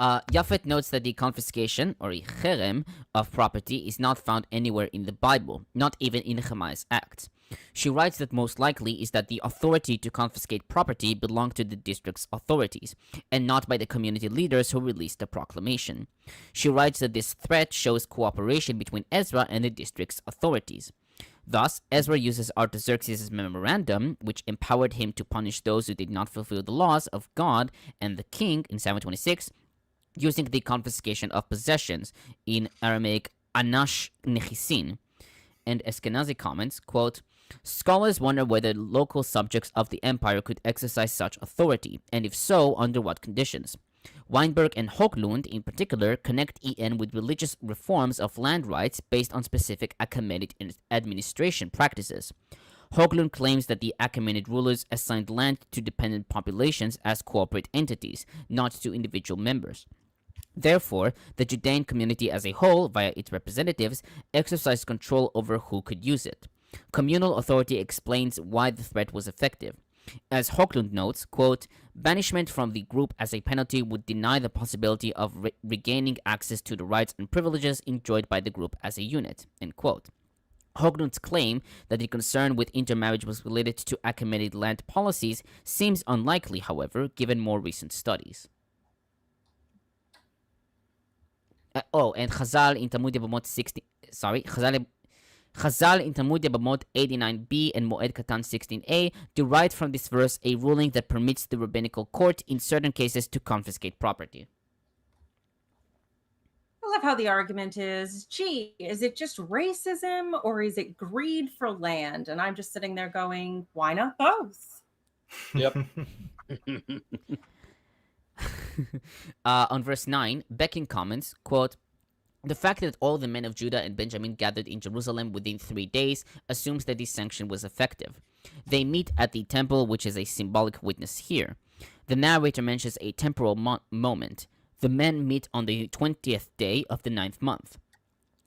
D: Japhet notes that the confiscation, or cherem, of property is not found anywhere in the Bible, not even in Nehemiah's Acts. She writes that most likely is that the authority to confiscate property belonged to the district's authorities, and not by the community leaders who released the proclamation. She writes that this threat shows cooperation between Ezra and the district's authorities. Thus, Ezra uses Artaxerxes' memorandum, which empowered him to punish those who did not fulfill the laws of God and the king in 726, using the confiscation of possessions, in Aramaic anash nechisin. And Eskenazi comments, quote, scholars wonder whether local subjects of the empire could exercise such authority, and if so, under what conditions. Weinberg and Hoglund, in particular, connect EN with religious reforms of land rights based on specific Achaemenid administration practices. Hoglund claims that the Achaemenid rulers assigned land to dependent populations as corporate entities, not to individual members. Therefore, the Judean community as a whole, via its representatives, exercised control over who could use it. Communal authority explains why the threat was effective. As Hoglund notes, quote, banishment from the group as a penalty would deny the possibility of regaining access to the rights and privileges enjoyed by the group as a unit, end quote. Hoglund's claim that the concern with intermarriage was related to Achaemenid land policies seems unlikely, however, given more recent studies. And Chazal in Talmud Yevamot 16, Chazal in Talmud Yevamot 89b and Moed Katan 16a derived from this verse a ruling that permits the rabbinical court in certain cases to confiscate property.
C: I love how the argument is, gee, is it just racism or is it greed for land? And I'm just sitting there going, why not both?
H: Yep.
D: On verse 9, Becking comments, quote, the fact that all the men of Judah and Benjamin gathered in Jerusalem within 3 days assumes that this sanction was effective. They meet at the temple, which is a symbolic witness here. The narrator mentions a temporal moment. The men meet on the 20th day of the 9th month.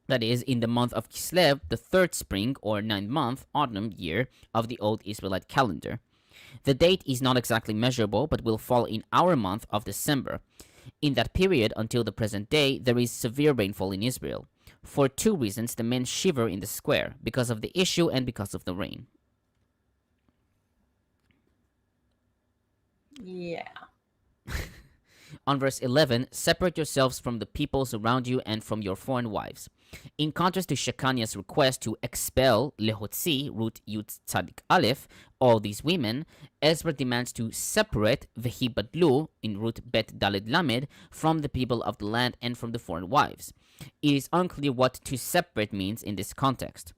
D: That is, in the month of Kislev, the 3rd spring or 9th month, autumn year of the old Israelite calendar. The date is not exactly measurable, but will fall in our month of December. In that period, until the present day, there is severe rainfall in Israel. For 2 reasons, the men shiver in the square, because of the issue and because of the rain.
C: Yeah.
D: On verse 11, separate yourselves from the peoples around you and from your foreign wives. In contrast to Shekaniah's request to expel lehotzi, root yud tzadik aleph, all these women, Ezra demands to separate vehibadlu, in root bet daled lamed, from the people of the land and from the foreign wives. It is unclear what to separate means in this context.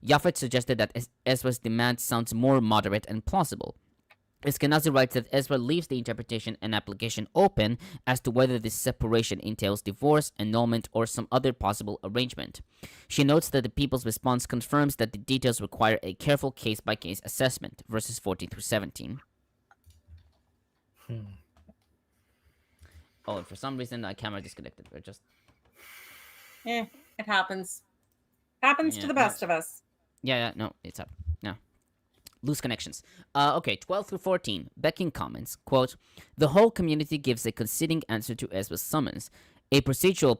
D: Japhet suggested that Ezra's demand sounds more moderate and plausible. Eskenazi writes that Ezra leaves the interpretation and application open as to whether this separation entails divorce, annulment, or some other possible arrangement. She notes that the people's response confirms that the details require a careful case-by-case assessment, verses 14 through 17. Oh, and for some reason, my camera disconnected. We're just...
C: It happens. Happens to the best of us.
D: Yeah, no, it's up. No. Loose connections. Okay, 12 through 14. Becking comments, quote, "The whole community gives a conceding answer to Ezra's summons. A procedural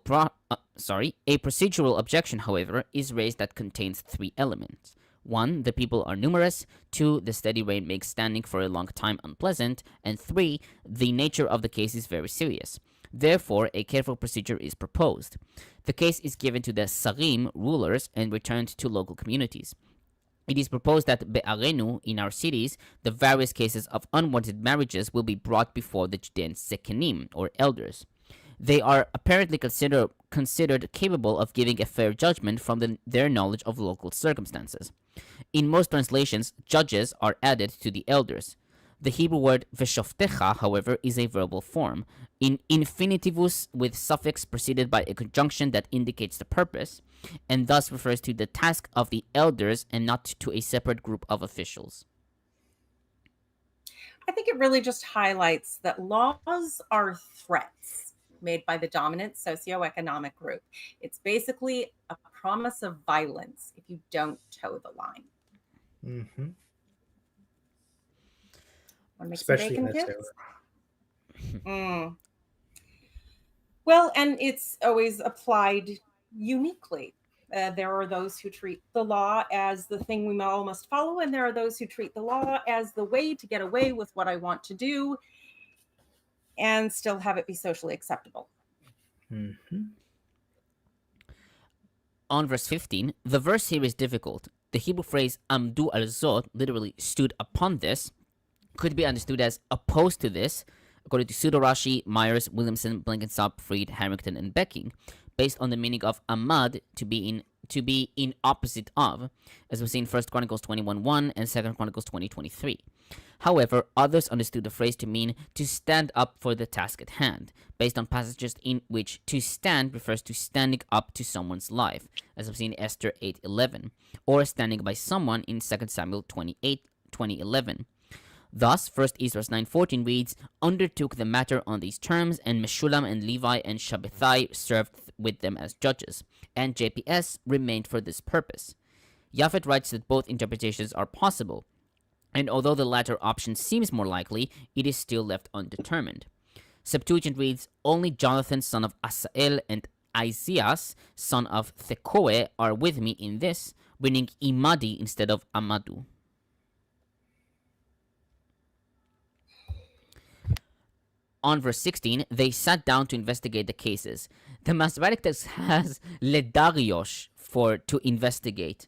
D: objection, however, is raised that contains three elements. 1. The people are numerous. 2. The steady rain makes standing for a long time unpleasant. And 3. The nature of the case is very serious. Therefore, a careful procedure is proposed. The case is given to the Sarim, rulers, and returned to local communities. It is proposed that be'arenu, in our cities, the various cases of unwanted marriages will be brought before the Judean Sekenim, or elders. They are apparently considered capable of giving a fair judgment from their knowledge of local circumstances. In most translations, judges are added to the elders. The Hebrew word veshoftecha, however, is a verbal form, in infinitivus with suffix preceded by a conjunction that indicates the purpose, and thus refers to the task of the elders and not to a separate group of officials.
C: I think it really just highlights that laws are threats made by the dominant socioeconomic group. It's basically a promise of violence if you don't toe the line.
E: Mm-hmm.
C: Want to make
E: Especially
C: some
E: in
C: bacon,
E: this
C: kids?
E: era.
C: Well, and it's always applied uniquely. There are those who treat the law as the thing we all must follow, and there are those who treat the law as the way to get away with what I want to do and still have it be socially acceptable.
E: Mm-hmm.
D: On verse 15, the verse here is difficult. The Hebrew phrase amdu al zot, literally stood upon this, could be understood as opposed to this, according to Pseudo-Rashi, Myers, Williamson, Blenkinsop, Fried, Harrington, and Becking, based on the meaning of amad, to be in opposite of, as we see in 1 Chronicles 21:1 and 2 Chronicles 20:23. However, others understood the phrase to mean to stand up for the task at hand, based on passages in which to stand refers to standing up to someone's life, as we see in Esther 8:11, or standing by someone in 2 Samuel 20:11. Thus, 1 Ezra 9:14 reads, "Undertook the matter on these terms, and Meshulam and Levi and Shabbethai served with them as judges, and JPS remained for this purpose." Japhet writes that both interpretations are possible, and although the latter option seems more likely, it is still left undetermined. Septuagint reads, "Only Jonathan son of Asael and Isaias son of Thekoe are with me in this," meaning Imadi instead of Amadu. On verse 16, they sat down to investigate the cases. The Masoretic text has ledariosh for to investigate.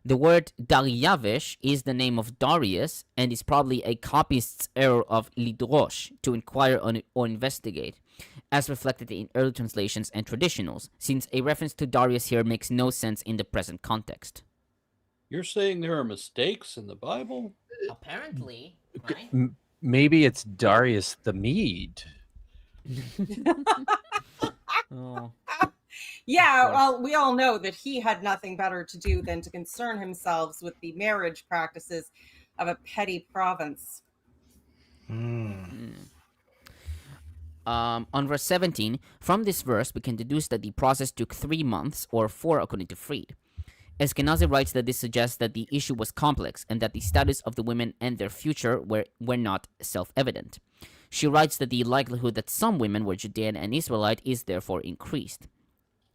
D: The word Daryavesh is the name of Darius and is probably a copyist's error of lidrosh, to inquire or investigate, as reflected in early translations and traditionals, since a reference to Darius here makes no sense in the present context.
A: You're saying there are mistakes in the Bible?
D: Apparently, right?
H: Maybe it's Darius the Mede.
D: Oh.
C: Yeah, well, we all know that he had nothing better to do than to concern himself with the marriage practices of a petty province.
D: On verse 17, from this verse, we can deduce that the process took 3 months, or 4 according to Fried. Eskenazi writes that this suggests that the issue was complex and that the status of the women and their future were not self-evident. She writes that the likelihood that some women were Judean and Israelite is therefore increased.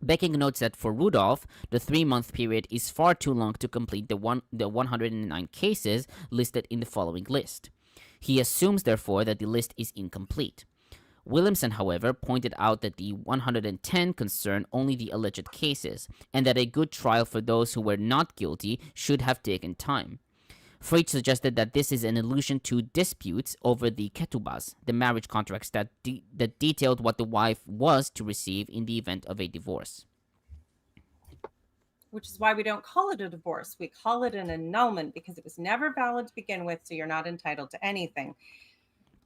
D: Becking notes that for Rudolph, the 3-month period is far too long to complete the 109 cases listed in the following list. He assumes, therefore, that the list is incomplete. Williamson, however, pointed out that the 110 concern only the alleged cases, and that a good trial for those who were not guilty should have taken time. Freud suggested that this is an allusion to disputes over the ketubas, the marriage contracts that detailed what the wife was to receive in the event of a divorce.
C: Which is why we don't call it a divorce. We call it an annulment because it was never valid to begin with, so you're not entitled to anything.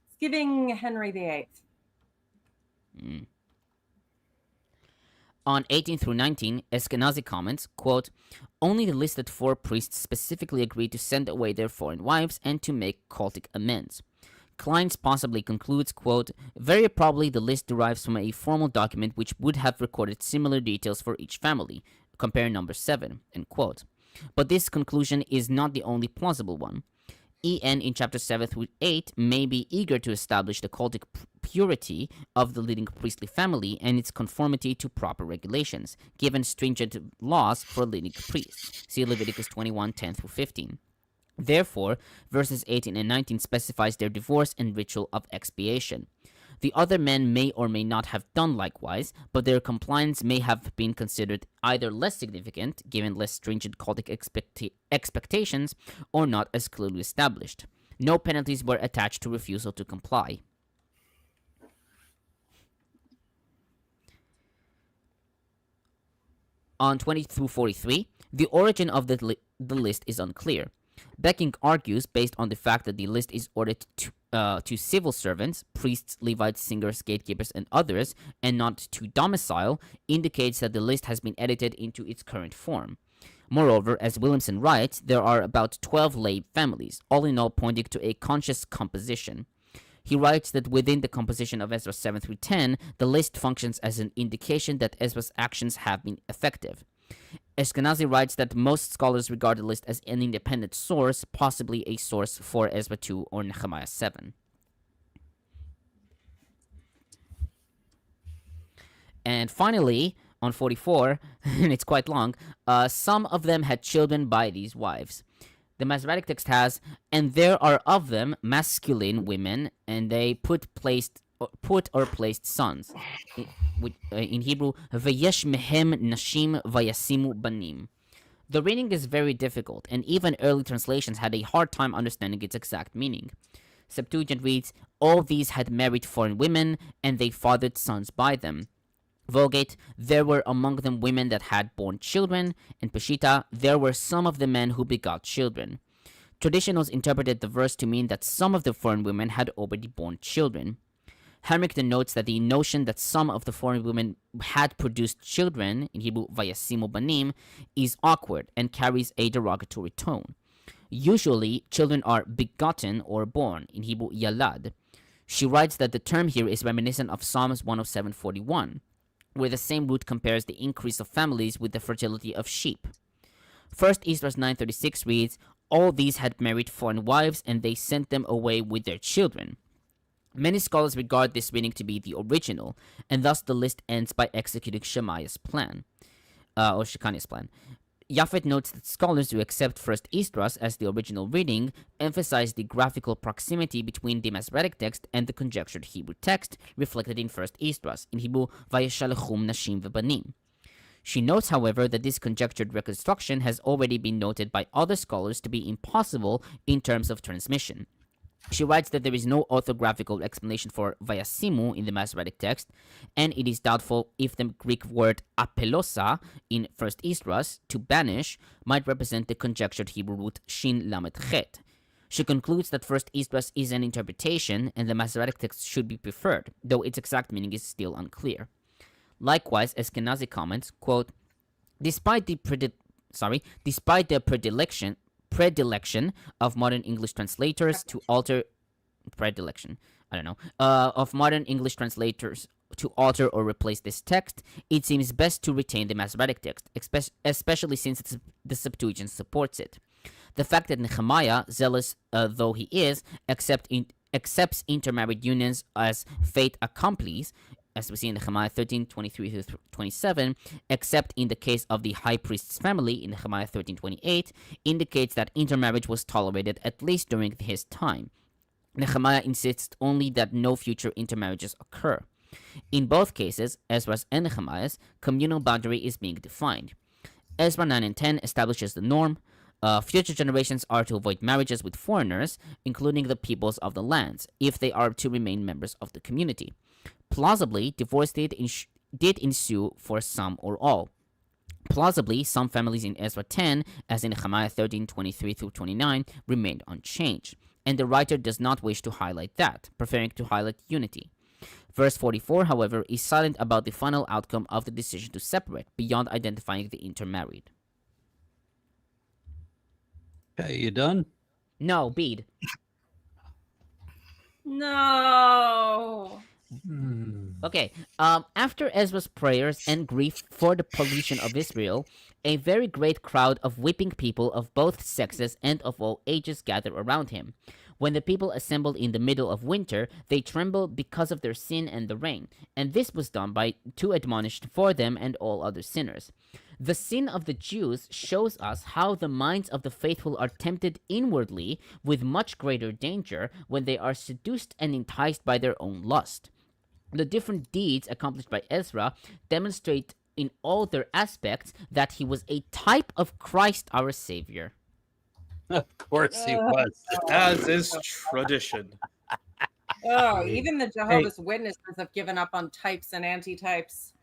C: It's giving Henry VIII.
D: On 18 through 19, Eskenazi comments, quote, "Only the listed 4 priests specifically agreed to send away their foreign wives and to make cultic amends." Kleins possibly concludes, quote, "Very probably the list derives from a formal document which would have recorded similar details for each family. Compare number 7, end quote. But this conclusion is not the only plausible one. E.N. in chapter 7 through 8 may be eager to establish the cultic purity of the leading priestly family and its conformity to proper regulations, given stringent laws for leading priests. See Leviticus 21, 10 through 15. Therefore, verses 18 and 19 specifies their divorce and ritual of expiation. The other men may or may not have done likewise, but their compliance may have been considered either less significant, given less stringent cultic expectations, or not as clearly established. No penalties were attached to refusal to comply. On 20 through 43, the origin of the list is unclear. Becking argues, based on the fact that the list is ordered to civil servants, priests, Levites, singers, gatekeepers, and others, and not to domicile, indicates that the list has been edited into its current form. Moreover, as Williamson writes, there are about 12 lay families, all in all pointing to a conscious composition. He writes that within the composition of Ezra 7 through 10, the list functions as an indication that Ezra's actions have been effective. Eskenazi writes that most scholars regard the list as an independent source, possibly a source for Ezra 2 or Nehemiah 7. And finally, on 44, and it's quite long, some of them had children by these wives. The Masoretic text has, "And there are of them masculine women, and they put or placed sons." In Hebrew, "Vayesh mehem nashim vayasimu banim." The reading is very difficult, and even early translations had a hard time understanding its exact meaning. Septuagint reads, "All these had married foreign women, and they fathered sons by them." Vulgate, "There were among them women that had borne children," and Peshitta, "There were some of the men who begot children." Traditionals interpreted the verse to mean that some of the foreign women had already borne children. Harrington notes that the notion that some of the foreign women had produced children, in Hebrew vayasimu banim, is awkward and carries a derogatory tone. Usually, children are begotten or born, in Hebrew yalad. She writes that the term here is reminiscent of Psalms 107:41, where the same root compares the increase of families with the fertility of sheep. 1 Esdras 9:36 reads, "All these had married foreign wives, and they sent them away with their children." Many scholars regard this reading to be the original, and thus the list ends by executing Shemaiah's plan, or Shechaniah's plan. Japhet notes that scholars who accept 1 Esdras as the original reading emphasize the graphical proximity between the Masoretic text and the conjectured Hebrew text reflected in 1 Esdras, in Hebrew Vayeshalechum nashim v'banim. She notes, however, that this conjectured reconstruction has already been noted by other scholars to be impossible in terms of transmission. She writes that there is no orthographical explanation for vayasimu in the Masoretic text, and it is doubtful if the Greek word apelosa in 1 Esdras, to banish, might represent the conjectured Hebrew root shin lamed chet. She concludes that 1 Esdras is an interpretation, and the Masoretic text should be preferred, though its exact meaning is still unclear. Likewise, Eskenazi comments, quote, Despite the predilection of modern English translators to alter or replace this text, it seems best to retain the Masoretic text, especially since the Septuagint supports it. The fact that Nehemiah, zealous though he is, accepts intermarried unions as fait accompli, as we see in Nehemiah 13:23-27, except in the case of the high priest's family in Nehemiah 13:28, indicates that intermarriage was tolerated at least during his time. Nehemiah insists only that no future intermarriages occur. In both cases, Ezra's and Nehemiah's, communal boundary is being defined. Ezra 9 and 10 establishes the norm. Future generations are to avoid marriages with foreigners, including the peoples of the lands, if they are to remain members of the community. Plausibly, divorce did ensue for some or all. Plausibly, some families in Ezra 10, as in Nehemiah 13:23-29, remained unchanged, and the writer does not wish to highlight that, preferring to highlight unity. Verse 44, however, is silent about the final outcome of the decision to separate, beyond identifying the intermarried.
A: Okay, you done?
D: No, Bede.
C: No.
D: Okay, after Ezra's prayers and grief for the pollution of Israel, a very great crowd of weeping people of both sexes and of all ages gathered around him. When the people assembled in the middle of winter, they trembled because of their sin and the rain, and this was done to admonish for them and all other sinners. The sin of the Jews shows us how the minds of the faithful are tempted inwardly with much greater danger when they are seduced and enticed by their own lust. The different deeds accomplished by Ezra demonstrate in all their aspects that he was a type of Christ our Savior.
A: Of course he was.
B: As is tradition.
C: Oh, even the Jehovah's Witnesses have given up on types and antitypes.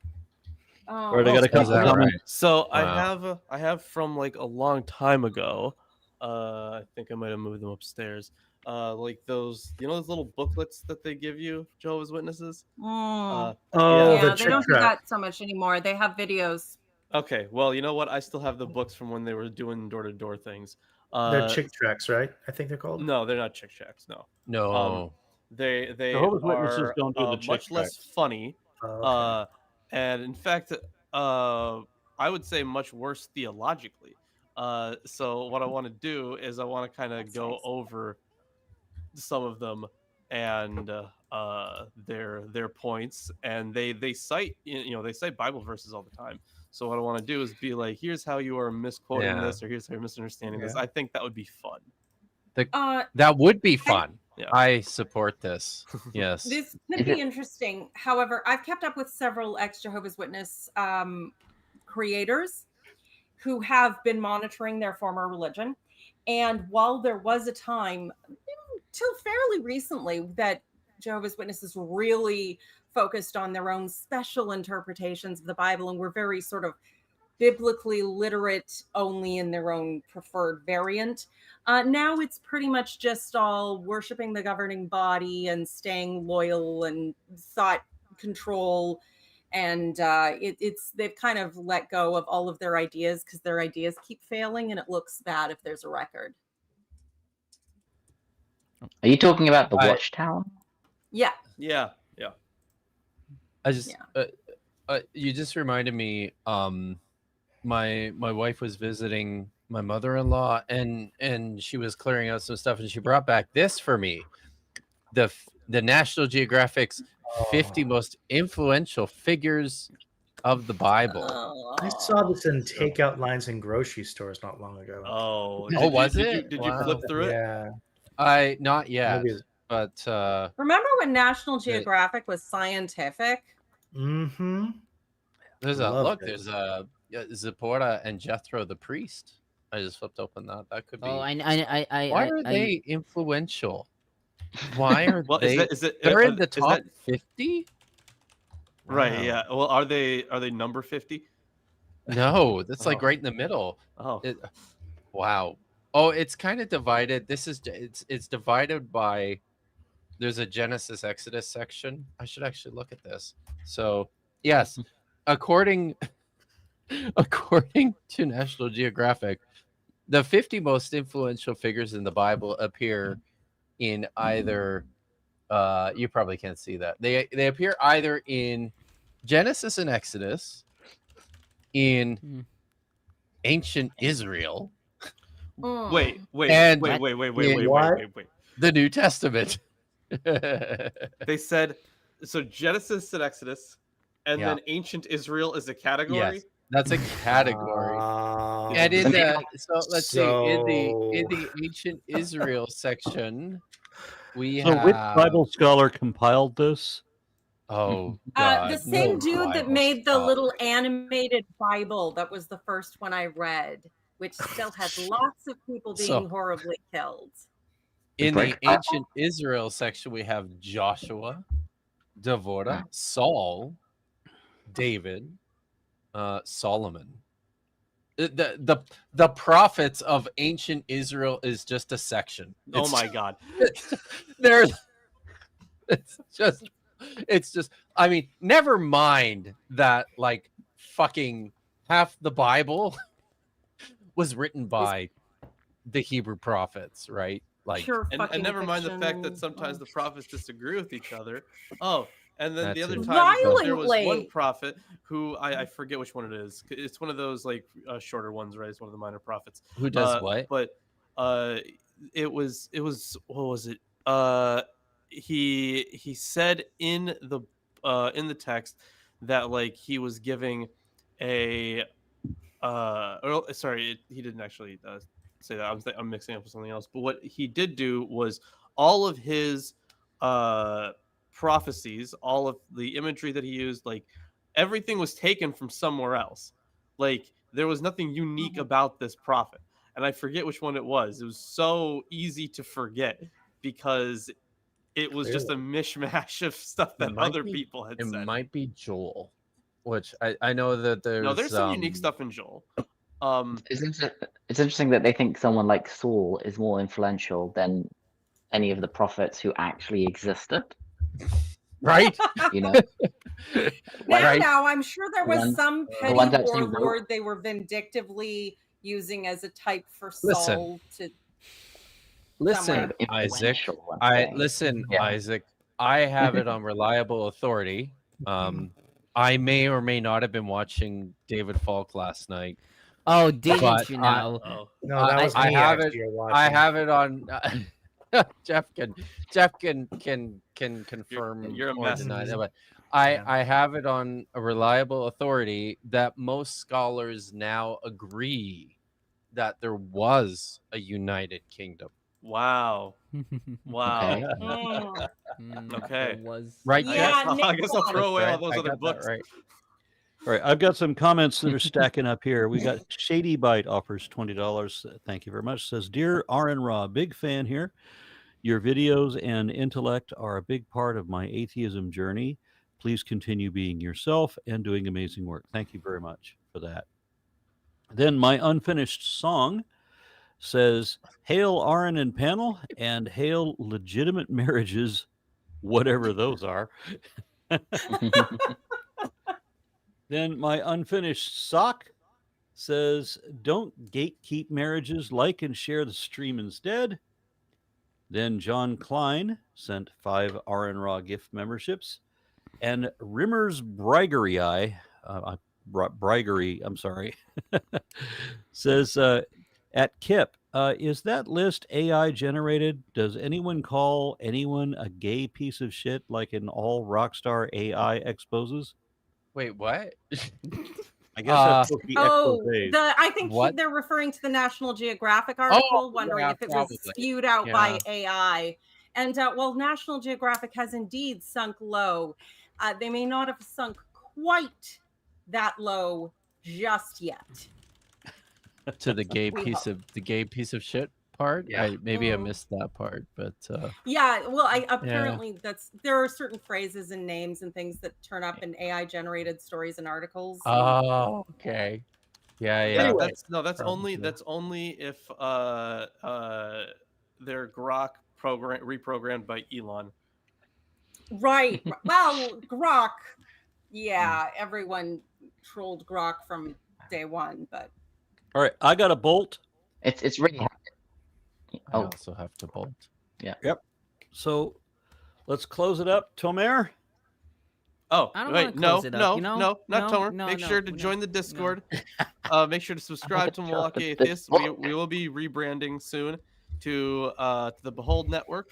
C: Oh,
A: Or they got a couple
H: that
A: coming.
H: right?
B: So
H: Wow.
B: I have from like a long time ago. I think I might have moved them upstairs. Like those, those little booklets that they give you, Jehovah's Witnesses.
C: Oh,
B: Yeah.
C: yeah, they don't do that so much anymore. They have videos.
B: Okay, well, you know what? I still have the books from when they were doing door-to-door things.
E: They're chick tracks, right? I think they're called.
B: No, they're not chick tracks. No,
H: No.
B: they
A: Jehovah's Witnesses
B: are
A: don't do the chick
B: much less
A: tracks.
B: funny.
E: Oh, okay.
B: And in fact, I would say much worse theologically. So what I want to do is I want to kind of go over some of them and their points, and they cite they cite Bible verses all the time. So what I want to do is be like, here's how you are misquoting this, or here's how you're misunderstanding this. I think that would be fun.
H: That would be fun.
B: Yeah.
H: I support this. Yes.
C: This could be interesting. However, I've kept up with several ex-Jehovah's Witness creators who have been monitoring their former religion. And while there was a time, till fairly recently, that Jehovah's Witnesses really focused on their own special interpretations of the Bible and were very sort of biblically literate only in their own preferred variant. Now it's pretty much just all worshiping the governing body and staying loyal and thought control. And they've kind of let go of all of their ideas because their ideas keep failing, and it looks bad if there's a record.
F: Are you talking about the Watchtower?
C: Yeah.
B: Yeah.
H: I just you just reminded me. My wife was visiting my mother-in-law, and she was clearing out some stuff, and she brought back this for me, the National Geographic's 50 most influential figures of the Bible.
E: I saw this in takeout lines in grocery stores not long ago.
B: Oh,
H: was it?
B: Did you flip through it?
E: Yeah.
H: Not yet,
E: Maybe.
H: but
C: Remember when National Geographic was scientific?
E: Mm-hmm.
H: there's
E: Love
H: there's Zipporah and Jethro the priest. I just flipped open that. That could be.
D: Oh,
H: Why are they influential? Why are
B: Well,
H: they?
B: is it
H: They're in the
B: is
H: top
B: that-
H: 50.
B: Right.
H: Wow.
B: Yeah. Well, are they number 50?
H: No, that's like
B: Oh.
H: right in the middle.
B: Oh.
H: Wow. Oh, it's kind of divided. It's divided by. There's a Genesis Exodus section. I should actually look at this. So yes, according to National Geographic, the 50 most influential figures in the Bible appear in either. You probably can't see that. They appear either in Genesis and Exodus, in ancient Israel.
B: Wait.
H: And-
B: Wait.
H: The New Testament.
B: They said so Genesis and Exodus, and
H: Yeah.
B: then ancient Israel is a category.
H: Yes, that's a category. And in the in the ancient Israel section, We
A: So which
H: have
A: Bible scholar compiled this?
H: oh god,
C: The same
H: no
C: dude that
H: Bible
C: made the
H: scholar.
C: little animated Bible. That was the first one I read, which still had lots of people being
H: So-
C: horribly killed.
H: In the
F: break-
H: ancient Israel section, we have Joshua, Devorah, Saul, David, Solomon. The prophets of ancient Israel is just a section.
B: Oh my god.
H: There's it's just I mean, never mind that like fucking half the Bible was written by the Hebrew prophets, right? Like
C: Pure
B: And
C: fucking
B: never mind the fact that
C: fiction.
B: sometimes the prophets disagree with each other. Oh, and then
H: That
B: the other
H: too.
B: time there was one
C: Violently.
B: prophet who I forget which one it is. It's one of those like shorter ones, right? It's one of the minor prophets.
H: who does what?
B: But it was what was it? He said in the text that like he was giving a he didn't actually say that. I'm mixing up with something else. But what he did do was all of his prophecies, all of the imagery that he used, like everything was taken from somewhere else. Like there was nothing unique about this prophet. And I forget which one it was. It was so easy to forget because it was just a mishmash of stuff that
H: might
B: other
H: be-
B: people had
H: It
B: said.
H: might be Joel, which I know that there's
B: No, there's some unique stuff in Joel.
F: It's interesting that they think someone like Saul is more influential than any of the prophets who actually existed.
H: right.
F: You know,
C: Now, I'm sure there was
F: One-
C: some
F: the ones
C: petty
F: actually wrote-
C: warlord they were vindictively using as a type for
H: Listen.
C: Saul to.
H: Listen,
C: Somewhere.
H: Isaac.
F: influential, I'm saying. Yeah.
H: Isaac. I have it on reliable authority. I may or may not have been watching David Falk last night.
D: Oh, didn't
H: But
D: you
H: I-
D: now?
B: Oh.
I: No, that was
H: I
I: me.
H: have
I: actually,
H: it-
I: you're
H: I
I: watching.
H: have it on. Jeff can confirm
B: you're a
H: or
B: mess.
H: deny that,
I: Mhm.
H: but
I: Yeah.
H: I have it on a reliable authority that most scholars now agree that there was a united kingdom.
B: Wow. Wow.
F: Okay.
B: Okay.
D: There was.
H: Right,
C: Yeah,
H: Jeff?
B: I guess I'll
C: Nick
B: throw away all
H: Right,
B: those
H: I
B: other
H: got that
B: books.
H: right.
A: All right, I've got some comments that are stacking up here. We got Shady Bite offers $20. Thank you very much. Says, Dear R&, Raw, big fan here. Your videos and intellect are a big part of my atheism journey. Please continue being yourself and doing amazing work. Thank you very much for that. Then my unfinished song says, Hail Aaron and panel, and hail legitimate marriages, whatever those are. Then my unfinished sock says, don't gatekeep marriages, like and share the stream instead. Then John Klein sent 5 RN Raw gift memberships. And Rimmer's Brigery, I'm sorry, says, at Kip, is that list AI generated? Does anyone call anyone a gay piece of shit like in all Rockstar AI exposes?
H: Wait, what?
A: I guess that's supposed to be
C: Oh,
A: exposés.
C: I think
H: What?
C: they're referring to the National Geographic article, wondering
H: yeah,
C: if it
H: probably.
C: was spewed out by
H: Yeah.
C: AI. And well, National Geographic has indeed sunk low. They may not have sunk quite that low just yet.
H: To the gay
C: We
H: piece
C: hope.
H: of the gay piece of shit part.
I: Yeah.
H: I missed that part, but
C: Yeah, well, apparently there are certain phrases and names and things that turn up in AI generated stories and articles.
H: oh, okay, yeah.
E: Anyway.
B: That's
H: Probably.
B: only if their Grok reprogrammed by Elon.
C: Right. Well, Grok. Yeah, everyone trolled Grok from day one, but
A: All right, I got a bolt.
F: It's really
H: I
F: Oh.
H: also have to bolt.
A: So let's close it up. Tomer?
B: Oh,
D: I don't
B: wait,
D: wanna
B: no,
D: close it up,
B: no,
D: you know?
B: no, not
D: No,
B: Tomer.
D: no,
B: Make
D: no,
B: sure to
D: no,
B: join the
D: no.
B: Discord. Make sure to subscribe to
F: Sure,
B: Milwaukee
F: but
B: Atheists.
F: the-
B: We will be rebranding soon to the Behold Network.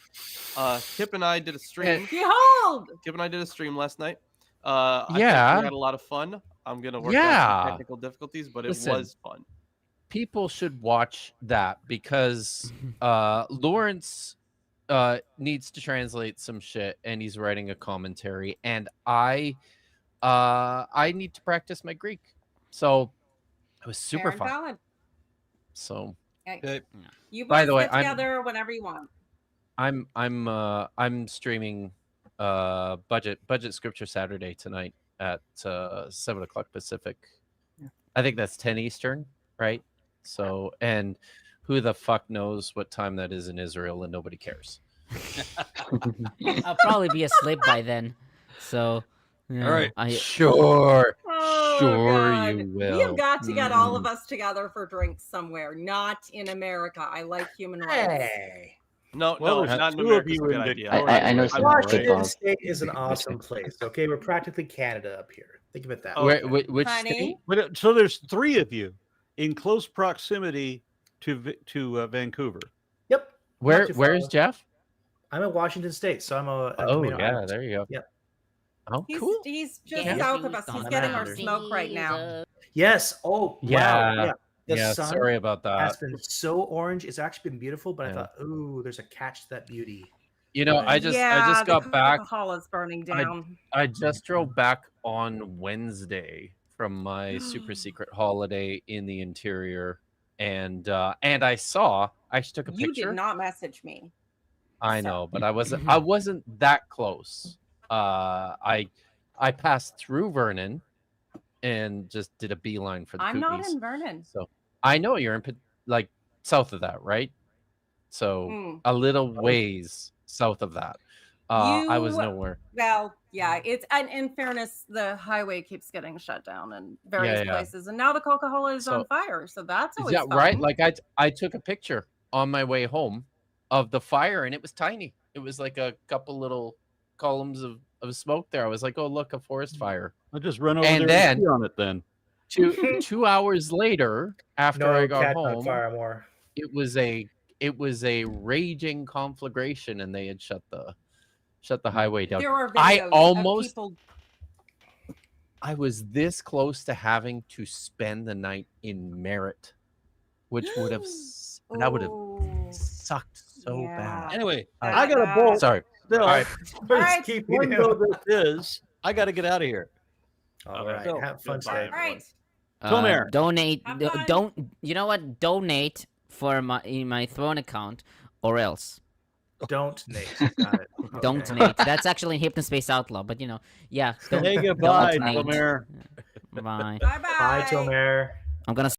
B: Kip and I did a stream.
C: behold,
B: Kip and I did a stream last night. I think
H: Yeah.
B: we had a lot of fun. I'm gonna work out
H: Yeah.
B: some technical difficulties, but it
H: Listen.
B: was fun.
H: People should watch that because Lawrence needs to translate some shit, and he's writing a commentary, and I need to practice my Greek, so it was super
C: Fair and
H: fun.
C: valid.
H: So
A: Okay.
C: You
H: By
C: boys
H: the way,
C: get together whenever you want.
H: I'm streaming budget scripture Saturday tonight at 7:00 Pacific. I think that's 10 Eastern, right? So, and who the fuck knows what time that is in Israel, and nobody cares.
D: I'll probably be asleep by then. So,
A: All right.
H: Sure,
C: Oh,
H: sure
C: God.
H: you will.
C: We have got to get all of us together for drinks somewhere, not in America. I like human rights.
I: Hey.
B: No,
A: Well,
B: no,
A: there's
B: not in
A: two of
B: America. Is
A: you
B: a good
A: in
B: idea.
A: Victoria.
F: I know some
I: Washington
F: football.
I: State is an awesome place. Okay, we're practically Canada up here. Think of it that
B: Okay.
I: way.
H: Which
C: Honey?
H: state?
A: But so there's 3 of you in close proximity to Vancouver.
I: Yep.
H: Where
I: Not too far.
H: where's Jeff?
I: I'm in Washington State, so I'm a
H: Oh
I: Camino
H: yeah,
I: Islands.
H: there you go.
I: Yep.
H: Oh,
C: He's,
H: cool.
C: he's just
I: Yeah.
C: south of us. He's
I: On
C: getting
I: that
C: our
I: matter.
C: smoke right now.
I: Yes. Oh,
H: Yeah.
I: wow. Yeah. The
H: Yeah,
I: sun
H: sorry about
I: has
H: that.
I: been so orange. It's actually been beautiful, but I
H: Yeah.
I: thought, ooh, there's a catch to that beauty.
H: You know, I just
C: the
H: got back.
C: Coca-Cola's burning down.
H: I just drove back on Wednesday from my super secret holiday in the interior, and I took a
C: You
H: picture.
C: did not message me.
H: I
C: so.
H: know, but I wasn't that close. I passed through Vernon and just did a beeline for the
C: I'm not
H: Kootenays.
C: in Vernon.
H: So I know you're in like south of that, right? So a little ways south of that. I was nowhere.
C: Well, yeah, it's, and in fairness, the highway keeps getting shut down in various places, and now the Coca-Cola is on fire. So that's always fun.
H: Right. Like I took a picture on my way home of the fire, and it was tiny. It was like a couple little columns of smoke there. I was like, oh look, a forest fire.
A: I'll just run over
H: And
A: there
H: then-
A: and pee on it then.
H: 2 hours later, after I got
I: cat on
H: home,
I: fire more.
H: it was a raging conflagration, and they had shut the highway down.
C: There are videos
H: I
C: of
H: almost
C: people.
H: I was this close to having to spend the night in Merritt, which would have that would have sucked so bad.
A: Anyway,
C: That
A: I got a
C: bad.
A: bolt.
H: Sorry.
A: Still,
H: All right.
C: All right.
I: Keep
A: One though this is, I got to get out of here.
I: All right.
A: So,
I: Have fun
B: goodbye.
I: today.
C: All right.
A: Tomer.
D: Donate.
C: Have fun.
D: Don't. You know what? Donate for my Throne account, or else.
I: Don't Nate. Got it.
D: Don't
I: Okay.
D: Nate. That's actually in Hypnospace Outlaw, but you know, yeah. Don't,
A: Say goodbye,
D: don't Nate.
A: Tomer.
D: Bye.
C: Bye-bye.
I: Bye, Tomer.
D: I'm gonna.